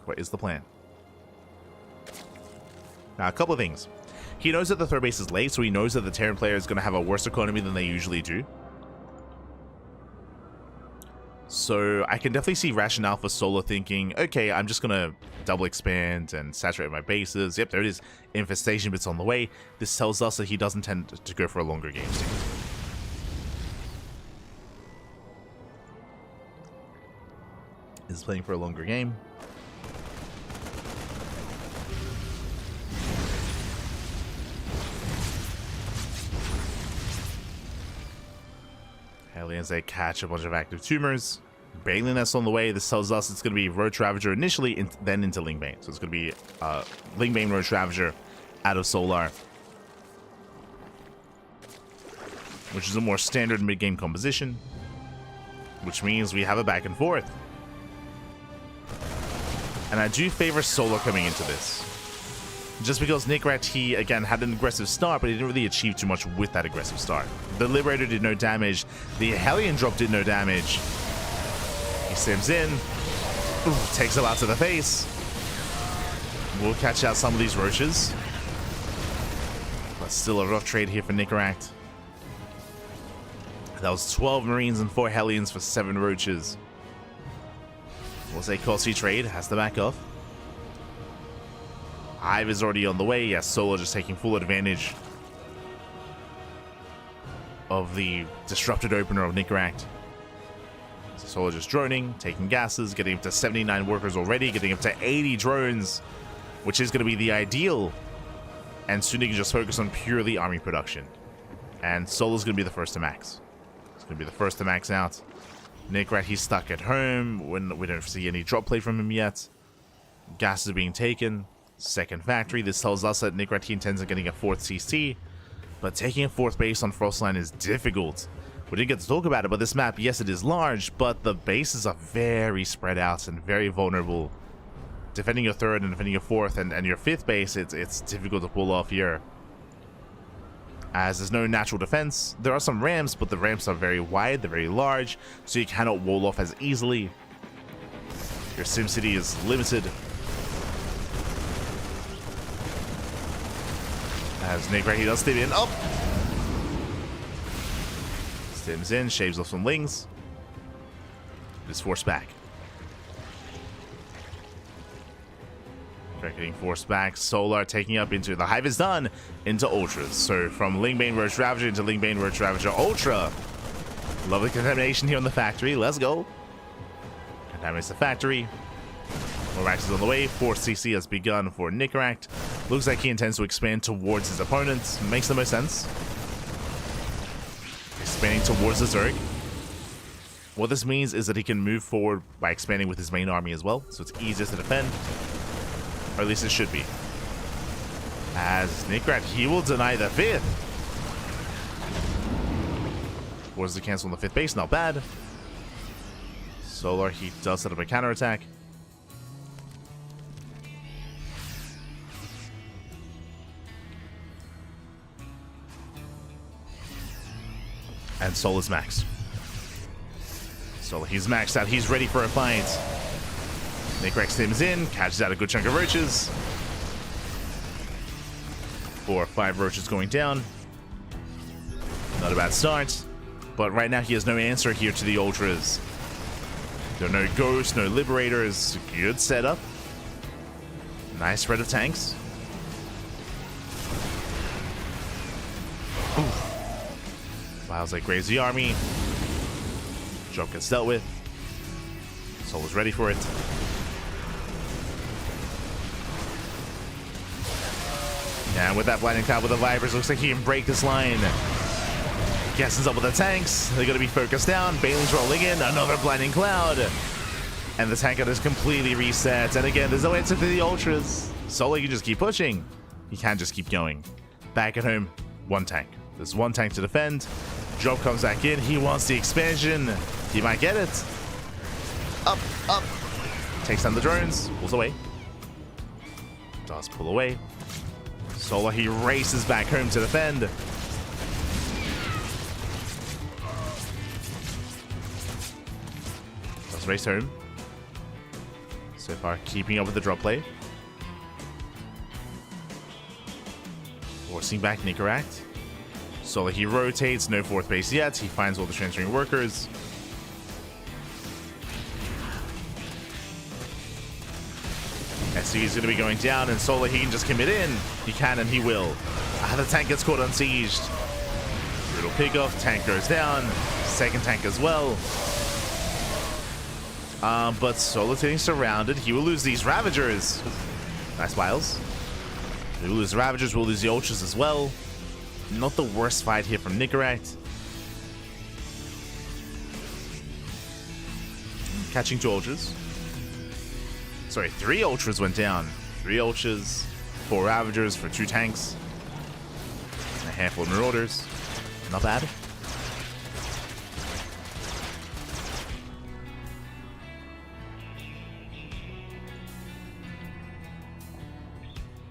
What is the plan? Now, a couple of things. He knows that the third base is late, so he knows that the Terran player is going to have a worse economy than they usually do. So I can definitely see rationale for Solo thinking, okay, I'm just going to double expand and saturate my bases. Yep, there it is. Infestation bits on the way. This tells us that he doesn't tend to go for a longer game state. Is playing for a longer game. Aliens, they catch a bunch of active tumors. Baneliness on the way. This tells us it's going to be Roach Ravager initially, then into Lingbane. So it's going to be Lingbane Roach Ravager out of Solar. Which is a more standard mid-game composition. Which means we have a back and forth. And I do favor Solar coming into this. Just because Nickrat, he, again, had an aggressive start, but he didn't really achieve too much with that aggressive start. The Liberator did no damage. The Hellion drop did no damage. He sims in. Ooh, takes a lot to the face. We'll catch out some of these roaches. But still a rough trade here for Nickrat. That was 12 Marines and 4 Hellions for 7 roaches. Was a costly trade. Has to back off. Hive is already on the way. Yes, Solo just taking full advantage of the disrupted opener of Nickrat. So Solo just droning, taking gases, getting up to 79 workers already, getting up to 80 drones, which is going to be the ideal. And soon he can just focus on purely army production. And Solo's going to be the first to max. It's going to be the first to max out. Nickrat, he's stuck at home. We don't see any drop play from him yet. Gases are being taken. Second factory. This tells us that Nickrat intends on getting a 4th CC, but taking a 4th base on Frostline is difficult. We didn't get to talk about it, but this map, yes, it is large, but the bases are very spread out and very vulnerable. Defending your 3rd and defending your 4th and your 5th base, it's difficult to pull off here. As there's no natural defense, there are some ramps, but the ramps are very wide, they're very large, so you cannot wall off as easily. Your SimCity is limited. As Nickrat, he does stim in. Oh! Stims in, shaves off some lings. Is forced back. Nickrat getting forced back. Solar taking up into the Hive is done into Ultras. So from Lingbane Roach Ravager into Lingbane Roach Ravager Ultra. Lovely contamination here on the factory. Let's go. Contaminates the factory. Morax is on the way. Force CC has begun for Nickrat. Looks like he intends to expand towards his opponents. Makes the most sense. Expanding towards the Zerg. What this means is that he can move forward by expanding with his main army as well, so it's easier to defend. Or at least it should be. As Nickrat, he will deny the 5th. Forces the cancel on the 5th base, not bad. Solar, he does set up a counterattack. And Soul is maxed. So he's maxed out. He's ready for a fight. Nickrat stims in, catches out a good chunk of roaches. 4 or 5 roaches going down. Not a bad start. But right now he has no answer here to the Ultras. There are no ghosts, no liberators. Good setup. Nice spread of tanks. Files like graves the army. Drop gets dealt with. Soul is ready for it. And with that blinding cloud with the Vipers, looks like he can break this line. Guessing's up with the tanks. They're going to be focused down. Baling's rolling in. Another blinding cloud. And the tank is completely reset. And again, there's no answer to the Ultras. Solar can just keep pushing. He can't just keep going. Back at home, 1 tank. There's 1 tank to defend. Job comes back in. He wants the expansion. He might get it. Up, up. Takes down the drones. Pulls away. Does pull away. Solar, he races back home to defend. Does race home. So far, keeping up with the drop play. Forcing back Nickrat. Solar, he rotates, no 4th base yet. He finds all the transferring workers. SC is going to be going down, and Solar, he can just commit in. He can and he will. The tank gets caught unsieged. Brutal pickoff, tank goes down. 2nd tank as well. But Solar's getting surrounded. He will lose these Ravagers. Nice Wiles. We will lose the Ravagers, we'll lose the Ultras as well. Not the worst fight here from Nickrat. Catching 2 Ultras. Sorry, 3 Ultras went down. 3 Ultras, 4 Ravagers for 2 tanks. And a handful of Marauders. Not bad.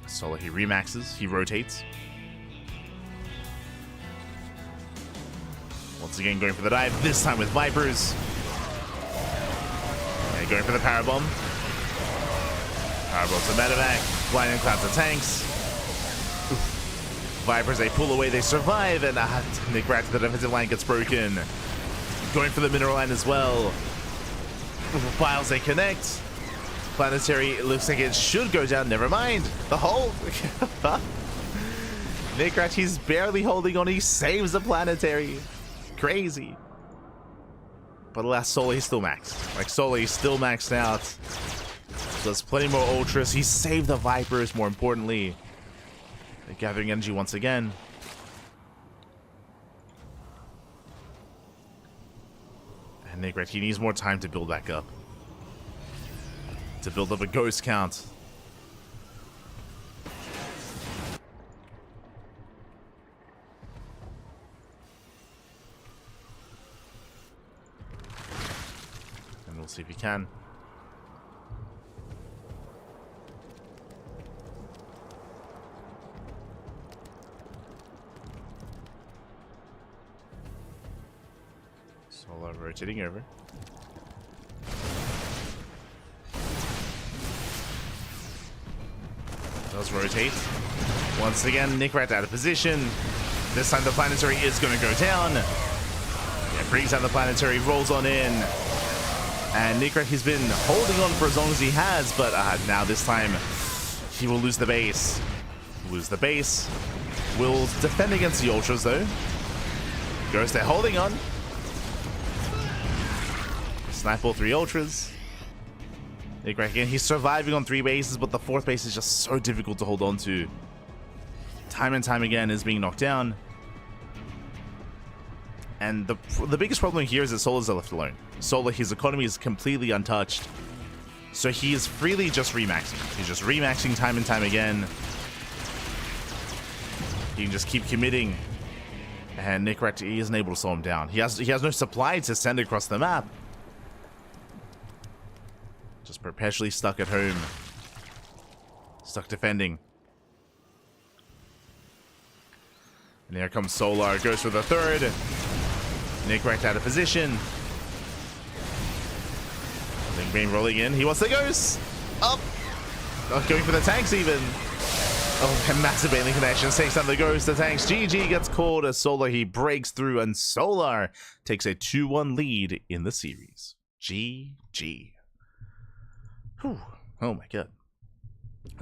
Solar, he remaxes, he rotates. Once again, going for the dive, this time with Vipers. And going for the Parabomb. Parabomb to Medevac. Blinding clouds of tanks. Oof. Vipers, they pull away, they survive, and Nickrat to the defensive line gets broken. Going for the mineral line as well. Files, they connect. Planetary, it looks like it should go down. Never mind. The hold. Nickrat, he's barely holding on. He saves the Planetary. Crazy. But alas, Solar, he's still maxed. Like, Solar, he's still maxed out. So there's plenty more Ultras. He saved the Vipers, more importantly. They're gathering energy once again. And Nickrat, he needs more time to build back up. To build up a ghost count. And we'll see if he can. Solar rotating over. Does rotate. Once again, Nickrat out of position. This time the Planetary is going to go down. Yeah, brings down the Planetary, rolls on in. And Nickrat, he's been holding on for as long as he has, but now this time he will lose the base. Lose the base. Will defend against the ultras though. Ghost, they're holding on. Snipe all 3 ultras. Nickrat again, he's surviving on 3 bases, but the 4th base is just so difficult to hold on to. Time and time again is being knocked down. And the biggest problem here is that Solar's left alone. Solar, his economy is completely untouched. So he is freely just remaxing. He's just remaxing time and time again. He can just keep committing. And Nickrat, he isn't able to slow him down. He has no supply to send across the map. Just perpetually stuck at home. Stuck defending. And here comes Solar. Goes for the 3rd. Nickrat out of position. Bane rolling in. He wants the ghost. Up. Oh, going for the tanks even. Oh, massive baneling connection. Takes down the ghost. The tanks. GG gets called as Solar. He breaks through and Solar takes a 2-1 lead in the series. GG. Whew. Oh my god.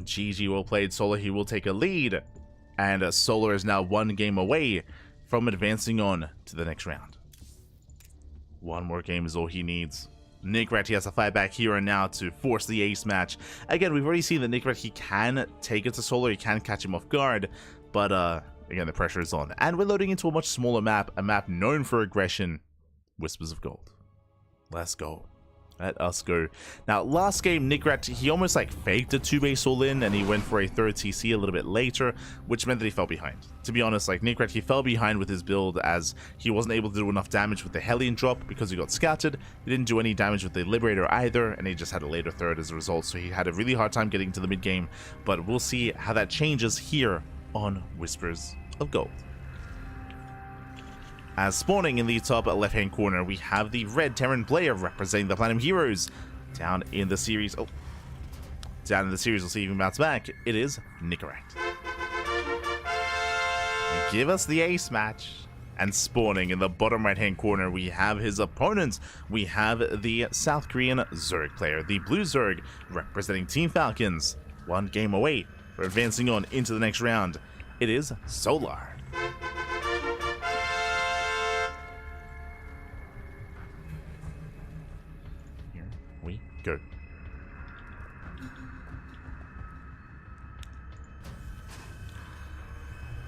GG, well played. Solar, he will take a lead. And Solar is now 1 game away from advancing on to the next round. 1 more game is all he needs. Nickrat, he has to fight back here and now to force the ace match. Again, we've already seen that Nickrat, he can take it to Solar, he can catch him off guard, but again, the pressure is on. And we're loading into a much smaller map, a map known for aggression, Whispers of Gold. Let's go. Let us go. Now, last game, Nickrat, he almost like faked a 2-base all-in, and he went for a 3rd TC a little bit later, which meant that he fell behind. To be honest, like Nickrat, he fell behind with his build as he wasn't able to do enough damage with the Hellion drop because he got scattered. He didn't do any damage with the Liberator either, and he just had a later 3rd as a result, so he had a really hard time getting to the mid-game, but we'll see how that changes here on Whispers of Gold. As spawning in the top left-hand corner, we have the red Terran player representing the Platinum Heroes. Down in the series, we'll see if he bounce back. It is Nickrat. Give us the ace match. And spawning in the bottom right-hand corner, we have his opponents. We have the South Korean Zerg player, the Blue Zerg, representing Team Falcons. 1 game away for advancing on into the next round. It is Solar. Go.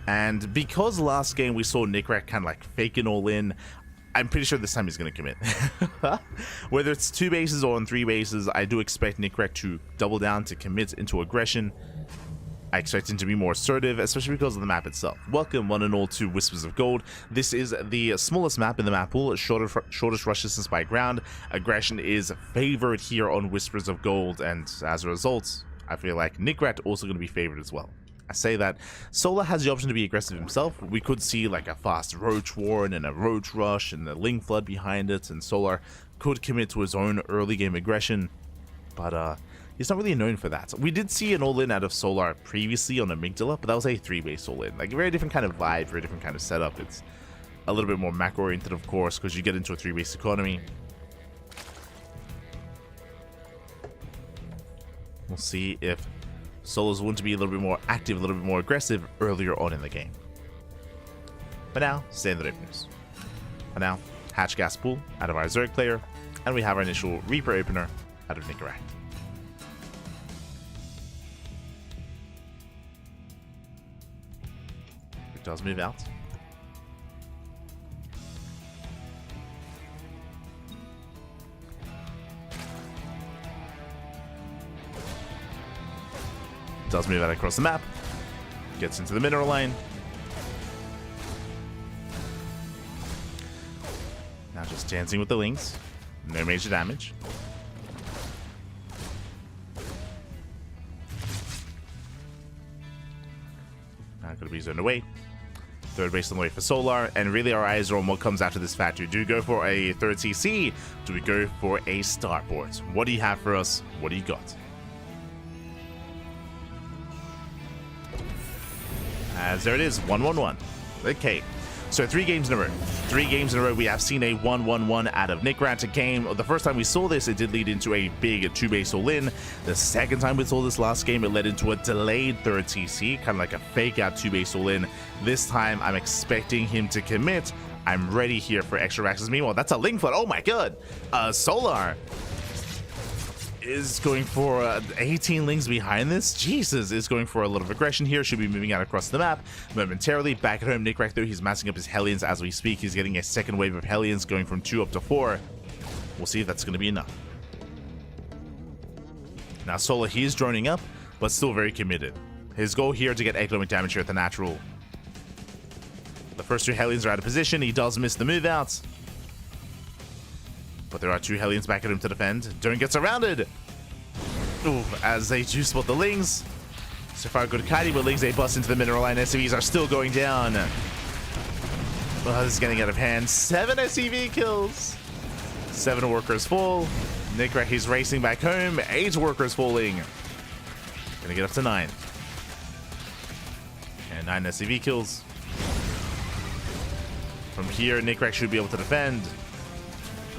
And because last game we saw Nickrat kind of like fake an all-in, I'm pretty sure this time he's going to commit. Whether it's 2 bases or on 3 bases, I do expect Nickrat to double down, to commit into aggression. I expect him to be more assertive, especially because of the map itself. Welcome one and all to Whispers of Gold. This is the smallest map in the map pool, shortest rush distance by ground. Aggression is favored here on Whispers of Gold, and as a result, I feel like Nickrat also going to be favored as well. I say that Solar has the option to be aggressive himself. We could see like a fast Roach Warren and a Roach Rush and the Ling Flood behind it, and Solar could commit to his own early game aggression, but he's not really known for that. We did see an all-in out of Solar previously on Amygdala, but that was a 3-base all-in. Like a very different kind of vibe, very different kind of setup. It's a little bit more macro-oriented, of course, because you get into a 3-base economy. We'll see if Solar's willing to be a little bit more active, a little bit more aggressive earlier on in the game. For now, standard openers. For now, Hatch Gas Pool out of our Zerg player, and we have our initial Reaper opener out of Nickrat. It does move out. Does move out across the map. Gets into the mineral lane. Now just dancing with the Lings. No major damage. Now gonna be zoned away. 3rd base on the way for Solar, and really our eyes are on what comes after this factory. Do we go for a 3rd CC? Do we go for a starport? What do you have for us? What do you got? As there it is, 1-1-1. Okay, So 3 games in a row. 3 games in a row, we have seen a 1-1-1 out of Nickrat. A game, the first time we saw this, it did lead into a big 2-base all-in. The second time we saw this last game, it led into a delayed third TC, kind of like a fake-out 2-base all-in. This time, I'm expecting him to commit. I'm ready here for extra axes. Meanwhile, that's a Ling Flood. Oh my god! Solar is going for 18 Lings behind this. Jesus, is going for a lot of aggression here. Should be moving out across the map momentarily. Back at home, Nickrat, though, he's massing up his Hellions as we speak. He's getting a second wave of Hellions going from 2 up to 4. We'll see if that's going to be enough. Now, Solar, he is droning up, but still very committed. His goal here to get economic damage here at the natural. The first 2 Hellions are out of position. He does miss the move out. But there are 2 Hellions back at him to defend. Don't get surrounded. Ooh, as they do spot the Lings. So far, good kiting, but Lings, they bust into the mineral line. SCVs are still going down. Well, this is getting out of hand. 7 SCV kills. 7 workers fall. Nickrat, he's racing back home. 8 workers falling. Gonna get up to 9. And 9 SCV kills. From here, Nickrat should be able to defend.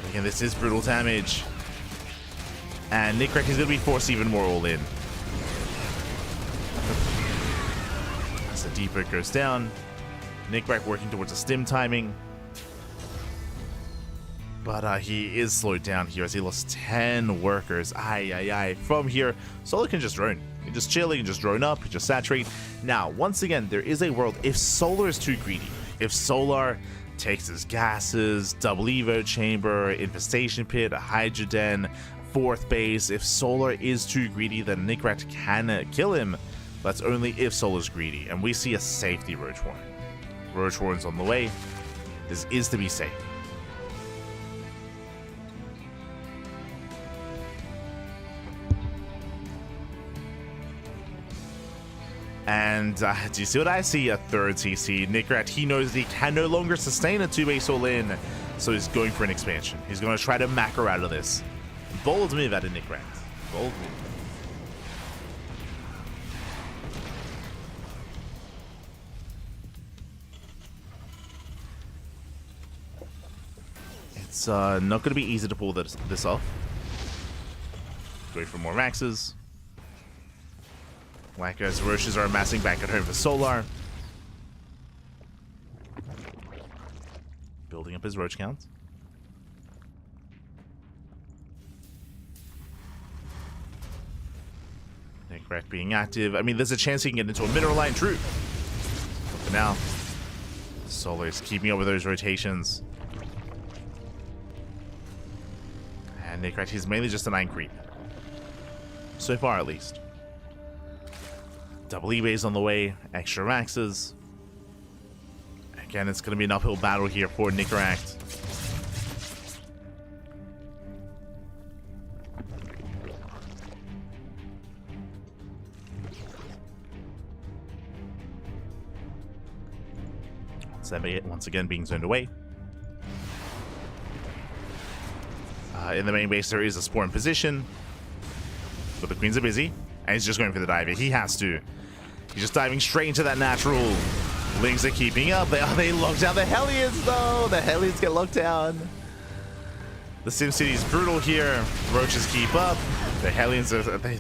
Again, this is brutal damage. And Nickrat is going to be forced even more all-in. As the deeper goes down, Nickrat working towards a stim timing. But he is slowed down here as he lost 10 workers. Aye. From here, Solar can just drone. He can just chill, he can just drone up, he can just saturate. Now, once again, there is a world, if Solar is too greedy, if Solar takes his gases, double evo chamber, infestation pit, a hydroden, 4th base. If Solar is too greedy, then Nickrat can kill him. That's only if Solar's greedy. And we see a safety Roach Horn. Roach Horn's on the way. This is to be safe. And do you see what I see? A 3rd TC. Nickrat, he knows that he can no longer sustain a 2-base all-in, so he's going for an expansion. He's going to try to macro out of this. Bold move out of Nickrat. Bold move. It's not going to be easy to pull this off. Going for more maxes. Wacko's Roaches are amassing back at home for Solar. Building up his Roach count. Nickrat being active. I mean, there's a chance he can get into a mineral line. True. But for now, Solar is keeping up with those rotations. And Nickrat, he's mainly just a 9 creep. So far, at least. Double eBays on the way, extra maxes. Again, it's going to be an uphill battle here for Nickrat. Once again being zoned away. In the main base, there is a spore in position. But the queens are busy. And he's just going for the dive. He has to. He's just diving straight into that natural. Lings are keeping up. They locked down the Hellions, though. The Hellions get locked down. The SimCity is brutal here. Roaches keep up. The Hellions,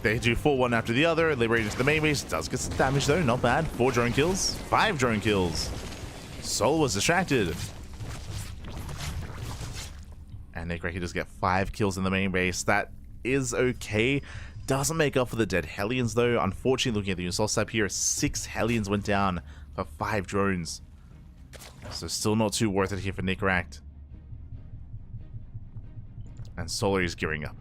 they do full one after the other. They raid into the main base. Does get some damage, though. Not bad. 4 drone kills. 5 drone kills. Soul was distracted. And Nickrat does get 5 kills in the main base. That is okay. Doesn't make up for the dead Hellions, though. Unfortunately, looking at the Unisol stab here, 6 Hellions went down for 5 drones. So still not too worth it here for Nickrat. And Solar is gearing up.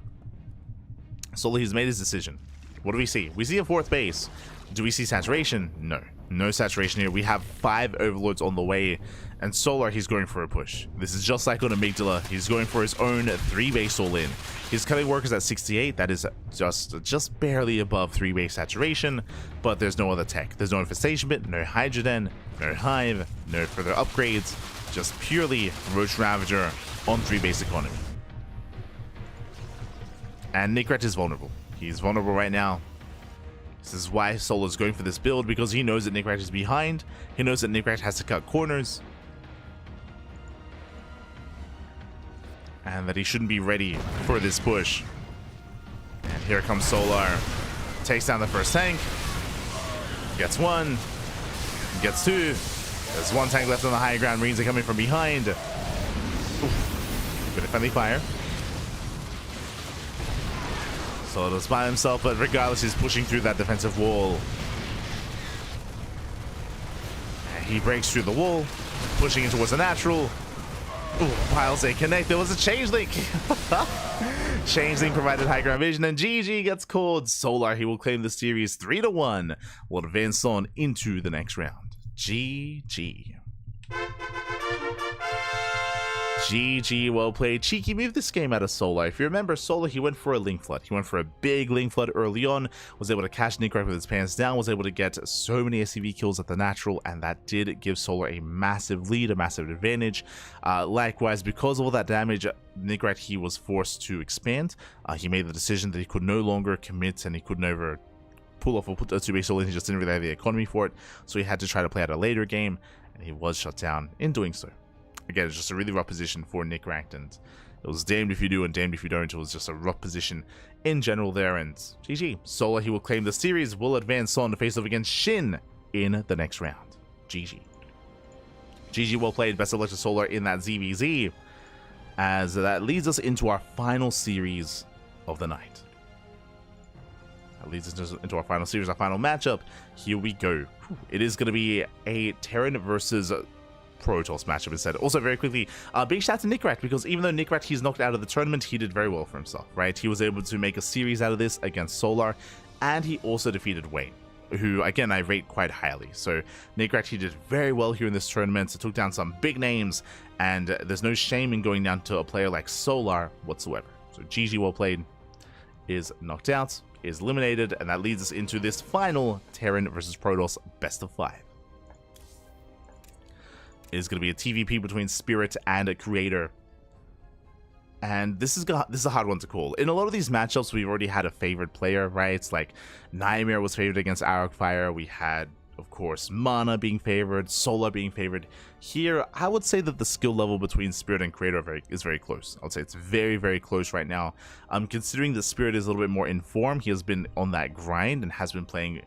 Solar, he's made his decision. What do we see? We see a 4th base. Do we see saturation? No. No saturation here. We have 5 overlords on the way. And Solar, he's going for a push. This is just like on Amygdala. He's going for his own 3-base all-in. He's cutting workers at 68. That is just barely above 3-base saturation. But there's no other tech. There's no infestation bit, no hydrogen, no hive, no further upgrades. Just purely Roach Ravager on 3-base economy. And Nickrat is vulnerable. He's vulnerable right now. This is why Solar's going for this build, because he knows that Nickrat is behind. He knows that Nickrat has to cut corners. and that he shouldn't be ready for this push. And here comes Solar. Takes down the first tank. Gets one. Gets two. There's one tank left on the high ground. Marines are coming from behind. Oof. Good friendly fire. Solar does by himself, but regardless, he's pushing through that defensive wall. And he breaks through the wall, pushing in towards the natural. Ooh, piles a connect. There was a changeling. Changeling provided high ground vision, and GG gets called. Solar, he will claim the series 3-1. Will advance on into the next round. GG. GG, well played. Cheeky moved this game out of Solar. If you remember, Solar, he went for a Link Flood. He went for a big Link Flood early on, was able to catch Nickrat with his pants down, was able to get so many SCV kills at the natural, and that did give Solar a massive lead, a massive advantage. Likewise, because of all that damage, Nickrat, he was forced to expand. He made the decision that he could no longer commit, and he could never pull off a 2-base solo. He just didn't really have the economy for it, so he had to try to play out a later game, and he was shut down in doing so. Again, it's just a really rough position for Nickrat, and it was damned if you do and damned if you don't. It was just a rough position in general there, and GG. Solar, he will claim the series, will advance on to face off against Shin in the next round. GG. GG, well played. Best of luck to Solar in that ZVZ, as that leads us into our final series of the night. That leads us into our final series, our final matchup. Here we go. It is going to be a Terran versus Protoss matchup instead. Also, very quickly, big shout out to Nickrat, because even though Nickrat, he's knocked out of the tournament, he did very well for himself, right? He was able to make a series out of this against Solar, and he also defeated Wayne, who, again, I rate quite highly. So, Nickrat, he did very well here in this tournament, took down some big names, and there's no shame in going down to a player like Solar whatsoever. So, GG, well played, is knocked out, is eliminated, and that leads us into this final Terran versus Protoss best of 5. Is going to be a TVP between Spirit and a Creator. And this is a hard one to call. In a lot of these matchups, we've already had a favorite player, right? It's like NightMare was favored against Arcfire. We had, of course, MaNa being favored, Solar being favored. Here, I would say that the skill level between Spirit and Creator is very close. I would say it's very, very close right now. Considering that Spirit is a little bit more in form, he has been on that grind and has been playing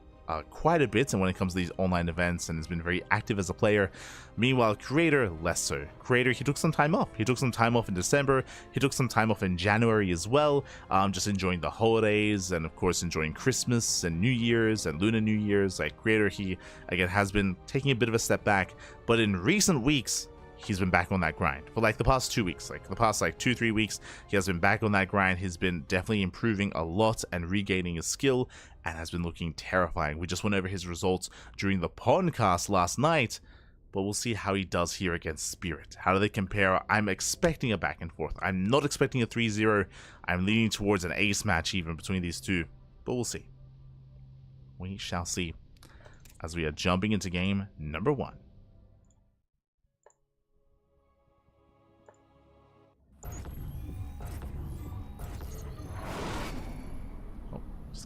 quite a bit, and when it comes to these online events, and has been very active as a player. Meanwhile, Creator, less so. Creator, he took some time off. He took some time off in December. He took some time off in January as well, just enjoying the holidays, and of course enjoying Christmas and New Year's and Lunar New Year's. Like, Creator, he again has been taking a bit of a step back, but in recent weeks, he's been back on that grind for like the past 2 weeks, like the past like 2-3 weeks. He has been back on that grind. He's been definitely improving a lot and regaining his skill, and has been looking terrifying. We just went over his results during the podcast last night, but we'll see how he does here against Spirit. How do they compare? I'm expecting a back and forth. I'm not expecting a 3-0. I'm leaning towards an ace match even between these two, but we'll see. We shall see as we are jumping into game number 1.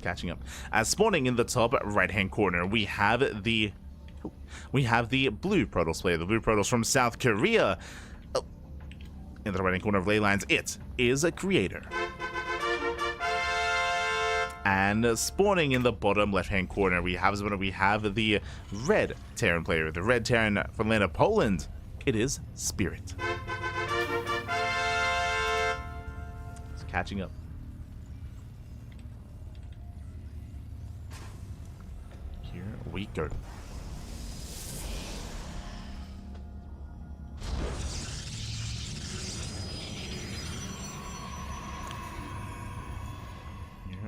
Catching up. As spawning in the top right hand corner, we have the blue Protoss player, the blue Protoss from South Korea. In the right hand corner of ley lines, it is a Creator. And spawning in the bottom left hand corner, we have the red Terran player, the red Terran from land of Poland. It is Spirit. It's catching up. We go.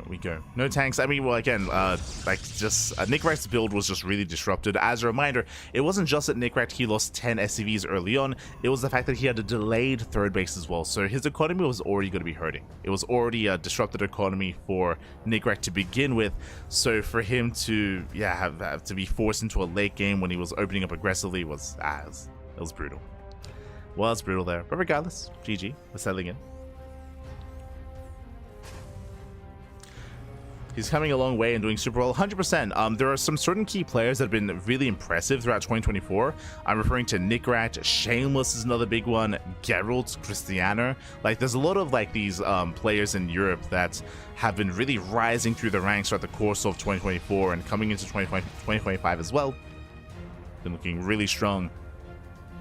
We go. No tanks. I mean, well, again, Nickrat's build was just really disrupted. As a reminder, it wasn't just that Nickrat, he lost 10 SCVs early on. It was the fact that he had a delayed third base as well. So his economy was already going to be hurting. It was already a disrupted economy for Nickrat to begin with. So for him to, have to be forced into a late game when he was opening up aggressively was brutal. Well, it's brutal there. But regardless, GG. We're settling in. He's coming a long way and doing super well. 100%. There are some certain key players that have been really impressive throughout 2024. I'm referring to Nickrat, Shameless is another big one, Geralt, Cristiano. Like, there's a lot of like these players in Europe that have been really rising through the ranks throughout the course of 2024 and coming into 2025 as well. Been looking really strong.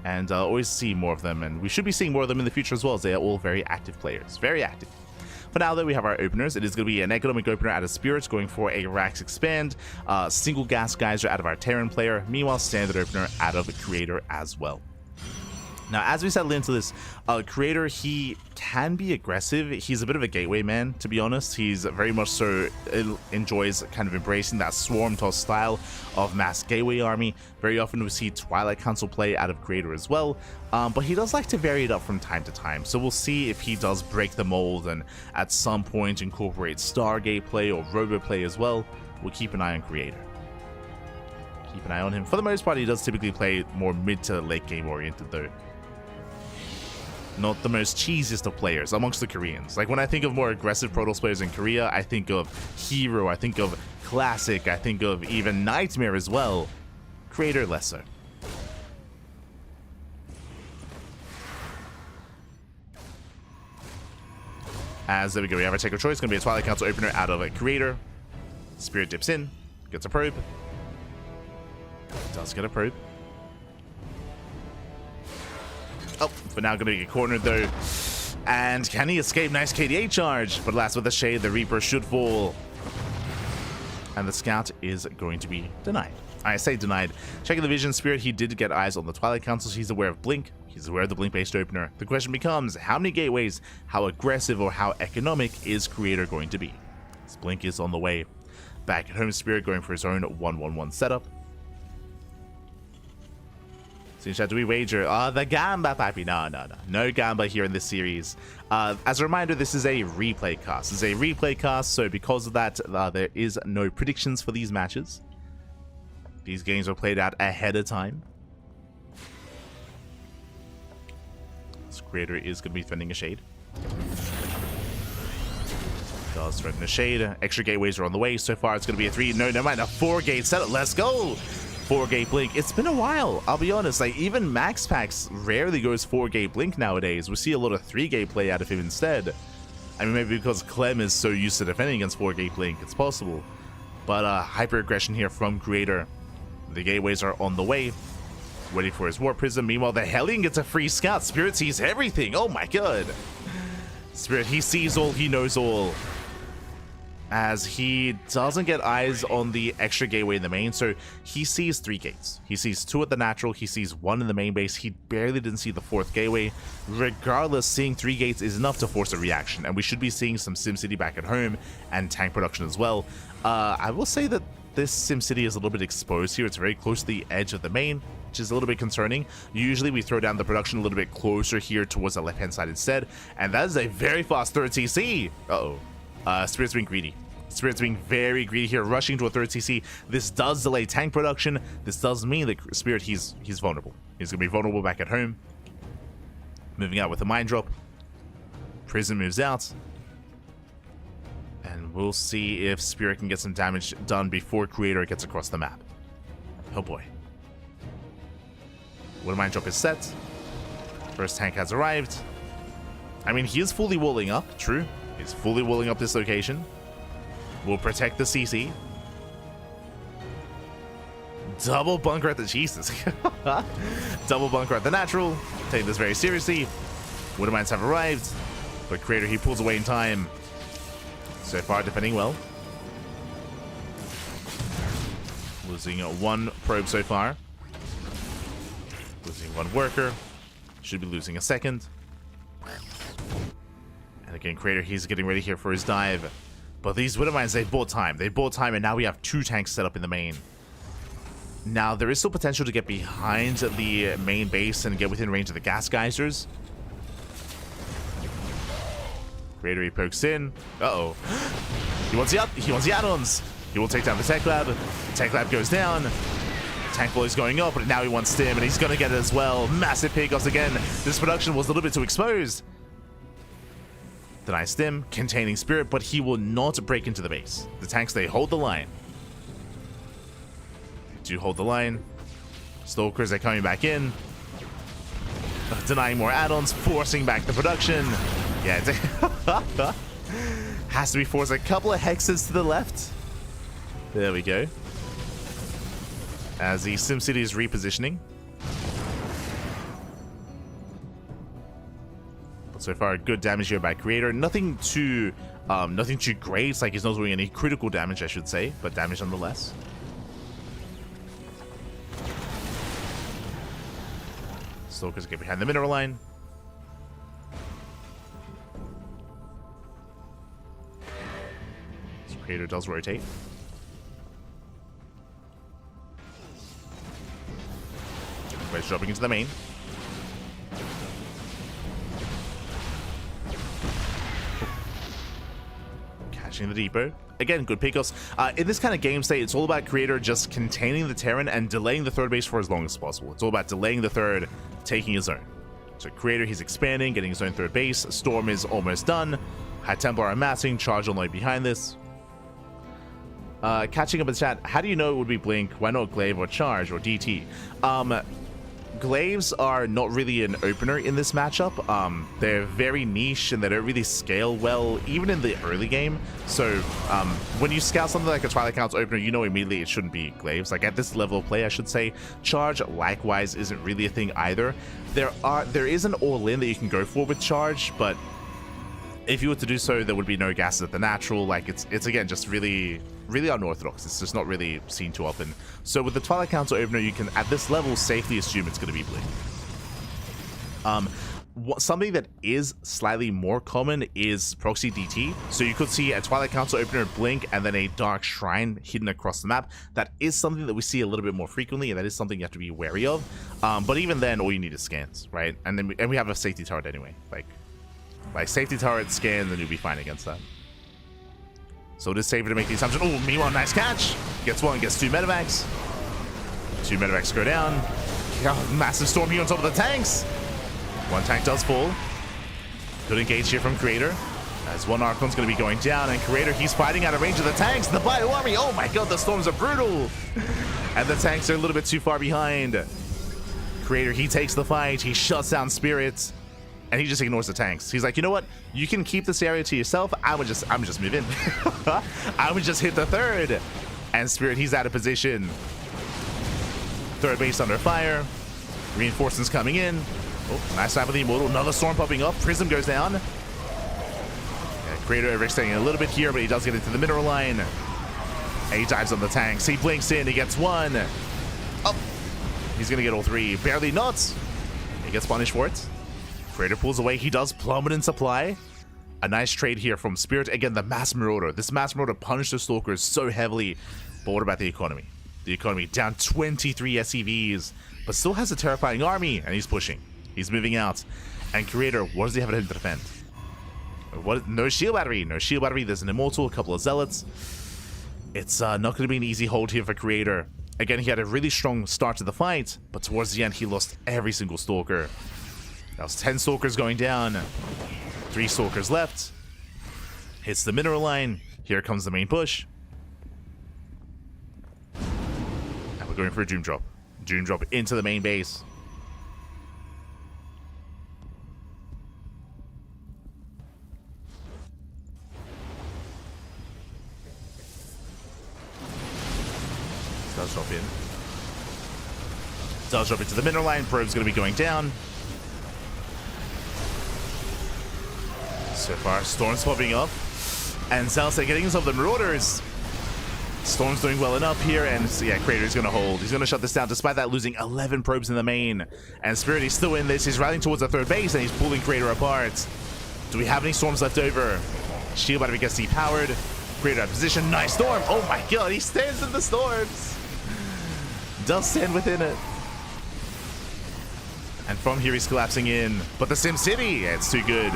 And always see more of them, and we should be seeing more of them in the future as well, as they are all very active players. Very active. For now, though, we have our openers. It is going to be an economic opener out of Spirits, going for a Rax Expand. Single Gas Geyser out of our Terran player. Meanwhile, standard opener out of Creator as well. Now, as we settle into this, Creator, he can be aggressive. He's a bit of a gateway man, to be honest. He's very much so enjoys kind of embracing that swarm toss style of mass gateway army. Very often we see Twilight Council play out of Creator as well, but he does like to vary it up from time to time. So we'll see if he does break the mold and at some point incorporate Stargate play or Robo play as well. We'll keep an eye on Creator. Keep an eye on him. For the most part, he does typically play more mid to late game oriented though. Not the most cheesiest of players amongst the Koreans. Like, when I think of more aggressive Protoss players in Korea, I think of Hero, I think of Classic, I think of even NightMare as well. Creator lesser. As there we go, we have our take of choice. It's going to be a Twilight Council opener out of a Creator. Spirit dips in, gets a probe. Does get a probe. Oh, for now, going to get cornered though. And can he escape? Nice KDA charge. But last with the shade, the Reaper should fall. And the Scout is going to be denied. I say denied. Checking the vision, Spirit, he did get eyes on the Twilight Council. So he's aware of Blink. He's aware of the Blink-based opener. The question becomes, how many gateways, how aggressive or how economic is Creator going to be? This Blink is on the way. Back at home, Spirit going for his own 1-1-1 setup. So do we wager? The Gamba, papi. No Gamba here in this series. As a reminder, this is a replay cast. This is a replay cast, so because of that, there is no predictions for these matches. These games were played out ahead of time. This Creator is going to be threatening a shade. Does threaten a shade. Extra gateways are on the way. So far, it's going to be a 3. No, never mind. A 4-gate setup. Let's go. 4-gate Blink. It's been a while, I'll be honest. Like, even Max Packs rarely goes 4-gate Blink nowadays. We see a lot of 3-gate play out of him instead. I mean, maybe because Clem is so used to defending against 4-gate Blink, it's possible. But hyper aggression here from Creator. The gateways are on the way, waiting for his Warp Prism. Meanwhile, the Hellion gets a free Scout. Spirit sees everything. Oh my god. Spirit, he sees all, he knows all. As he doesn't get eyes on the extra gateway in the main, so he sees 3 gates. He sees 2 at the natural, he sees 1 in the main base. He barely didn't see the 4th gateway. Regardless, seeing 3 gates is enough to force a reaction, and we should be seeing some SimCity back at home and tank production as well. I will say that this SimCity is a little bit exposed here. It's very close to the edge of the main, which is a little bit concerning. Usually we throw down the production a little bit closer here towards the left-hand side instead, and that is a very fast 3rd CC. Spirit's being greedy. Spirit's being very greedy here, rushing to a 3rd CC. This does delay tank production. This does mean that Spirit, he's vulnerable. He's going to be vulnerable back at home. Moving out with a Mind Drop. Prism moves out. And we'll see if Spirit can get some damage done before Creator gets across the map. Oh boy. When Mind Drop is set, first tank has arrived. I mean, he is fully walling up, true. He's fully walling up this location. Will protect the CC. Double bunker at the Jesus. Double bunker at the natural. Take this very seriously. Winterminds have arrived, but Creator, he pulls away in time. So far, defending well. Losing 1 probe so far. Losing 1 worker. Should be losing a 2nd. And again, Creator, he's getting ready here for his dive. But these Widowmines, they've bought time. They've bought time, and now we have 2 tanks set up in the main. Now, there is still potential to get behind the main base and get within range of the gas geysers. Creator, he pokes in. Uh-oh. He wants the add-ons. He will take down the Tech Lab. The Tech Lab goes down. Tank flow is going up, but now he wants Stim, and he's going to get it as well. Massive pickoffs again. This production was a little bit too exposed. Deny stim, containing spirit, but he will not break into the base. The tanks, they hold the line. They do hold the line. Stalkers are coming back in. Denying more add-ons, forcing back the production. Yeah, has to be forced. A couple of hexes to the left. There we go. As the SimCity is repositioning. But so far, good damage here by Creator. Nothing too great. It's like he's not doing any critical damage, I should say, but damage nonetheless. Stalkers get behind the mineral line. So Creator does rotate. Wedge dropping into the main. Catching the depot. Again, good pickups. In this kind of game state, it's all about Creator just containing the Terran and delaying the third base for as long as possible. It's all about delaying the third, taking his own. So Creator, he's expanding, getting his own third base. Storm is almost done. High Templar amassing, charge on light behind this. Catching up in chat, how do you know it would be Blink? Why not Glaive or Charge or DT? Glaives are not really an opener in this matchup. They're very niche and they don't really scale well, even in the early game. So when you scout something like a Twilight Council opener, you know immediately it shouldn't be Glaives. Like at this level of play, I should say. Charge, likewise, isn't really a thing either. There is an all-in that you can go for with Charge, but if you were to do so, there would be no gases at the natural. Like it's again just really unorthodox. It's just not really seen too often. So with the Twilight Council opener, you can at this level safely assume it's going to be Blink. Something that is slightly more common is Proxy DT. So you could see a Twilight Council opener Blink and then a Dark Shrine hidden across the map. That is something that we see a little bit more frequently, and that is something you have to be wary of. But even then, all you need is scans, right? And we have a safety turret anyway. Like safety turret, scans, and you'll be fine against that. So it is safer to make the assumption. Oh, meanwhile, nice catch. Gets one, gets two medevacs. Two medevacs go down. Oh, massive storm here on top of the tanks. One tank does fall. Good engage here from Creator. As one Archon's going to be going down, and Creator, he's fighting out of range of the tanks. The Bio Army, oh my god, the storms are brutal. And the tanks are a little bit too far behind. Creator, he takes the fight. He shuts down Spirits. And he just ignores the tanks. He's like, you know what? You can keep this area to yourself. I'm just move in. I would just hit the third. And Spirit, he's out of position. Third base under fire. Reinforcements coming in. Oh, nice time with the Immortal. Another storm popping up. Prism goes down. Yeah, Creator overextending a little bit here, but he does get into the mineral line. And he dives on the tanks. He blinks in. He gets one. Oh, he's going to get all three. Barely not. He gets punished for it. Creator pulls away. He does plummet in supply. A nice trade here from Spirit. Again, the Mass Marauder. This Mass Marauder punished the Stalkers so heavily. But what about the economy? The economy down 23 SCVs, but still has a terrifying army, and he's pushing. He's moving out. And Creator, what does he have at him to defend? No shield battery. No shield battery. There's an Immortal, a couple of Zealots. It's not going to be an easy hold here for Creator. Again, he had a really strong start to the fight, but towards the end, he lost every single Stalker. That was 10 Stalkers going down. 3 Stalkers left. Hits the mineral line. Here comes the main push. And we're going for a Doom Drop. Doom Drop into the main base. Does drop in. Does drop into the mineral line. Probe's going to be going down. So far, Storm's popping up. And Zalsa getting himself the Marauders. Storm's doing well enough here, and so yeah, Creator's going to hold. He's going to shut this down, despite that losing 11 probes in the main. And Spirit, he's still in this. He's rallying towards the third base, and he's pulling Creator apart. Do we have any Storms left over? Shield battery gets depowered. Creator out of position. Nice Storm. Oh my god, he stands in the Storms. Does stand within it. And from here, he's collapsing in. But the SimCity, it's too good.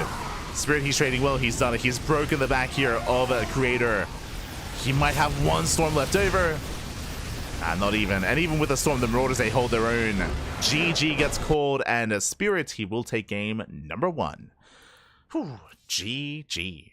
Spirit, he's trading well. He's done it. He's broken the back here of a Creator. He might have one Storm left over. Not even. And even with the Storm, the Marauders, they hold their own. GG gets called, and Spirit, he will take game number 1. Whew, GG.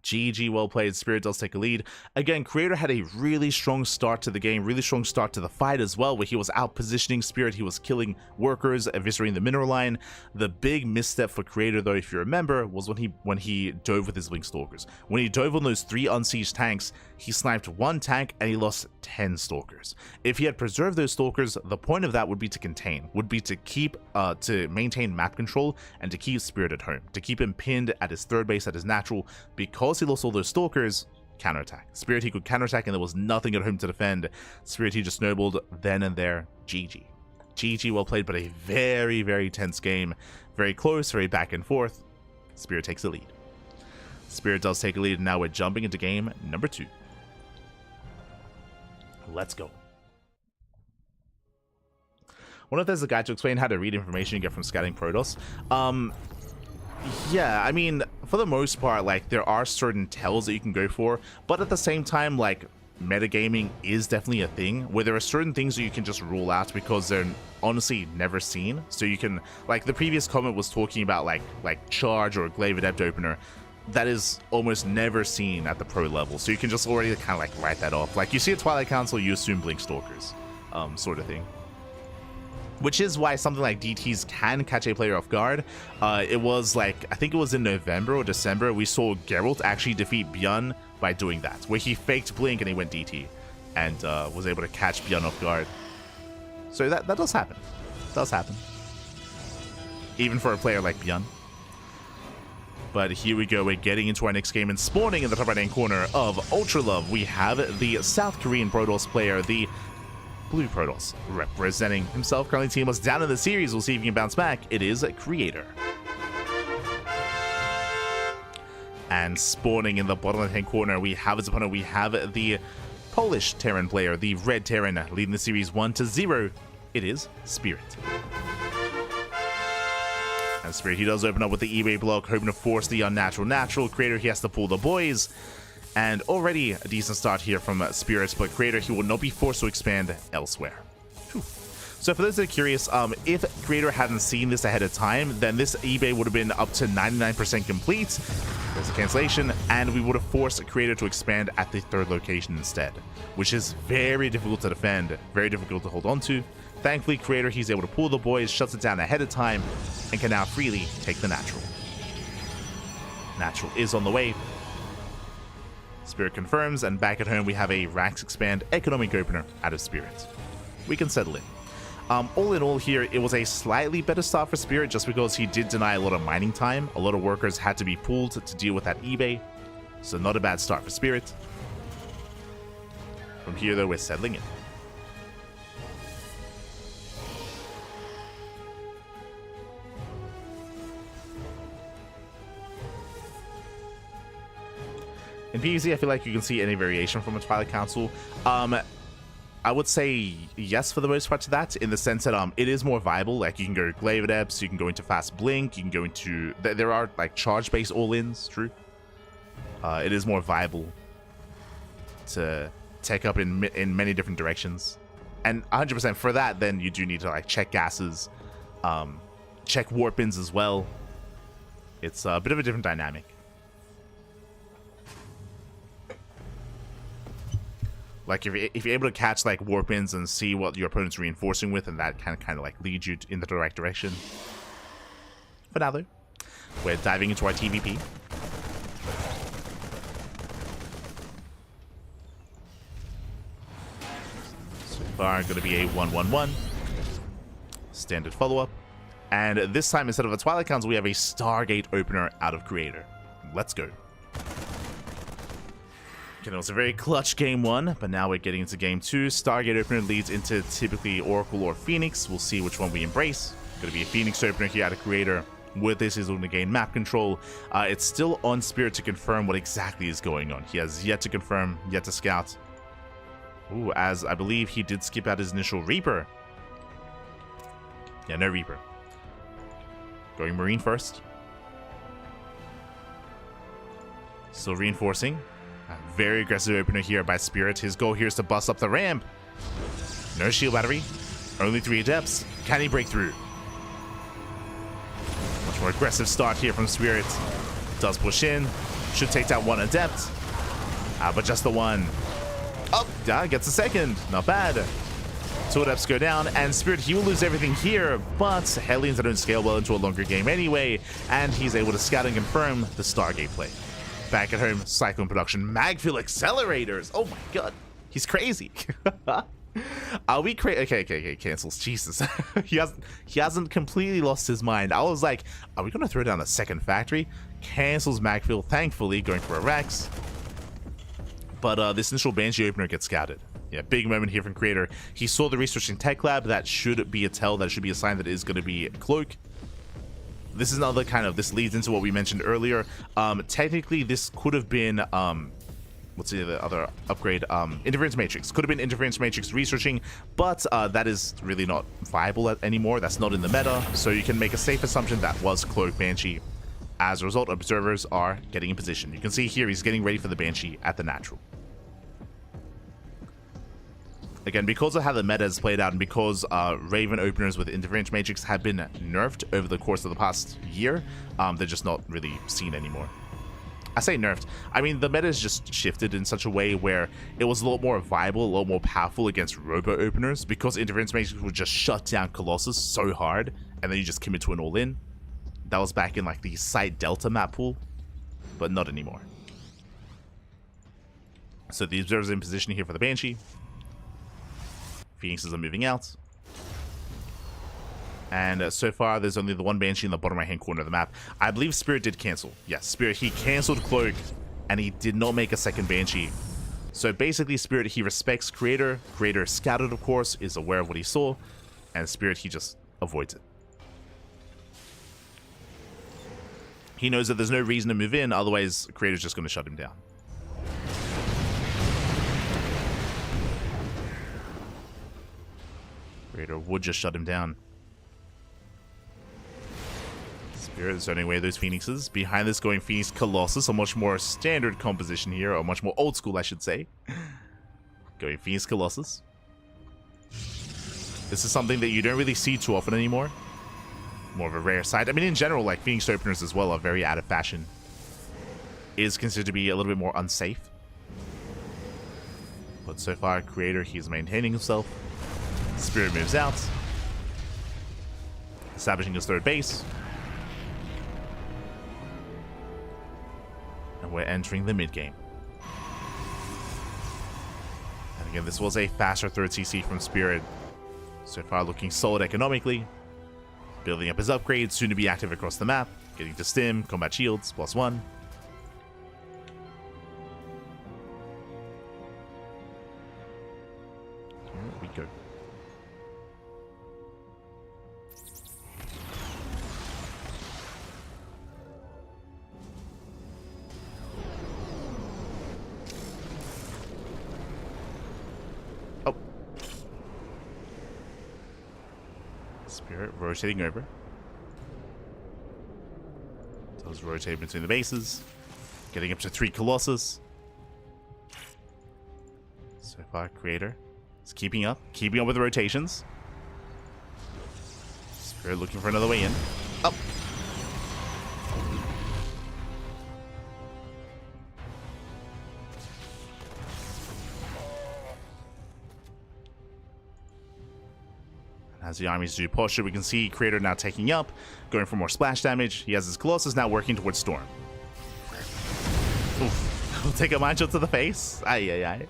GG, well played. Spirit does take a lead. Again, Creator had a really strong start to the game, really strong start to the fight as well, where he was out positioning Spirit, he was killing workers, eviscerating the mineral line. The big misstep for Creator, though, if you remember, was when he dove with his Blink Stalkers. When he dove on those 3 unsieged tanks, he sniped 1 tank and he lost 10 Stalkers. If he had preserved those Stalkers, the point of that would be to contain, would be to keep, to maintain map control and to keep Spirit at home, to keep him pinned at his third base, at his natural. Because he lost all those Stalkers, counterattack. Spirit, he could counterattack and there was nothing at home to defend. Spirit, he just snowballed then and there. GG. GG, well played, but a very, very tense game. Very close, very back and forth. Spirit takes the lead. Spirit does take a lead, and now we're jumping into game number 2. Let's go. I wonder if there's a guide to explain how to read information you get from scouting Protoss. Yeah, I mean, for the most part, like, there are certain tells that you can go for, but at the same time, like, metagaming is definitely a thing, where there are certain things that you can just rule out because they're honestly never seen. So you can, like, the previous comment was talking about, like Charge or Glaive Adept Opener. That is almost never seen at the pro level, so you can just already kind of, like, write that off. Like, you see a Twilight Council, you assume Blink Stalkers, sort of thing. Which is why something like DTs can catch a player off guard. It was like, I think it was in November or December, we saw Geralt actually defeat Bjorn by doing that, where he faked Blink and he went DT and was able to catch Bjorn off guard. So that does happen. It does happen. Even for a player like Bjorn. But here we go, we're getting into our next game, and spawning in the top right hand corner of Ultra Love, we have the South Korean Protoss player, the Blue Protoss, representing himself, currently teamless down in the series. We'll see if he can bounce back. It is Creator. And spawning in the bottom left-hand corner, we have his opponent. We have the Polish Terran player, the Red Terran, leading the series 1-0. It is Spirit. And Spirit, he does open up with the eBay block, hoping to force the unnatural natural. Creator, he has to pull the boys. And already a decent start here from Spirit, but Creator, he will not be forced to expand elsewhere. Whew. So for those that are curious, if Creator hadn't seen this ahead of time, then this eBay would have been up to 99% complete. There's a cancellation, and we would have forced Creator to expand at the 3rd location instead, which is very difficult to defend, very difficult to hold on to. Thankfully, Creator, he's able to pull the boys, shuts it down ahead of time, and can now freely take the natural. Natural is on the way. Spirit confirms, and back at home we have a Rax Expand economic opener out of Spirit. We can settle in. All in all here, it was a slightly better start for Spirit just because he did deny a lot of mining time. A lot of workers had to be pulled to deal with that eBay. So not a bad start for Spirit. From here though, we're settling in. In PvZ, I feel like you can see any variation from a Twilight Council. I would say yes for the most part to that, in the sense that it is more viable. Like, you can go Glaive Adepts, you can go into Fast Blink, you can go into... There are, like, charge-based all-ins, true. It is more viable to take up in many different directions. And 100% for that, then you do need to, like, check gases, check warp-ins as well. It's a bit of a different dynamic. Like, if you're able to catch, like, warp-ins and see what your opponent's reinforcing with, and that can kind of, like, lead you in the right direction. For now, though, we're diving into our TVP. So far, going to be a 1-1-1. Standard follow-up. And this time, instead of a Twilight Council, we have a Stargate opener out of Creator. Let's go. Okay, it was a very clutch game 1, but now we're getting into game 2. Stargate opener leads into typically Oracle or Phoenix. We'll see which one we embrace. Going to be a Phoenix opener here out of Creator. With this, he's going to gain map control. It's still on Spirit to confirm what exactly is going on. He has yet to confirm, yet to scout. Ooh, as I believe he did skip out his initial Reaper. Yeah, no Reaper. Going Marine first. Still reinforcing. A very aggressive opener here by Spirit. His goal here is to bust up the ramp. No shield battery. Only 3 adepts. Can he break through? Much more aggressive start here from Spirit. Does push in. Should take down one Adept. But just the one. Oh, yeah, gets a second. Not bad. Two Adepts go down, and Spirit, he will lose everything here, but Hellions don't scale well into a longer game anyway, and he's able to scout and confirm the Stargate play. Back at home, Cyclone production, Magfield accelerators. Oh my god, he's crazy. Are we crazy? Okay, cancels. Jesus, he hasn't completely lost his mind. I was like, are we gonna throw down a second factory? Cancels Magfield, thankfully, going for a Rex. But this initial Banshee opener gets scouted. Yeah, big moment here from Creator. He saw the researching tech lab. That should be a tell. That should be a sign that it is going to be Cloak. This is another kind of, this leads into what we mentioned earlier. Technically, this could have been, what's the other upgrade? Interference Matrix. Could have been Interference Matrix researching, but that is really not viable anymore. That's not in the meta. So you can make a safe assumption that was Cloak Banshee. As a result, observers are getting in position. You can see here he's getting ready for the Banshee at the natural. Again, because of how the meta has played out and because Raven openers with Interference Matrix have been nerfed over the course of the past year, they're just not really seen anymore. I say nerfed. I mean, the meta has just shifted in such a way where it was a lot more viable, a lot more powerful against Robo openers because Interference Matrix would just shut down Colossus so hard and then you just commit to an all-in. That was back in like the Site Delta map pool, but not anymore. So the Observer's in position here for the Banshee. Phoenixes are moving out. And so far, there's only the one Banshee in the bottom right-hand corner of the map. I believe Spirit did cancel. Yes, Spirit, he canceled Cloak, and he did not make a second Banshee. So basically, Spirit, he respects Creator. Creator scouted, of course, is aware of what he saw. And Spirit, he just avoids it. He knows that there's no reason to move in, otherwise, Creator's just going to shut him down. Creator would just shut him down. Spirit is zoning away those Phoenixes. Behind this going Phoenix Colossus, a much more standard composition here, or much more old school, I should say. Going Phoenix Colossus. This is something that you don't really see too often anymore. More of a rare sight. I mean, in general, like, Phoenix openers as well are very out of fashion. Is considered to be a little bit more unsafe. But so far, Creator, he's maintaining himself. Spirit moves out. Establishing his third base. And we're entering the mid-game. And again, this was a faster third CC from Spirit. So far, looking solid economically. Building up his upgrades, soon to be active across the map. Getting to Stim, Combat Shields, +1. Here we go. Oh. Spirit rotating over. Does rotate between the bases. Getting up to 3 Colossus. So far, Creator is keeping up with the rotations. Spirit looking for another way in. Oh. As the armies do posture, we can see Creator now taking up, going for more splash damage. He has his Colossus now working towards Storm. Oof. We'll take a mind shot to the face. Aye.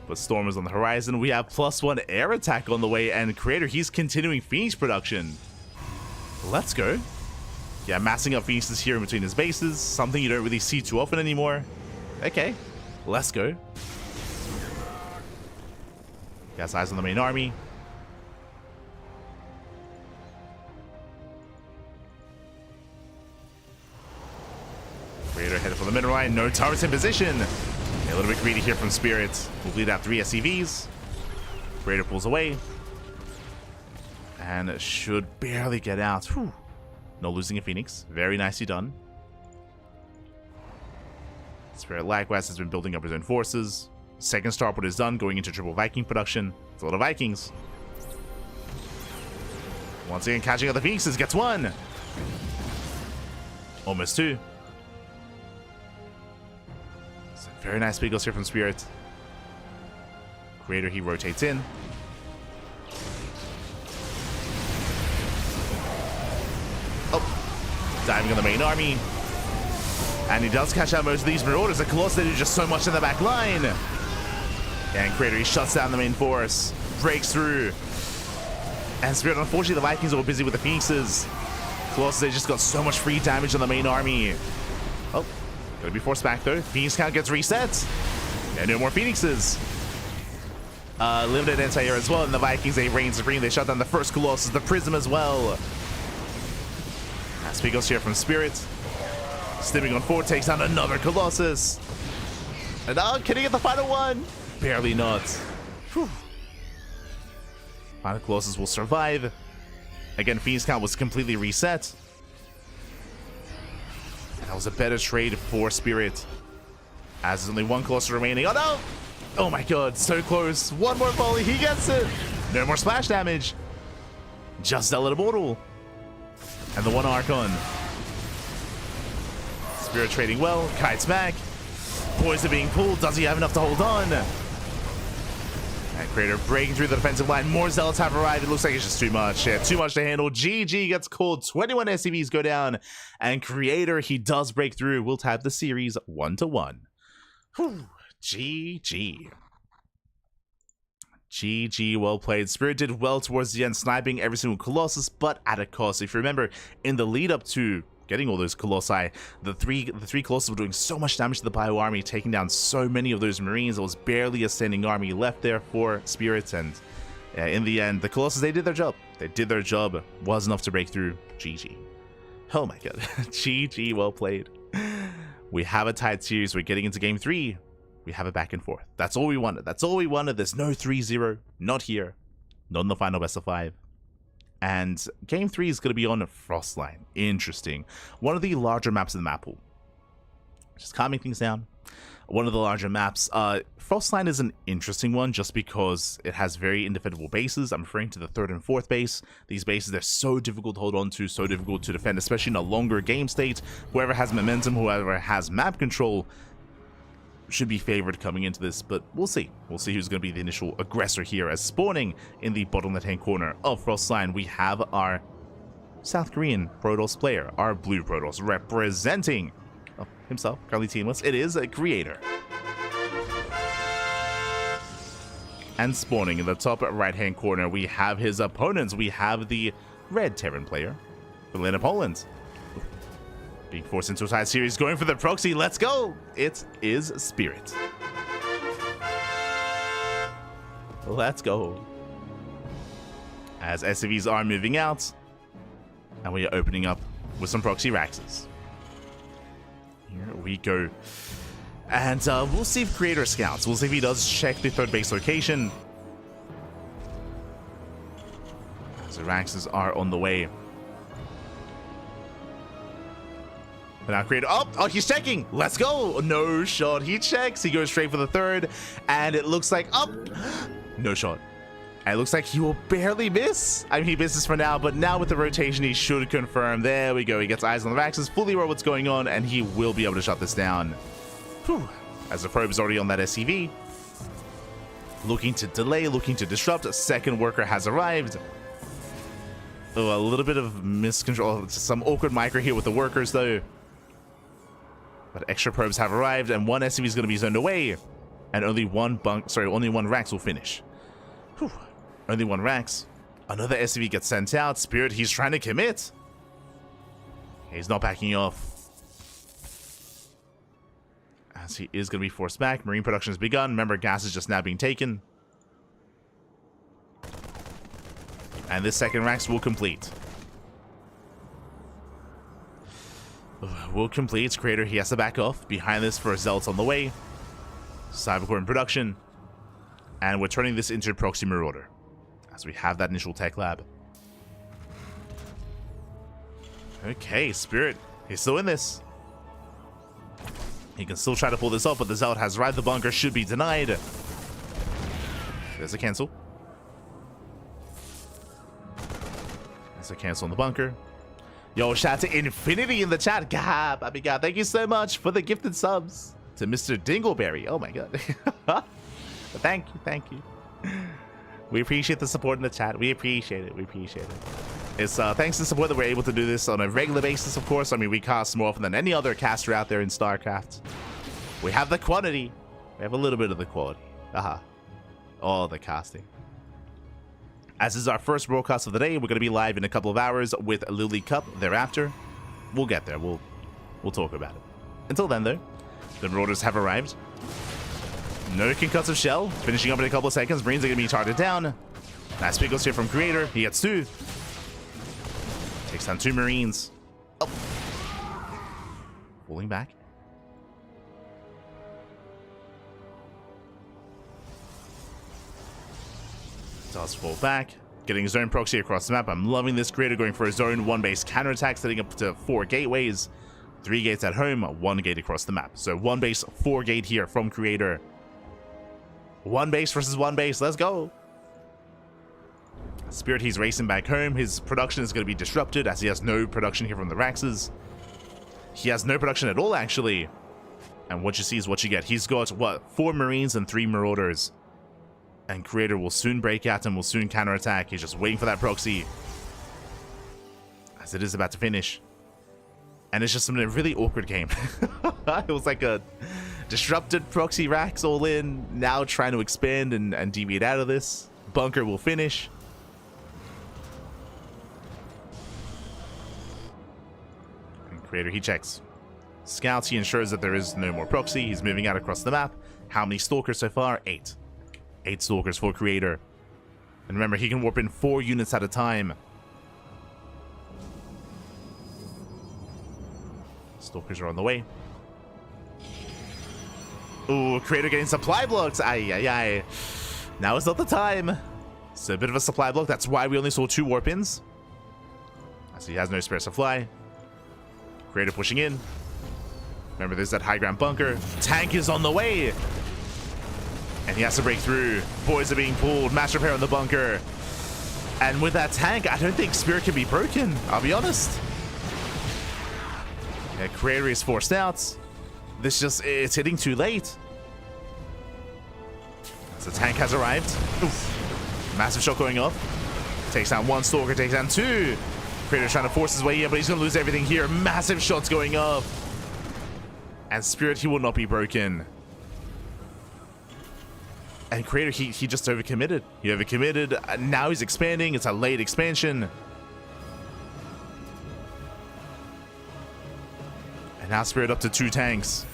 But Storm is on the horizon. We have +1 air attack on the way, and Creator, he's continuing Phoenix production. Let's go. Yeah, massing up Phoenixes here in between his bases. Something you don't really see too often anymore. Okay, let's go. Got eyes on the main army. Creator headed for the middle line. No turrets in position. A little bit greedy here from Spirit. We'll bleed out 3 SCVs. Creator pulls away. And should barely get out. Whew. No losing a Phoenix. Very nicely done. Spirit likewise has been building up his own forces. Second starport is done, going into triple Viking production. It's a lot of Vikings. Once again, catching up the Phoenixes, gets one. Almost two. So very nice big goals here from Spirit. Creator, he rotates in. Oh, diving on the main army. And he does catch out most of these Marauders. The Colossus, they do just so much in the back line. And Creator, he shuts down the main force. Breaks through. And Spirit, unfortunately, the Vikings are all busy with the Phoenixes. Colossus, they just got so much free damage on the main army. Oh, gonna be forced back though. Phoenix count gets reset. And no more Phoenixes. Limited anti-air as well. And the Vikings, they reign supreme. They shut down the first Colossus, the Prism as well. Speed goes here from Spirit. Stimming on forward, takes down another Colossus. And can he get the final one? Barely not. Whew. Final Colossus will survive. Again, Phoenix count was completely reset. And that was a better trade for Spirit. As there's only one Colossus remaining. Oh no! Oh my god, so close. One more volley, he gets it. No more splash damage. Just Zealot Immortal. And the one Archon. Spirit trading well, kites back. Boys are being pulled. Does he have enough to hold on? And Creator breaking through the defensive line. More Zealots have arrived. It looks like it's just too much. Yeah, too much to handle. GG gets called. 21 SCVs go down. And Creator, he does break through. We'll tab the series 1-1. Whew. GG. GG, well played. Spirit did well towards the end, sniping every single Colossus, but at a cost. If you remember, in the lead up to getting all those Colossi, the three Colossus were doing so much damage to the Bio army, taking down so many of those Marines. There was barely a standing army left there for Spirits, and in the end, the Colossus, they did their job. They did their job. Was enough to break through. GG. Oh my god. GG, well played. We have a tied series. We're getting into game 3. We have it back and forth. That's all we wanted. That's all we wanted. There's no 3-0. Not here. Not in the final best of 5. And game 3 is going to be on Frostline. Interesting. One of the larger maps in the map pool. Just calming things down. One of the larger maps. Frostline is an interesting one just because it has very indefendable bases. I'm referring to the 3rd and 4th base. These bases, they're so difficult to hold on to, so difficult to defend, especially in a longer game state. Whoever has momentum, whoever has map control, should be favored coming into this, but we'll see. We'll see who's going to be the initial aggressor here. As spawning in the bottom left-hand corner of Frostline, we have our South Korean Protoss player, our blue Protoss, representing himself, currently teamless. It is a Creator. And spawning in the top right-hand corner, we have his opponents. We have the red Terran player, Berlin, Poland. Being forced into a tied series, going for the proxy. Let's go! It is Spirit. Let's go. As SCVs are moving out, and we are opening up with some proxy Raxes. Here we go. And we'll see if Creator scouts. We'll see if he does check the 3rd base location. As the Raxes are on the way. But now Creator, oh, he's checking. Let's go. No shot. He checks. He goes straight for the 3rd. And it looks like, no shot. And it looks like he will barely miss. I mean, he misses for now, but now with the rotation, he should confirm. There we go. He gets eyes on the Raxes, fully aware what's going on, and he will be able to shut this down. Whew. As the probe is already on that SCV. Looking to delay, looking to disrupt. A 2nd worker has arrived. Oh, a little bit of miscontrol. Some awkward micro here with the workers, though. But extra probes have arrived, and one SCV is going to be zoned away, and only one Rax will finish. Whew. Only one Rax. Another SCV gets sent out. Spirit, he's trying to commit. He's not backing off. As he is going to be forced back. Marine production has begun. Remember, gas is just now being taken. And this 2nd Rax will complete. Will complete. Creator, he has to back off. Behind this for Zealots on the way. Cybercore in production. And we're turning this into Proxy Marauder. As we have that initial tech lab. Okay, Spirit. He's still in this. He can still try to pull this off, but the Zealot has arrived. The bunker should be denied. There's a cancel. So cancel on the bunker. Yo, shout out to Infinity in the chat. God, thank you so much for the gifted subs. To Mr. Dingleberry. Oh my god. Thank you. We appreciate the support in the chat. We appreciate it. It's thanks to support that we're able to do this on a regular basis, of course. I mean, we cast more often than any other caster out there in StarCraft. We have the quantity. We have a little bit of the quality. All the casting. As is our first broadcast of the day, we're going to be live in a couple of hours with Lily Cup thereafter. We'll get there. We'll talk about it. Until then, though, the Marauders have arrived. No concussive shell. Finishing up in a couple of seconds. Marines are going to be targeted down. Nice pick goes here from Creator. He gets 2. Takes down 2 Marines. Oh. Pulling back. Does fall back. Getting his own proxy across the map. I'm loving this Creator going for his own 1-base counterattack, setting up to 4 gateways. 3 gates at home, 1 gate across the map. So 1 base, 4 gate here from Creator. 1 base versus 1 base. Let's go. Spirit, he's racing back home. His production is going to be disrupted as he has no production here from the Raxes. He has no production at all, actually. And what you see is what you get. He's got, what, 4 Marines and 3 Marauders. And Creator will soon break out and will soon counterattack. He's just waiting for that proxy. As it is about to finish. And it's just a really awkward game. It was like a disrupted proxy Rax all in. Now trying to expand and deviate out of this. Bunker will finish. And Creator, he checks. Scouts, he ensures that there is no more proxy. He's moving out across the map. How many Stalkers so far? 8. 8 Stalkers for Creator. And remember, he can warp in 4 units at a time. Stalkers are on the way. Ooh, Creator getting supply blocks. Ay. Now is not the time. So a bit of a supply block. That's why we only saw 2 warp-ins. As he has no spare supply. Creator pushing in. Remember, there's that high ground bunker. Tank is on the way. And he has to break through. Boys are being pulled. Mass repair on the bunker. And with that tank, I don't think Spirit can be broken. I'll be honest. Yeah, Creator is forced out. This just, it's hitting too late. So the tank has arrived. Oof. Massive shot going off. Takes down 1 Stalker, takes down 2. Creator trying to force his way in, but he's going to lose everything here. Massive shots going off. And Spirit, he will not be broken. And Creator, he just overcommitted. He overcommitted. Now he's expanding. It's a late expansion. And now Spirit up to 2 tanks.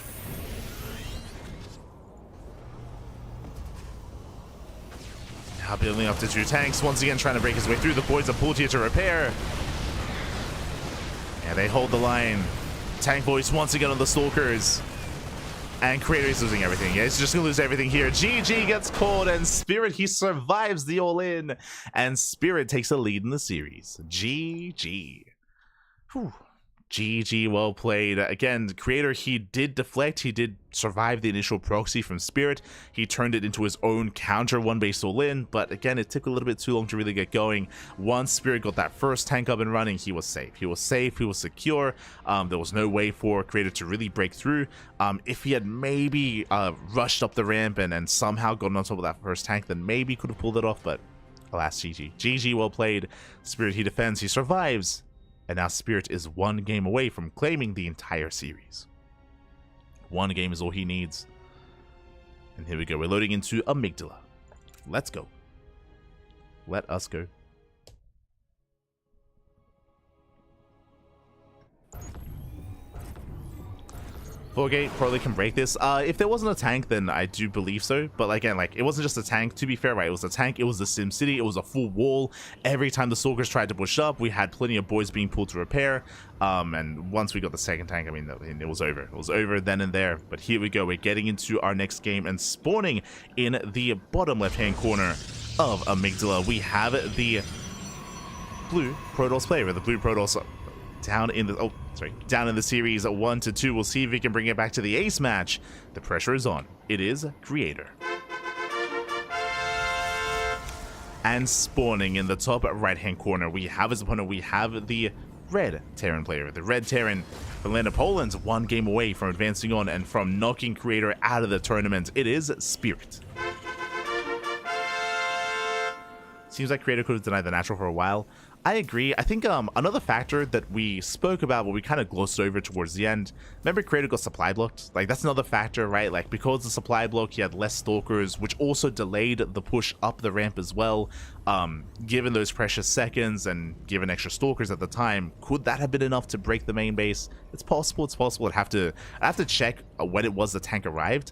Now building up to 2 tanks. Once again trying to break his way through. The boys are pulled here to repair. And they hold the line. Tank voice once again on the Stalkers. And Creator is losing everything. Yeah, he's just going to lose everything here. GG gets called, and Spirit, he survives the all-in. And Spirit takes a lead in the series. GG. Whew. GG, well played. Again, Creator, he did deflect. He did survive the initial proxy from Spirit. He turned it into his own counter 1-base all-in. But again, it took a little bit too long to really get going. Once Spirit got that first tank up and running, he was safe. He was safe. He was secure. There was no way for Creator to really break through. If he had maybe rushed up the ramp and somehow gotten on top of that first tank, then maybe could have pulled it off. But alas, GG. GG, well played. Spirit, he defends. He survives. And now Spirit is 1 game away from claiming the entire series. 1 game is all he needs. And here we go. We're loading into Amygdala. Let's go. Let us go. 4-gate probably can break this. If there wasn't a tank, then I do believe so. But again, like, it wasn't just a tank. To be fair, right? It was a tank. It was the Sim City. It was a full wall. Every time the Stalkers tried to push up, we had plenty of boys being pulled to repair. And once we got the second tank, I mean, it was over. It was over then and there. But here we go. We're getting into our next game and spawning in the bottom left-hand corner of Amygdala. We have the blue Protoss player. The blue Protoss down in the down in the series 1-2. We'll see if we can bring it back to the ace match. The pressure is on. It is Creator. And spawning in the top right-hand corner, we have his opponent. We have the red Terran player. The red Terran from land of Poland's one game away from advancing on and from knocking Creator out of the tournament. It is Spirit. Seems like Creator could have denied the natural for a while. I agree. I think another factor that we spoke about, but we kind of glossed over towards the end. Remember, Creator got supply blocked? Like, that's another factor, right? Like, because the supply block, he had less stalkers, which also delayed the push up the ramp as well. Given those precious seconds and given extra stalkers at the time, could that have been enough to break the main base? It's possible. It's possible. I'd have to check when it was the tank arrived.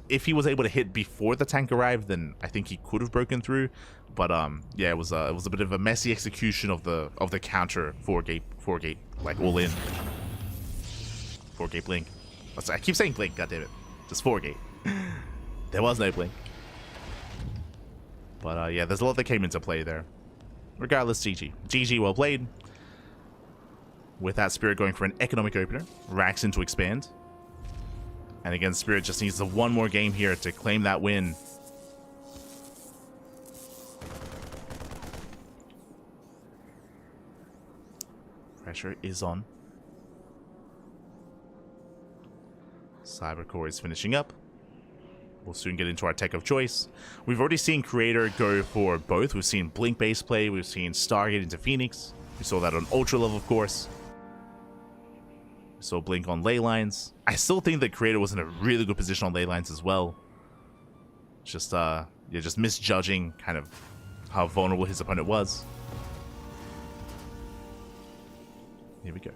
If he was able to hit before the tank arrived, then I think he could have broken through. But yeah, it was a bit of a messy execution of the counter 4-gate, like all in 4-gate blink. I keep saying blink, goddammit. Just 4-gate. There was no blink. But yeah, there's a lot that came into play there. Regardless, GG. GG, well played. With that, Spirit going for an economic opener. Racks into expand. And again, Spirit just needs the one more game here to claim that win. Pressure is on. Cybercore is finishing up. We'll soon get into our tech of choice. We've already seen Creator go for both. We've seen Blink base play. We've seen Stargate into Phoenix. We saw that on Ultra level, of course. We saw Blink on ley lines. I still think that Creator was in a really good position on ley lines as well. Just yeah, just misjudging kind of how vulnerable his opponent was. Here we go.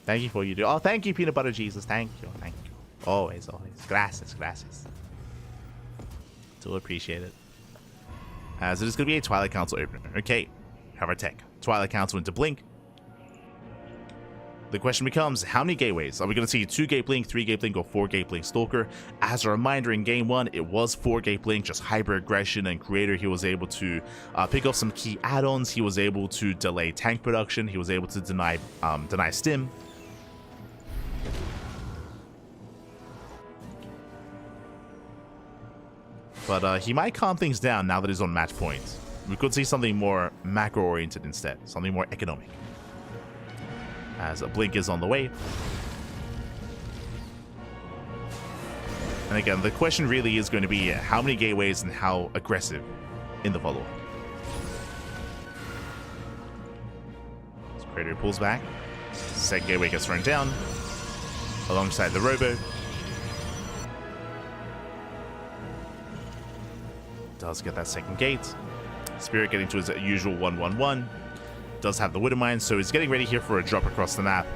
Thank you for you do. Oh, thank you, Peanut Butter Jesus. Thank you. Thank you. Always, always. Gracias, gracias. Do appreciate it. So there's going to be a Twilight Council opener. Okay. Have our tech. Twilight Council into Blink. The question becomes, how many gateways? Are we going to see 2-gate Blink, 3-gate Blink, or 4-gate Blink Stalker? As a reminder, in Game 1, it was 4-gate Blink, just hyper aggression and Creator. He was able to pick up some key add-ons. He was able to delay tank production. He was able to deny stim. But he might calm things down now that he's on match point. We could see something more macro-oriented instead, something more economic. As a Blink is on the way. And again, the question really is going to be how many gateways and how aggressive in the follow-up. So Creator pulls back. Second gateway gets thrown down alongside the Robo. Does get that second gate. Spirit getting to his usual 1-1-1. Does have the Widowmine, so he's getting ready here for a drop across the map.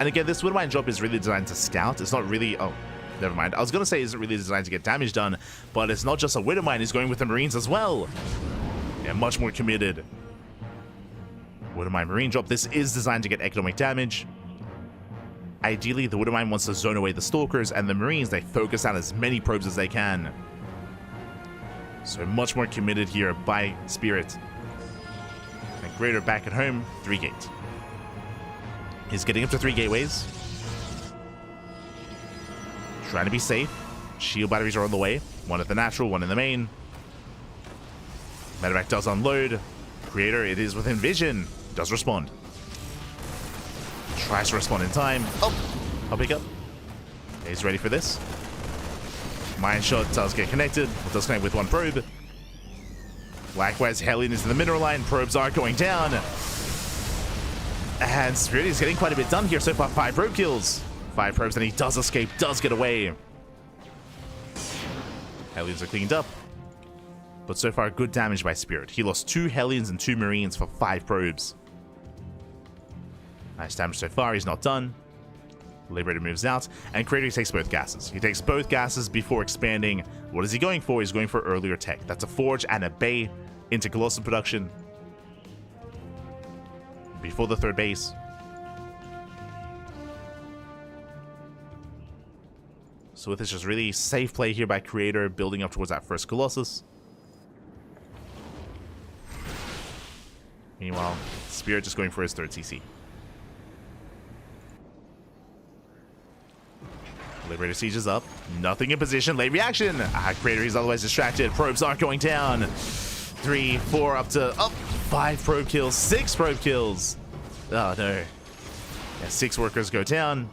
And again, this Widowmine drop is really designed to scout. It's not really... Oh, never mind. I was going to say it isn't really designed to get damage done, but it's not just a Widowmine. He's going with the Marines as well. Yeah, much more committed. Widowmine Marine drop. This is designed to get economic damage. Ideally, the Widowmine wants to zone away the Stalkers, and the Marines, they focus on as many probes as they can. So much more committed here by Spirit. And Creator back at home, 3-gate. He's getting up to 3 gateways. Trying to be safe. Shield batteries are on the way. One at the natural, one in the main. Medevac does unload. Creator, it is within vision. Does respond. Tries to respond in time. Oh, I'll pick up. He's ready for this. Mine shot does get connected. It does connect with one probe. Likewise, Hellion is in the mineral line. Probes are going down. And Spirit is getting quite a bit done here. So far, 5 probe kills. 5 probes, and he does escape, does get away. Hellions are cleaned up. But so far, good damage by Spirit. He lost 2 Hellions and 2 Marines for 5 probes. Nice damage so far. He's not done. Liberator moves out, and Creator takes both gases. He takes both gases before expanding. What is he going for? He's going for earlier tech. That's a Forge and a Bay into Colossus production before the 3rd base. So with this just really safe play here by Creator, building up towards that first Colossus. Meanwhile, Spirit just going for his 3rd CC. Liberator Siege is up. Nothing in position. Late reaction. Creator, he's otherwise distracted. Probes aren't going down. 3, 4, up to 5 probe kills. 6 probe kills. Oh, no. Yeah, 6 workers go down.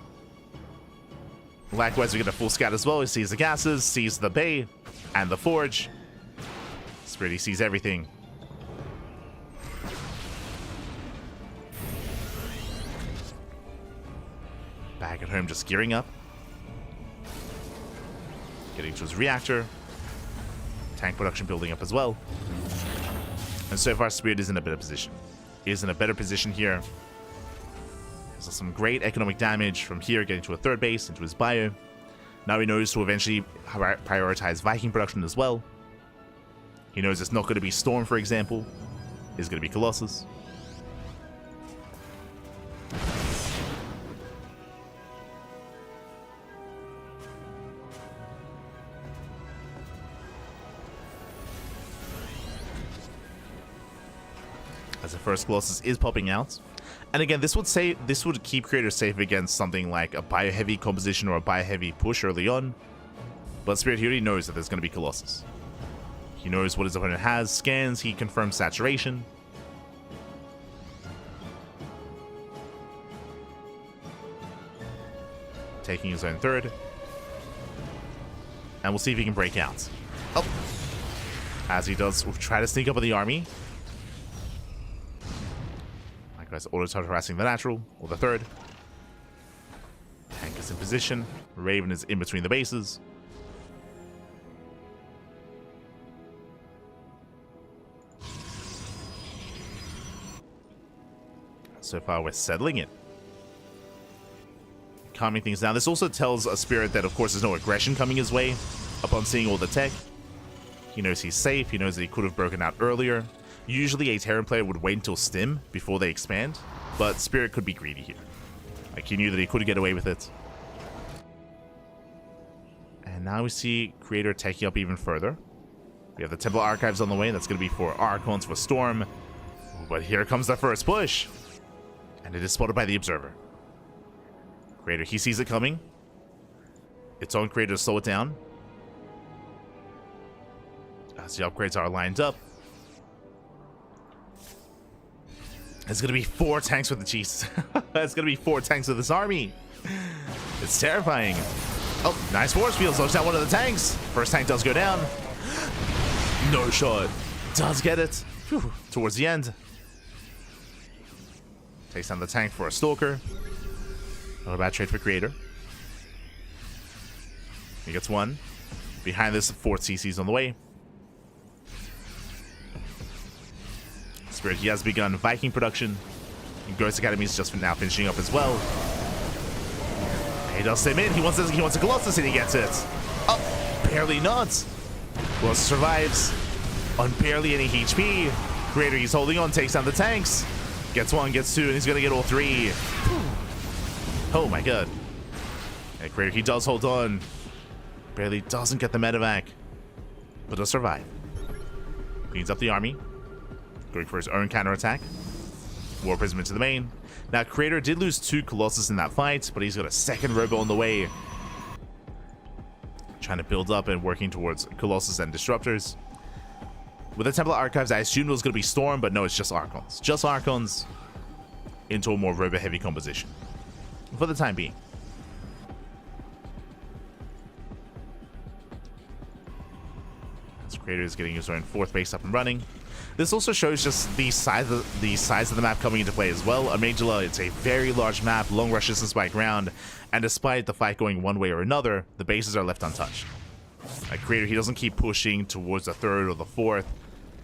Likewise, we get a full scout as well. He sees the gases, sees the bay, and the forge. Spirit, he sees everything. Back at home, just gearing up. Getting to his reactor. Tank production building up as well. And so far, Spirit is in a better position. He is in a better position here. There's some great economic damage from here, getting to a 3rd base, into his bio. Now he knows to eventually prioritize Viking production as well. He knows it's not going to be Storm, for example. It's going to be Colossus. As the first Colossus is popping out. And again, this would keep creators safe against something like a bio-heavy composition or a bio-heavy push early on. But Spirit, he already knows that there's going to be Colossus. He knows what his opponent has, scans, he confirms saturation. Taking his own 3rd. And we'll see if he can break out. Oh! As he does try to sneak up on the army. Likewise, auto harassing the natural, or the 3rd. Tank is in position. Raven is in between the bases. So far, we're settling it. Calming things down. This also tells a Spirit that, of course, there's no aggression coming his way upon seeing all the tech. He knows he's safe. He knows that he could have broken out earlier. Usually, a Terran player would wait until Stim before they expand, but Spirit could be greedy here. Like, he knew that he could get away with it. And now we see Creator taking up even further. We have the Temple Archives on the way. That's going to be for Archons, for Storm. But here comes the first push. And it is spotted by the Observer. Creator, he sees it coming. It's on Creator to slow it down. As the upgrades are lined up. It's going to be 4 tanks with the cheese. It's going to be 4 tanks with this army. It's terrifying. Oh, nice force field. Slows down one of the tanks. First tank does go down. No shot. Does get it. Whew. Towards the end. Takes down the tank for a Stalker. Not a bad trade for Creator. He gets 1. Behind this, 4th CC's on the way. Spirit, he has begun Viking production. And Ghost Academy is just now finishing up as well. He does him in. He wants a Colossus and he gets it. Oh, barely not. Colossus survives on barely any HP. Creator, he's holding on, takes down the tanks. Gets 1, gets 2, and he's going to get all 3. Oh my god. And Creator, he does hold on. Barely doesn't get the medevac, but does survive. Cleans up the army. Going for his own counterattack. War Prism into the main. Now, Creator did lose 2 Colossus in that fight, but he's got a 2nd Robo on the way. Trying to build up and working towards Colossus and Disruptors. With the Templar Archives, I assumed it was going to be Storm, but no, it's just Archons. Just Archons into a more Robo-heavy composition. For the time being. This Creator is getting his own 4th base up and running. This also shows just the size of the map coming into play as well. Amygdala, it's a very large map, long rush distance by ground, and despite the fight going one way or another, the bases are left untouched. Creator, he doesn't keep pushing towards the 3rd or the 4th.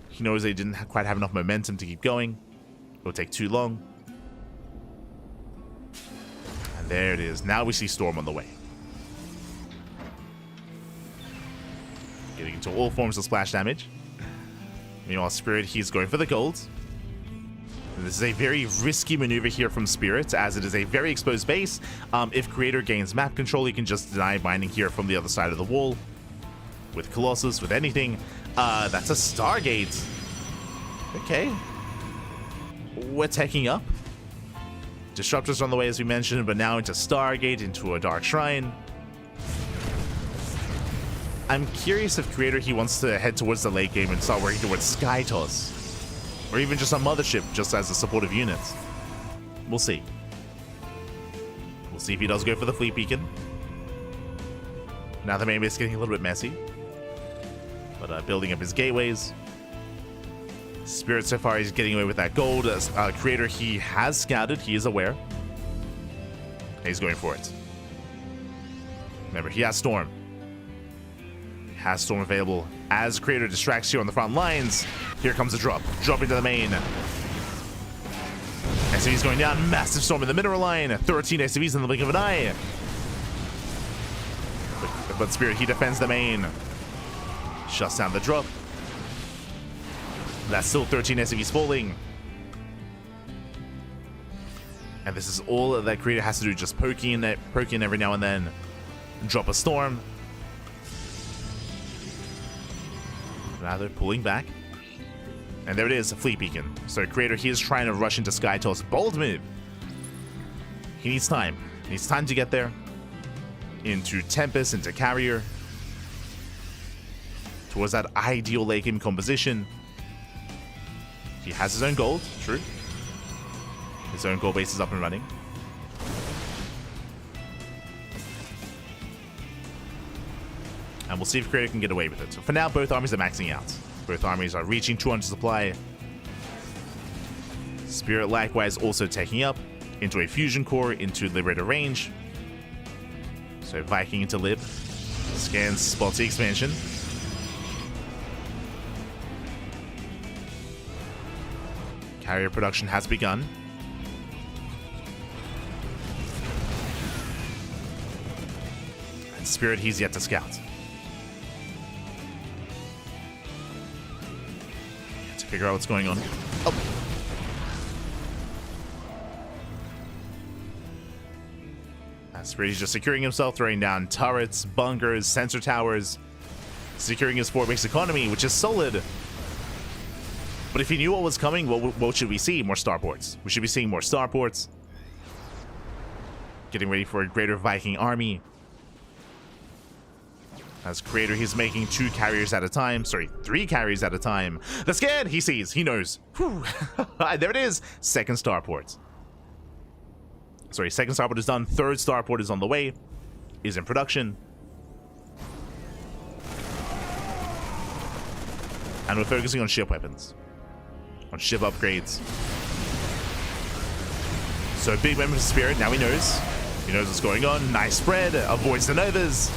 He knows they didn't quite have enough momentum to keep going. It'll take too long. And there it is. Now we see Storm on the way. Getting into all forms of splash damage. Meanwhile, Spirit, he's going for the gold. This is a very risky maneuver here from Spirit, as it is a very exposed base. If Creator gains map control, he can just deny mining here from the other side of the wall. With Colossus, with anything. That's a Stargate. Okay. We're taking up. Disruptors on the way, as we mentioned, but now into Stargate, into a Dark Shrine. I'm curious if Creator he wants to head towards the late game and start working towards Sky Toss. Or even just a Mothership, just as a supportive unit. We'll see. We'll see if he does go for the Fleet Beacon. Now the main base is getting a little bit messy. But building up his gateways. Spirit so far is getting away with that gold. Creator, he has scouted. He is aware. He's going for it. Remember, he has Storm. He has Storm available. As Creator distracts here on the front lines, here comes the drop. Drop into the main. SCV's going down. Massive Storm in the mineral line. 13 SCVs in the blink of an eye. But Spirit, he defends the main. Shuts down the drop. That's still 13 SCVs falling. And this is all that Creator has to do, just poke in every now and then. Drop a Storm. Now they're pulling back. And there it is, a Fleet Beacon. So Creator, he is trying to rush into Sky Toss. Bold move. He needs time. He needs time to get there. Into Tempest, into Carrier. Towards that ideal late game composition. He has his own gold, true. His own gold base is up and running. And we'll see if Creator can get away with it. So for now, both armies are maxing out. Both armies are reaching 200 supply. Spirit likewise also taking up into a fusion core, into Liberator range. So Viking into Lib. Scans, spots the expansion. Carrier production has begun. And Spirit, he's yet to scout. To figure out what's going on. Oh. Spirit, he's just securing himself, throwing down turrets, bunkers, sensor towers, securing his 4-base economy, which is solid. But if he knew what was coming, what should we see? More starports. We should be seeing more starports. Getting ready for a greater Viking army. As Creator, he's making 2 carriers at a time. Sorry, 3 carriers at a time. The scan! He sees. He knows. Whew. There it is. Second starport. Sorry, second starport is done. Third starport is on the way. Is in production. And we're focusing on ship weapons. On ship upgrades. So big member of Spirit, now he knows. He knows what's going on. Nice spread, avoids the Novas.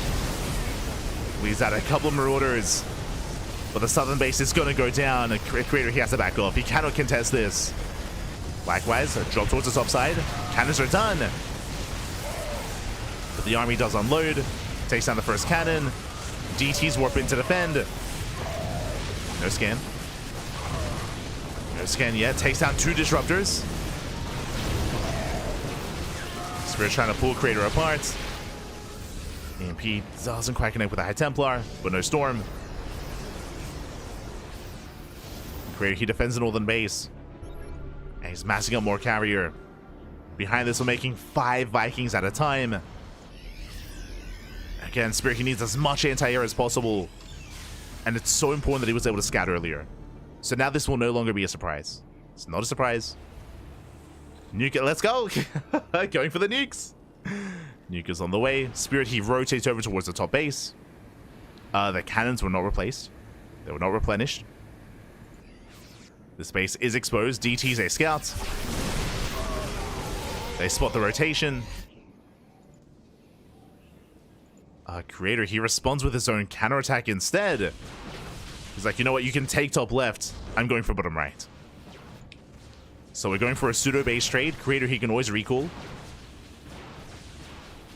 Leaves out a couple of Marauders. But the southern base is going to go down. Creator, he has to back off. He cannot contest this. Likewise, a drop towards the top side. Cannons are done. But the army does unload. Takes down the first cannon. DTs warp in to defend. No scan. No scan yet. Takes down 2 disruptors. Spirit trying to pull Creator apart. EMP doesn't quite connect with the High Templar, but no Storm. Creator, he defends the northern base. And he's massing up more carrier. Behind this, we're making 5 Vikings at a time. Again, Spirit, he needs as much anti-air as possible. And it's so important that he was able to scout earlier. So now this will no longer be a surprise. It's not a surprise. Nuke, let's go! Going for the nukes! Nuke is on the way. Spirit, he rotates over towards the top base. The cannons were not replaced. They were not replenished. This base is exposed. DT's a scout. They spot the rotation. Creator, he responds with his own counterattack instead. He's like, you know what? You can take top left. I'm going for bottom right. So we're going for a pseudo base trade. Creator, he can always recall.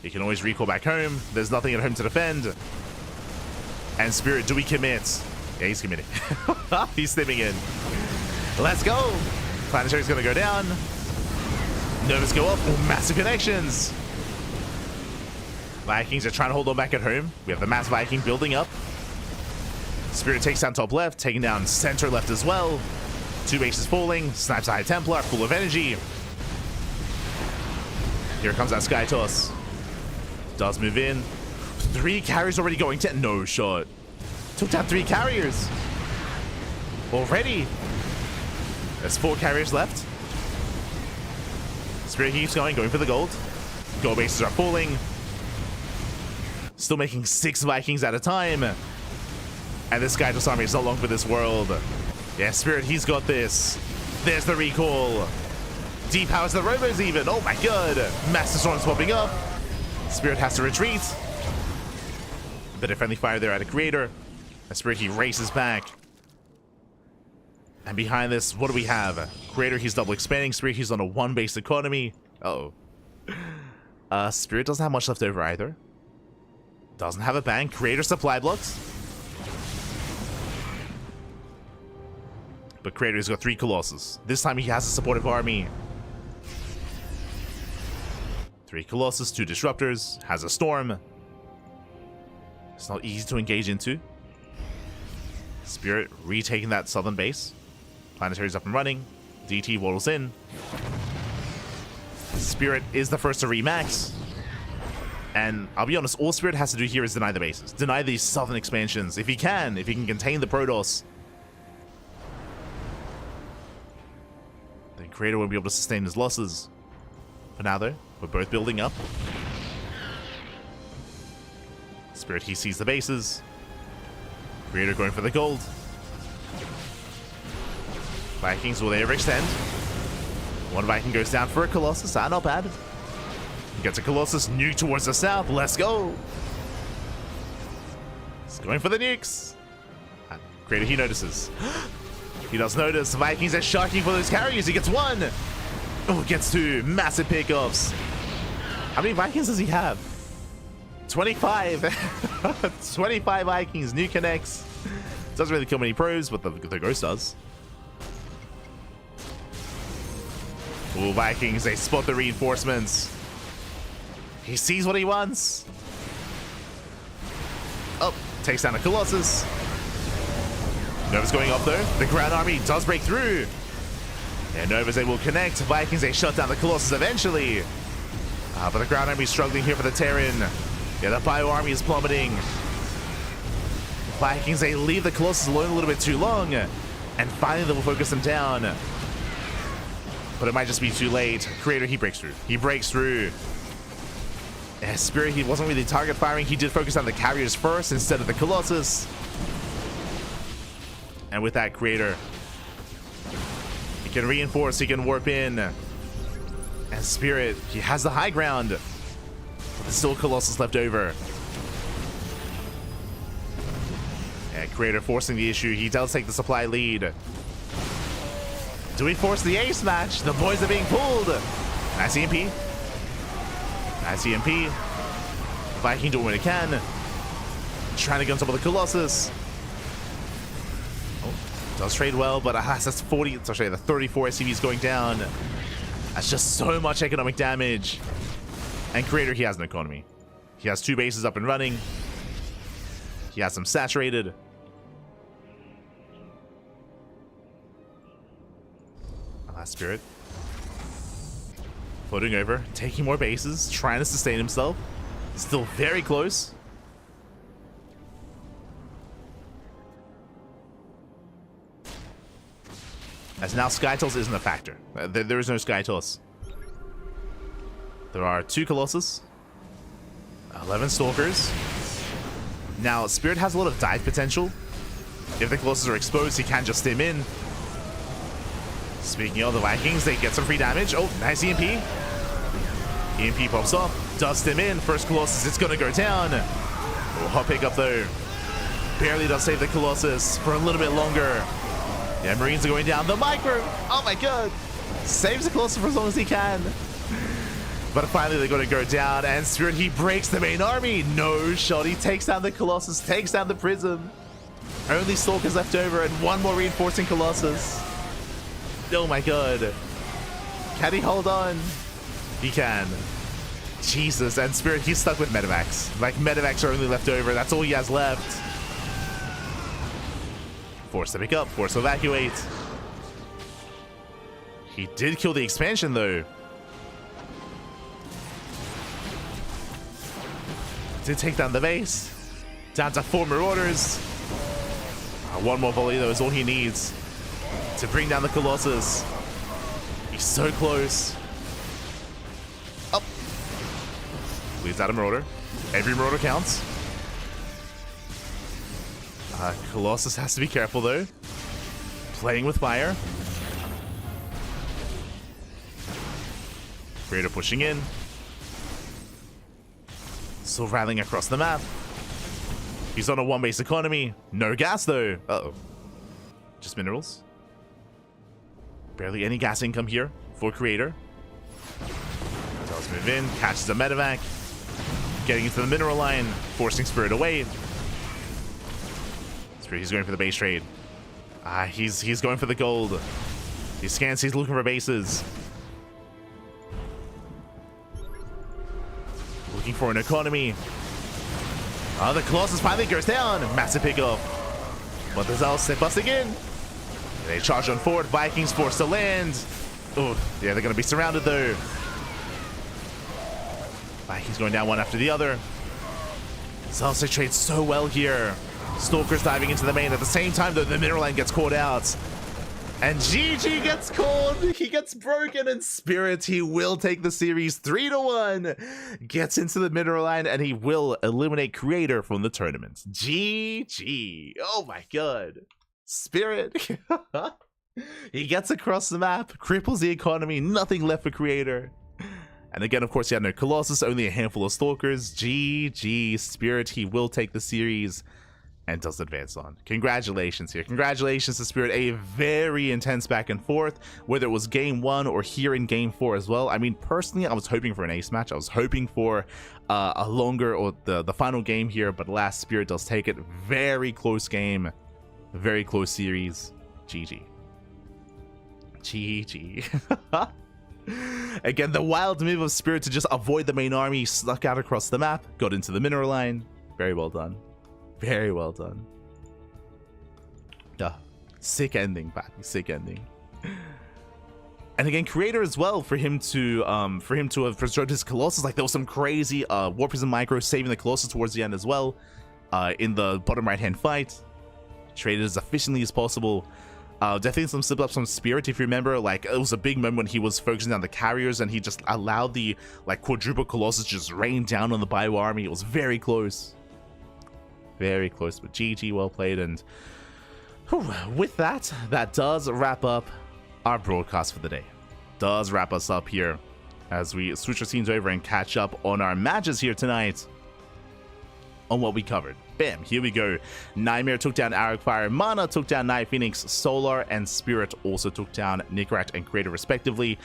He can always recall back home. There's nothing at home to defend. And Spirit, do we commit? Yeah, he's committing. He's stepping in. Let's go. Planetary's going to go down. Novas go up. Oh, massive connections. Vikings are trying to hold on back at home. We have the mass Viking building up. Spirit takes down top left, taking down center left as well. 2 bases falling. Snipes a High Templar, full of energy. Here comes that Sky Toss. Does move in. 3 carriers already going to... No shot. Took down 3 carriers. Already. There's 4 carriers left. Spirit keeps going for the gold. Gold bases are falling. Still making 6 Vikings at a time. And this Skytos army is not long for this world. Yeah, Spirit, he's got this. There's the recall. Depowers the robos even. Oh my god. Master Storm's popping up. Spirit has to retreat. Bit of friendly fire there at a creator. And Spirit, he races back. And behind this, what do we have? Creator, he's double expanding. Spirit, he's on a 1-base economy. Uh-oh. Spirit doesn't have much left over either. Doesn't have a bank. Creator supply blocks. But Creator's got 3 Colossus. This time he has a supportive army. 3 Colossus, 2 Disruptors, has a Storm. It's not easy to engage into. Spirit retaking that southern base. Planetary's up and running. DT waddles in. Spirit is the first to remax. And I'll be honest, all Spirit has to do here is deny the bases. Deny these southern expansions. If he can contain the Protoss, then Creator won't be able to sustain his losses. For now though, we're both building up. Spirit, he sees the bases. Creator going for the gold. Vikings, will they ever extend? 1 Viking goes down for a Colossus. Ah, not bad. Gets a Colossus, nuke towards the south. Let's go. He's going for the nukes. Creator, he notices. He does notice. Vikings are sharking for those carriers. He gets 1. Oh, gets 2. Massive pickups. How many Vikings does he have? 25. 25 Vikings. Nuke connects. Doesn't really kill many pros, but the Ghost does. Oh, Vikings, they spot the reinforcements. He sees what he wants. Oh, takes down a Colossus. Nova's going off though. The ground army does break through. And Nova's able to connect. Vikings, they shut down the Colossus eventually. But the ground army is struggling here for the Terran. Yeah, the bio army is plummeting. Vikings, they leave the Colossus alone a little bit too long. And finally they will focus them down. But it might just be too late. Creator, he breaks through. He breaks through. Yeah, Spirit, he wasn't really target firing. He did focus on the carriers first instead of the Colossus. And with that, Creator, he can reinforce, he can warp in. And Spirit, he has the high ground. But there's still Colossus left over. And Creator forcing the issue. He does take the supply lead. Do we force the ace match? The boys are being pulled. Nice EMP. Nice EMP. Viking doing what he can. Trying to get on top of the Colossus. Oh, does trade well, but that's 40. Sorry, the 34 SCVs going down. That's just so much economic damage. And Creator, he has an economy. He has 2 bases up and running. He has them saturated. Spirit floating over, taking more bases, trying to sustain himself. Still very close. As now Skytos isn't a factor. There is no Skytos. There are 2 Colossus, 11 Stalkers. Now Spirit has a lot of dive potential. If the Colossus are exposed, he can just stim in. Speaking of the Vikings, they get some free damage. Oh, nice EMP. EMP pops up, does stim in. First Colossus, it's gonna go down. Oh, hot pickup though. Barely does save the Colossus for a little bit longer. Yeah, Marines are going down. The micro, oh my god. Saves the Colossus for as long as he can. But finally they're gonna go down, and Spirit, he breaks the main army. No shot, he takes down the Colossus, takes down the Prism. Only Stalkers left over and 1 more reinforcing Colossus. Oh my god. Can he hold on? He can. Jesus, and Spirit, he's stuck with medevacs. Like, medevacs are only left over. That's all he has left. Forced to pick up, forced to evacuate. He did kill the expansion, though. to take down the base. Down to 4 Marauders. One more volley though is all he needs to bring down the Colossus. He's so close. Up. Leaves out a Marauder. Every Marauder counts. Colossus has to be careful though. Playing with fire. Creator pushing in. Still rattling across the map. He's on a 1 base economy. No gas though. Uh-oh. Just minerals. Barely any gas income here for Creator. Does move in. Catches a medevac. Getting into the mineral line. Forcing Spirit away. Spirit, he's going for the base trade. He's going for the gold. He scans. He's looking for bases. Looking for an economy. The Colossus finally goes down. Massive pickoff. But the Zealous, they're busting in. They charge on forward. Vikings forced to land. Oh, yeah, they're going to be surrounded though. Vikings going down one after the other. Zealous, they trade so well here. Stalkers diving into the main. At the same time though, the mineral line gets caught out. And GG gets called. He gets broken, and Spirit, he will take the series 3-1. Gets into the mineral line, and he will eliminate Creator from the tournament. GG. Oh my god. Spirit. He gets across the map, cripples the economy, nothing left for Creator. And again, of course, he had no Colossus, only a handful of Stalkers. GG. Spirit, he will take the series. And does advance on. Congratulations here. Congratulations to Spirit. A very intense back and forth, whether it was game 1 or here in game 4 as well. I mean, personally, I was hoping for an ace match. I was hoping for a longer or the final game here, but alas, Spirit does take it. Very close game. Very close series. GG. GG. Again, the wild move of Spirit to just avoid the main army, snuck out across the map, got into the mineral line. Very well done. Very well done. Sick ending, Patty. Sick ending. And again, Creator as well, for him to have preserved his Colossus. Like, there was some crazy War Prism micro saving the Colossus towards the end as well. In the bottom right hand fight. Traded as efficiently as possible. Definitely some slip ups from Spirit, if you remember. Like, it was a big moment when he was focusing on the carriers and he just allowed the quadruple Colossus just rain down on the bio army. It was very close. Very close, but GG, well played. And with that does wrap up our broadcast for the day. Does wrap us up here as we switch our scenes over and catch up on our matches here tonight on what we covered. Bam, here we go. NightMare took down Fire, MaNa took down Night Phoenix, Solar and Spirit also took down Nicrat and Creator respectively.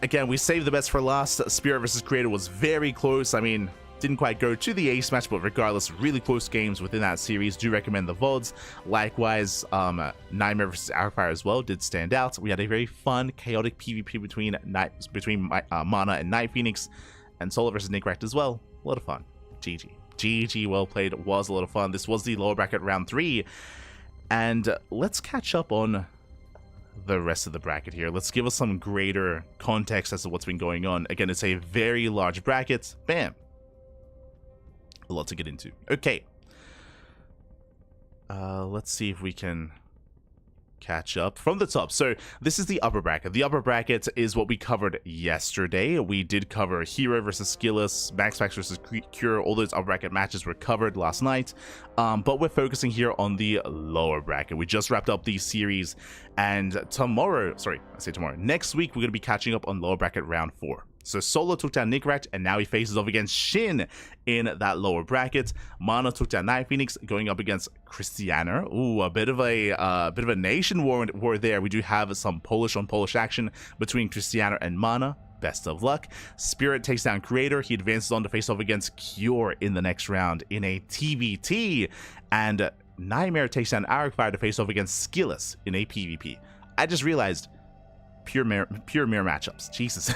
Again, we saved the best for last. Spirit versus Creator was very close. I mean, didn't quite go to the ace match, but regardless, really close games within that series. Do recommend the VODs. Likewise, NightMare versus Fire as well did stand out. We had a very fun, chaotic PvP between MaNa and Night Phoenix, and Solar versus Nicrat as well. A lot of fun. GG. GG, well played. It was a lot of fun. This was the lower bracket round 3. And let's catch up on the rest of the bracket here. Let's give us some greater context as to what's been going on. Again, it's a very large bracket. Bam. A lot to get into. Okay. Let's see if we can catch up from the top. So this is the upper bracket. The upper bracket is what we covered yesterday. We did cover Hero versus Skillus, Max Pax versus Cure. All those upper bracket matches were covered last night. But we're focusing here on the lower bracket. We just wrapped up the series, and next week we're going to be catching up on lower bracket round 4. So Solo took down Nicrat, and now he faces off against Shin in that lower bracket. MaNa took down Night Phoenix, going up against Christiana. Ooh, a bit of a nation war there. We do have some Polish on Polish action between Christiana and MaNa. Best of luck. Spirit takes down Creator. He advances on to face off against Cure in the next round in a TVT, and NightMare takes down Fire to face off against Skillus in a PvP. I just realized. Pure mirror matchups. Jesus.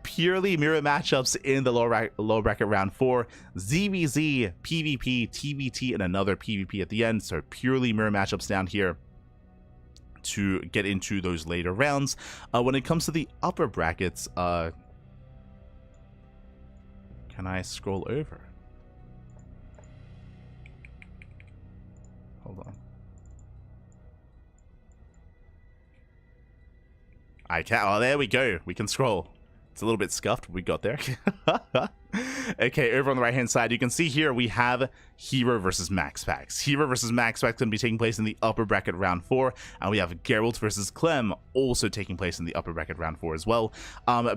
Purely mirror matchups in the lower bracket round 4. ZVZ, PvP, TVT, and another PvP at the end. So purely mirror matchups down here to get into those later rounds. When it comes to the upper brackets, can I scroll over? Hold on. I can't. Oh, there we go. We can scroll. It's a little bit scuffed. We got there. Okay, over on the right-hand side, you can see here we have Hero versus Max Packs. Hero versus Max Packs going to be taking place in the upper bracket round 4, and we have Geralt versus Clem also taking place in the upper bracket round 4 as well.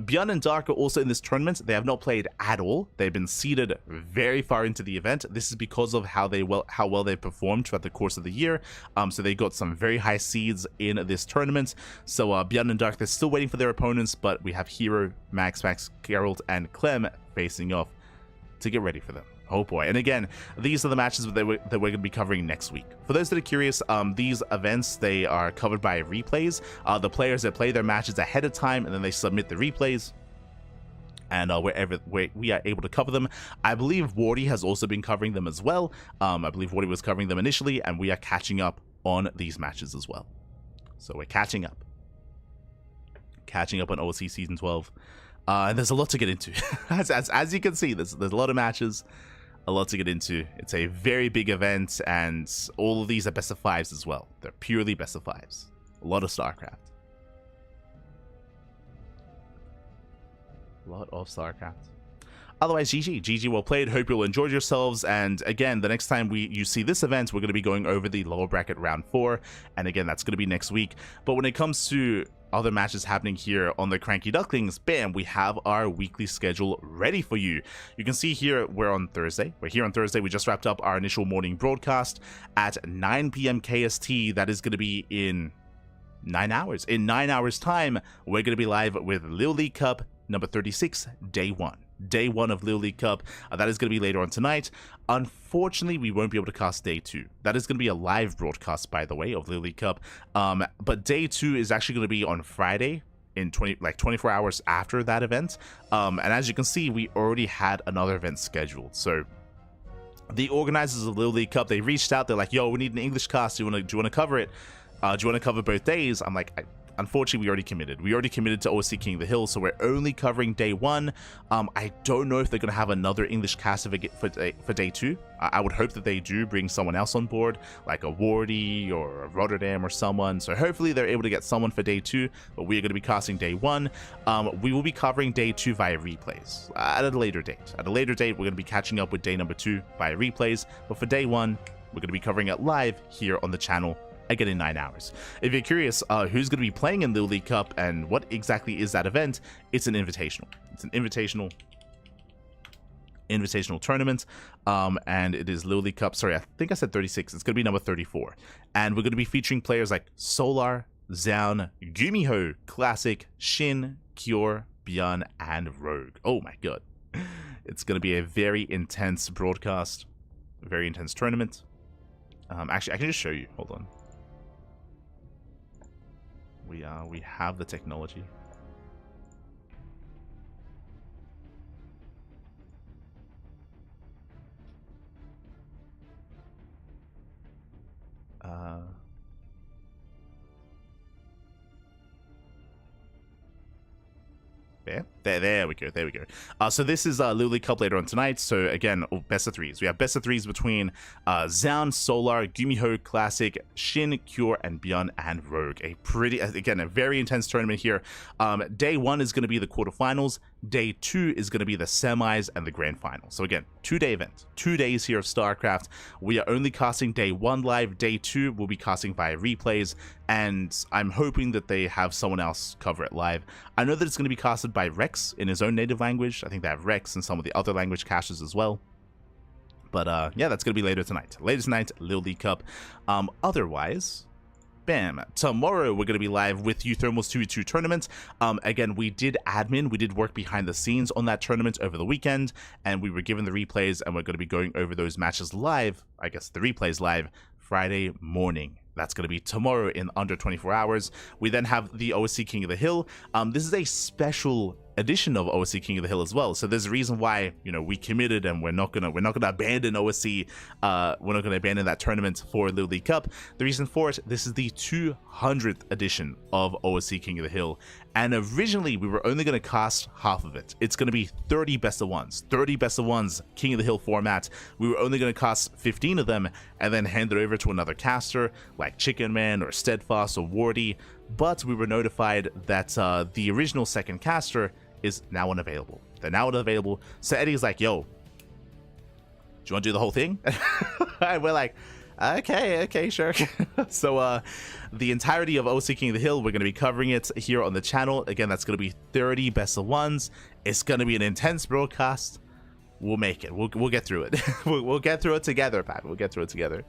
Bjorn and Dark are also in this tournament. They have not played at all. They've been seeded very far into the event. This is because of how well they performed throughout the course of the year. So they got some very high seeds in this tournament. So Bjorn and Dark, they're still waiting for their opponents, but we have Hero, Max Packs, Geralt, and Clem facing off to get ready for them. Oh boy. And again, these are the matches that we're going to be covering next week. For those that are curious, these events, they are covered by replays. The players that play their matches ahead of time, and then they submit the replays, and wherever we are able to cover them. I believe Wardy has also been covering them as well. I believe Wardy was covering them initially, and we are catching up on these matches as well. So we're catching up on OSC Season 12. And there's a lot to get into. as you can see, there's a lot of matches, a lot to get into. It's a very big event, and all of these are best of 5s as well. They're purely best of 5s. A lot of StarCraft. Otherwise, GG well played. Hope you'll enjoy yourselves. And again, the next time you see this event, we're going to be going over the lower bracket round 4. And again, that's going to be next week. But when it comes to other matches happening here on the CranKy Ducklings, bam, we have our weekly schedule ready for you. You can see here we're on Thursday. We're here on Thursday. We just wrapped up our initial morning broadcast at 9 p.m. KST. That is going to be in 9 hours. In 9 hours time, we're going to be live with Little League Cup number 36, day 1. Day 1 of Little League Cup. That is going to be later on tonight. Unfortunately, we won't be able to cast day 2. That is going to be a live broadcast, by the way, of Little League Cup. But day 2 is actually going to be on Friday, in 24 hours after that event. And as you can see, we already had another event scheduled. So the organizers of Little League Cup, they reached out. They're like, "Yo, we need an English cast. Do you want to cover it? Do you want to cover both days?" I'm like, unfortunately, we already committed. We already committed to OSC King of the Hill, so we're only covering day 1. I don't know if they're going to have another English cast for day 2. I would hope that they do bring someone else on board, like a Wardy or a Rotterdam or someone. So hopefully they're able to get someone for day 2, but we are going to be casting day 1. We will be covering day 2 via replays at a later date. At a later date, we're going to be catching up with day number 2 via replays, but for day 1, we're going to be covering it live here on the channel. Again, in 9 hours. If you're curious who's going to be playing in Little League Cup and what exactly is that event, it's an invitational. It's an invitational tournament, and it is Little League Cup. Sorry, I think I said 36. It's going to be number 34, and we're going to be featuring players like Solar, Zaun, Gumiho, Classic, Shin, Cure, Bjorn, and Rogue. Oh my god, it's going to be a very intense broadcast, a very intense tournament. Actually, I can just show you. Hold on. We have the technology. There we go. So this is Little League Cup later on tonight. So again, best of 3s. We have best of 3s between Zaun, Solar, Gumiho, Classic, Shin, Cure, and Bjorn and Rogue. A very intense tournament here. Day 1 is going to be the quarterfinals. Day 2 is going to be the semis and the grand final. So again, 2-day event. 2 days here of StarCraft. We are only casting day 1 live. Day 2 we'll be casting via replays, and I'm hoping that they have someone else cover it live. I know that it's going to be casted by Rex in his own native language. I think they have Rex and some of the other language casters as well. But yeah, that's going to be later tonight. Later tonight, Little League Cup. Otherwise, bam, tomorrow we're going to be live with Thermal's 2v2 tournament. Again, we did admin, we did work behind the scenes on that tournament over the weekend, and we were given the replays, and we're going to be going over those matches live, I guess the replays live, Friday morning. That's going to be tomorrow in under 24 hours. We then have the OSC King of the Hill. This is a special edition of OSC King of the Hill as well. So there's a reason why, you know, we committed, and we're not gonna abandon OSC. We're not gonna abandon that tournament for Little League Cup. The reason for it, this is the 200th edition of OSC King of the Hill, And originally, we were only going to cast half of it. It's going to be 30 best of ones. 30 best of ones, King of the Hill format. We were only going to cast 15 of them and then hand it over to another caster like Chicken Man or Steadfast or Wardy. But we were notified that the original second caster is now unavailable. They're now unavailable. So Eddie's like, yo, do you want to do the whole thing? And we're like, okay, sure. So the entirety of OSC King of the Hill, we're going to be covering it here on the channel. Again, that's going to be 30 best of ones. It's going to be an intense broadcast. We'll make it. We'll get through it. we'll get through it together, Pat. We'll get through it together.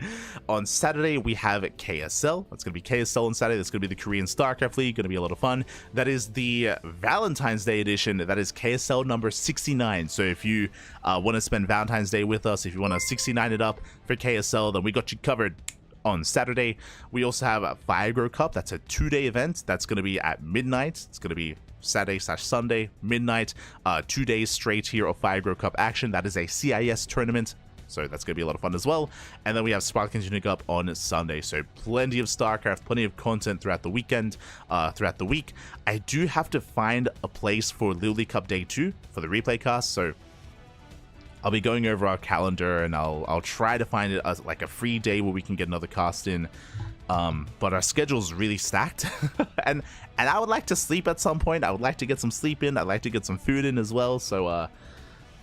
On Saturday, we have KSL. That's going to be KSL on Saturday. That's going to be the Korean StarCraft League. Going to be a lot of fun. That is the Valentine's Day edition. That is KSL number 69. So if you want to spend Valentine's Day with us, if you want to 69 it up for KSL, then we got you covered on Saturday. We also have a Fire Grow Cup. That's a 2-day event. That's going to be at midnight. It's going to be Saturday/Sunday, midnight, 2 days straight here of Fire Grow Cup action. That is a CIS tournament, so that's going to be a lot of fun as well. And then we have Sparkling Tunic Up on Sunday, so plenty of StarCraft, plenty of content throughout the weekend, throughout the week. I do have to find a place for Little League Cup Day 2 for the replay cast, so I'll be going over our calendar and I'll try to find it as like a free day where we can get another cast in. But our schedule's really stacked and I would like to sleep at some point. I would like to get some sleep in. I'd like to get some food in as well. So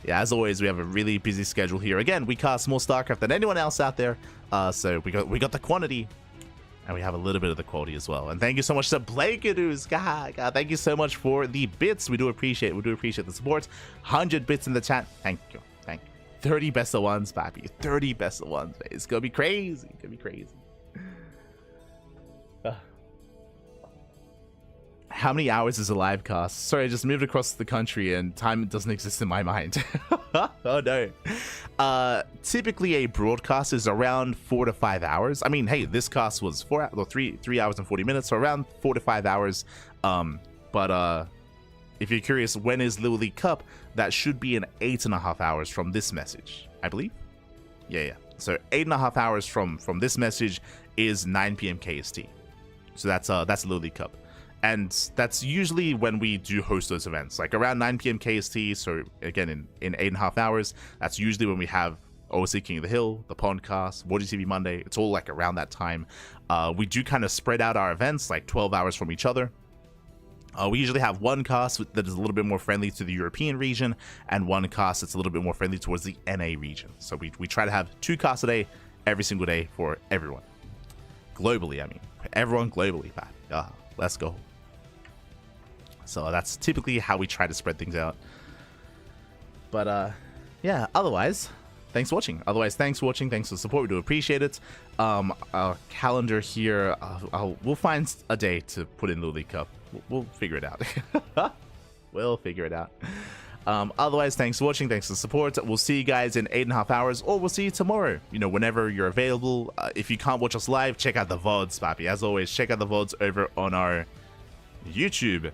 yeah, as always, we have a really busy schedule here. Again, we cast more StarCraft than anyone else out there. So we got the quantity and we have a little bit of the quality as well. And thank you so much to Blakadoo's. God, thank you so much for the bits. We do appreciate the support. 100 bits in the chat. Thank you. 30 best of ones, papi. 30 best of ones. Man. It's gonna be crazy. It's gonna be crazy. How many hours is a live cast? Sorry, I just moved across the country and time doesn't exist in my mind. Oh no. Typically a broadcast is around 4 to 5 hours. I mean, hey, this cast was 3 hours and 40 minutes, so around 4 to 5 hours. But if you're curious, when is Little League Cup? That should be in 8.5 hours from this message, I believe. Yeah. So 8.5 hours from this message is 9 p.m. KST. So that's Little League Cup. And that's usually when we do host those events, like around 9 p.m. KST. So again, in 8.5 hours, that's usually when we have OSC King of the Hill, the podcast, Wardy TV Monday. It's all like around that time. We do kind of spread out our events like 12 hours from each other. We usually have one cast that is a little bit more friendly to the European region and one cast that's a little bit more friendly towards the NA region. So we try to have 2 casts a day, every single day for everyone. Globally, I mean. Everyone globally, Pat. Let's go. So that's typically how we try to spread things out. But yeah, otherwise, thanks for watching. Thanks for the support. We do appreciate it. Our calendar here, we'll find a day to put in the League Cup. We'll figure it out. We'll figure it out. Otherwise, thanks for watching. Thanks for the support. We'll see you guys in 8.5 hours, or we'll see you tomorrow. You know, whenever you're available. If you can't watch us live, check out the VODs, papi. As always, check out the VODs over on our YouTube.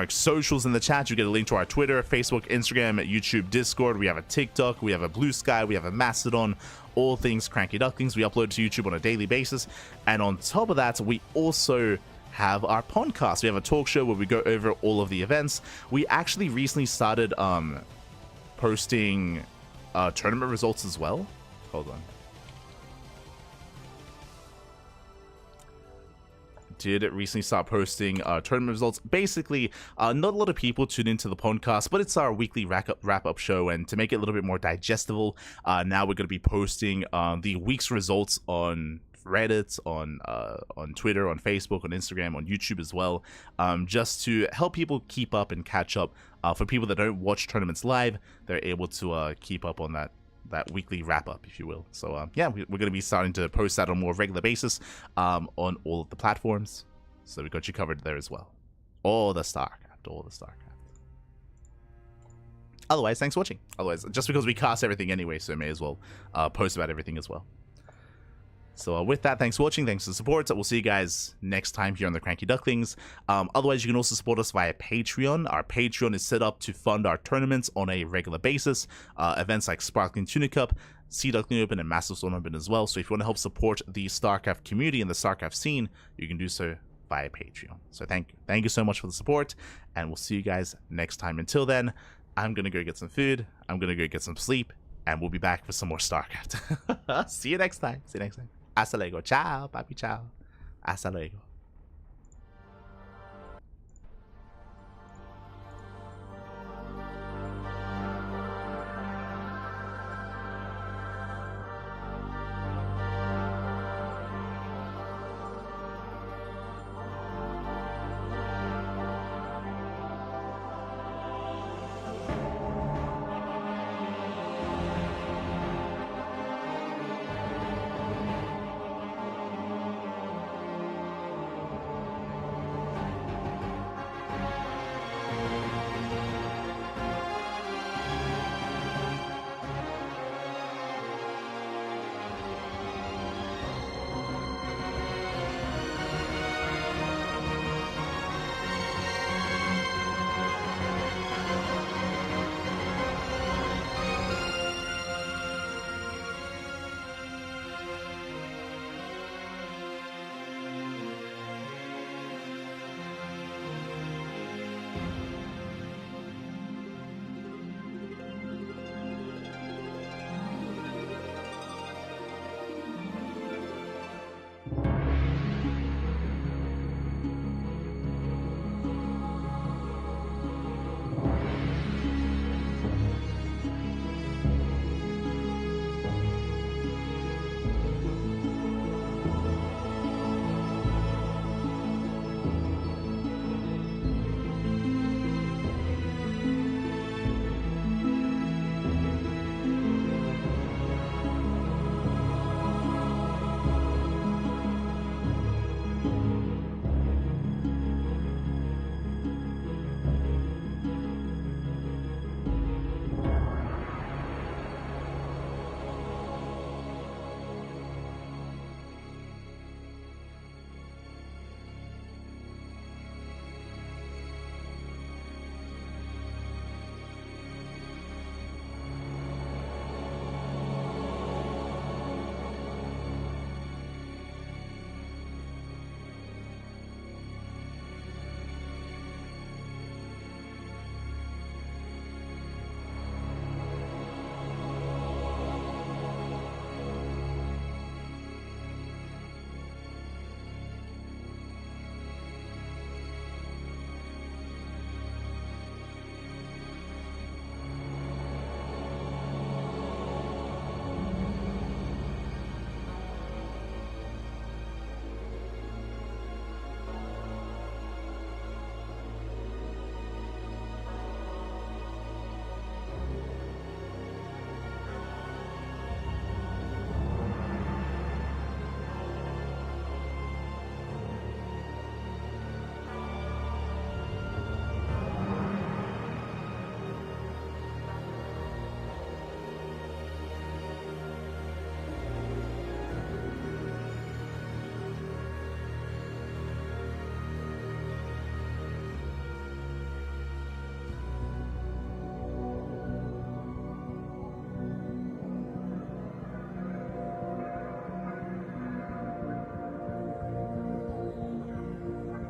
!socials in the chat. You get a link to our Twitter, Facebook, Instagram, YouTube, Discord. We have a TikTok, we have a Blue Sky, we have a Mastodon, all things CranKy Ducklings. We upload to YouTube on a daily basis. And on top of that, we also have our podcast. We have a talk show where we go over all of the events. We actually recently started posting tournament results as well. Hold on. Did recently start posting tournament results. Basically, not a lot of people tune into the podcast, but it's our weekly wrap-up show, and to make it a little bit more digestible, now we're going to be posting the week's results on Reddit, on Twitter, on Facebook, on Instagram, on YouTube as well, just to help people keep up and catch up. For people that don't watch tournaments live, they're able to keep up on that weekly wrap-up, if you will. So yeah, we're going to be starting to post that on a more regular basis on all of the platforms. So we got you covered there as well. All the StarCraft. Otherwise, thanks for watching. Otherwise, just because we cast everything anyway, so may as well post about everything as well. So with that, thanks for watching, thanks for the support. We'll see you guys next time here on the CranKy Ducklings. Otherwise, you can also support us via Patreon. Our Patreon is set up to fund our tournaments on a regular basis. Events like Sparkling Tunic Cup, Sea Duckling Open, and Massive Storm Open as well. So if you want to help support the StarCraft community and the StarCraft scene, you can do so via Patreon. So thank you so much for the support, and we'll see you guys next time. Until then, I'm gonna go get some food, I'm gonna go get some sleep, and we'll be back for some more StarCraft. See you next time. Hasta luego. Ciao, papi, ciao. Hasta luego.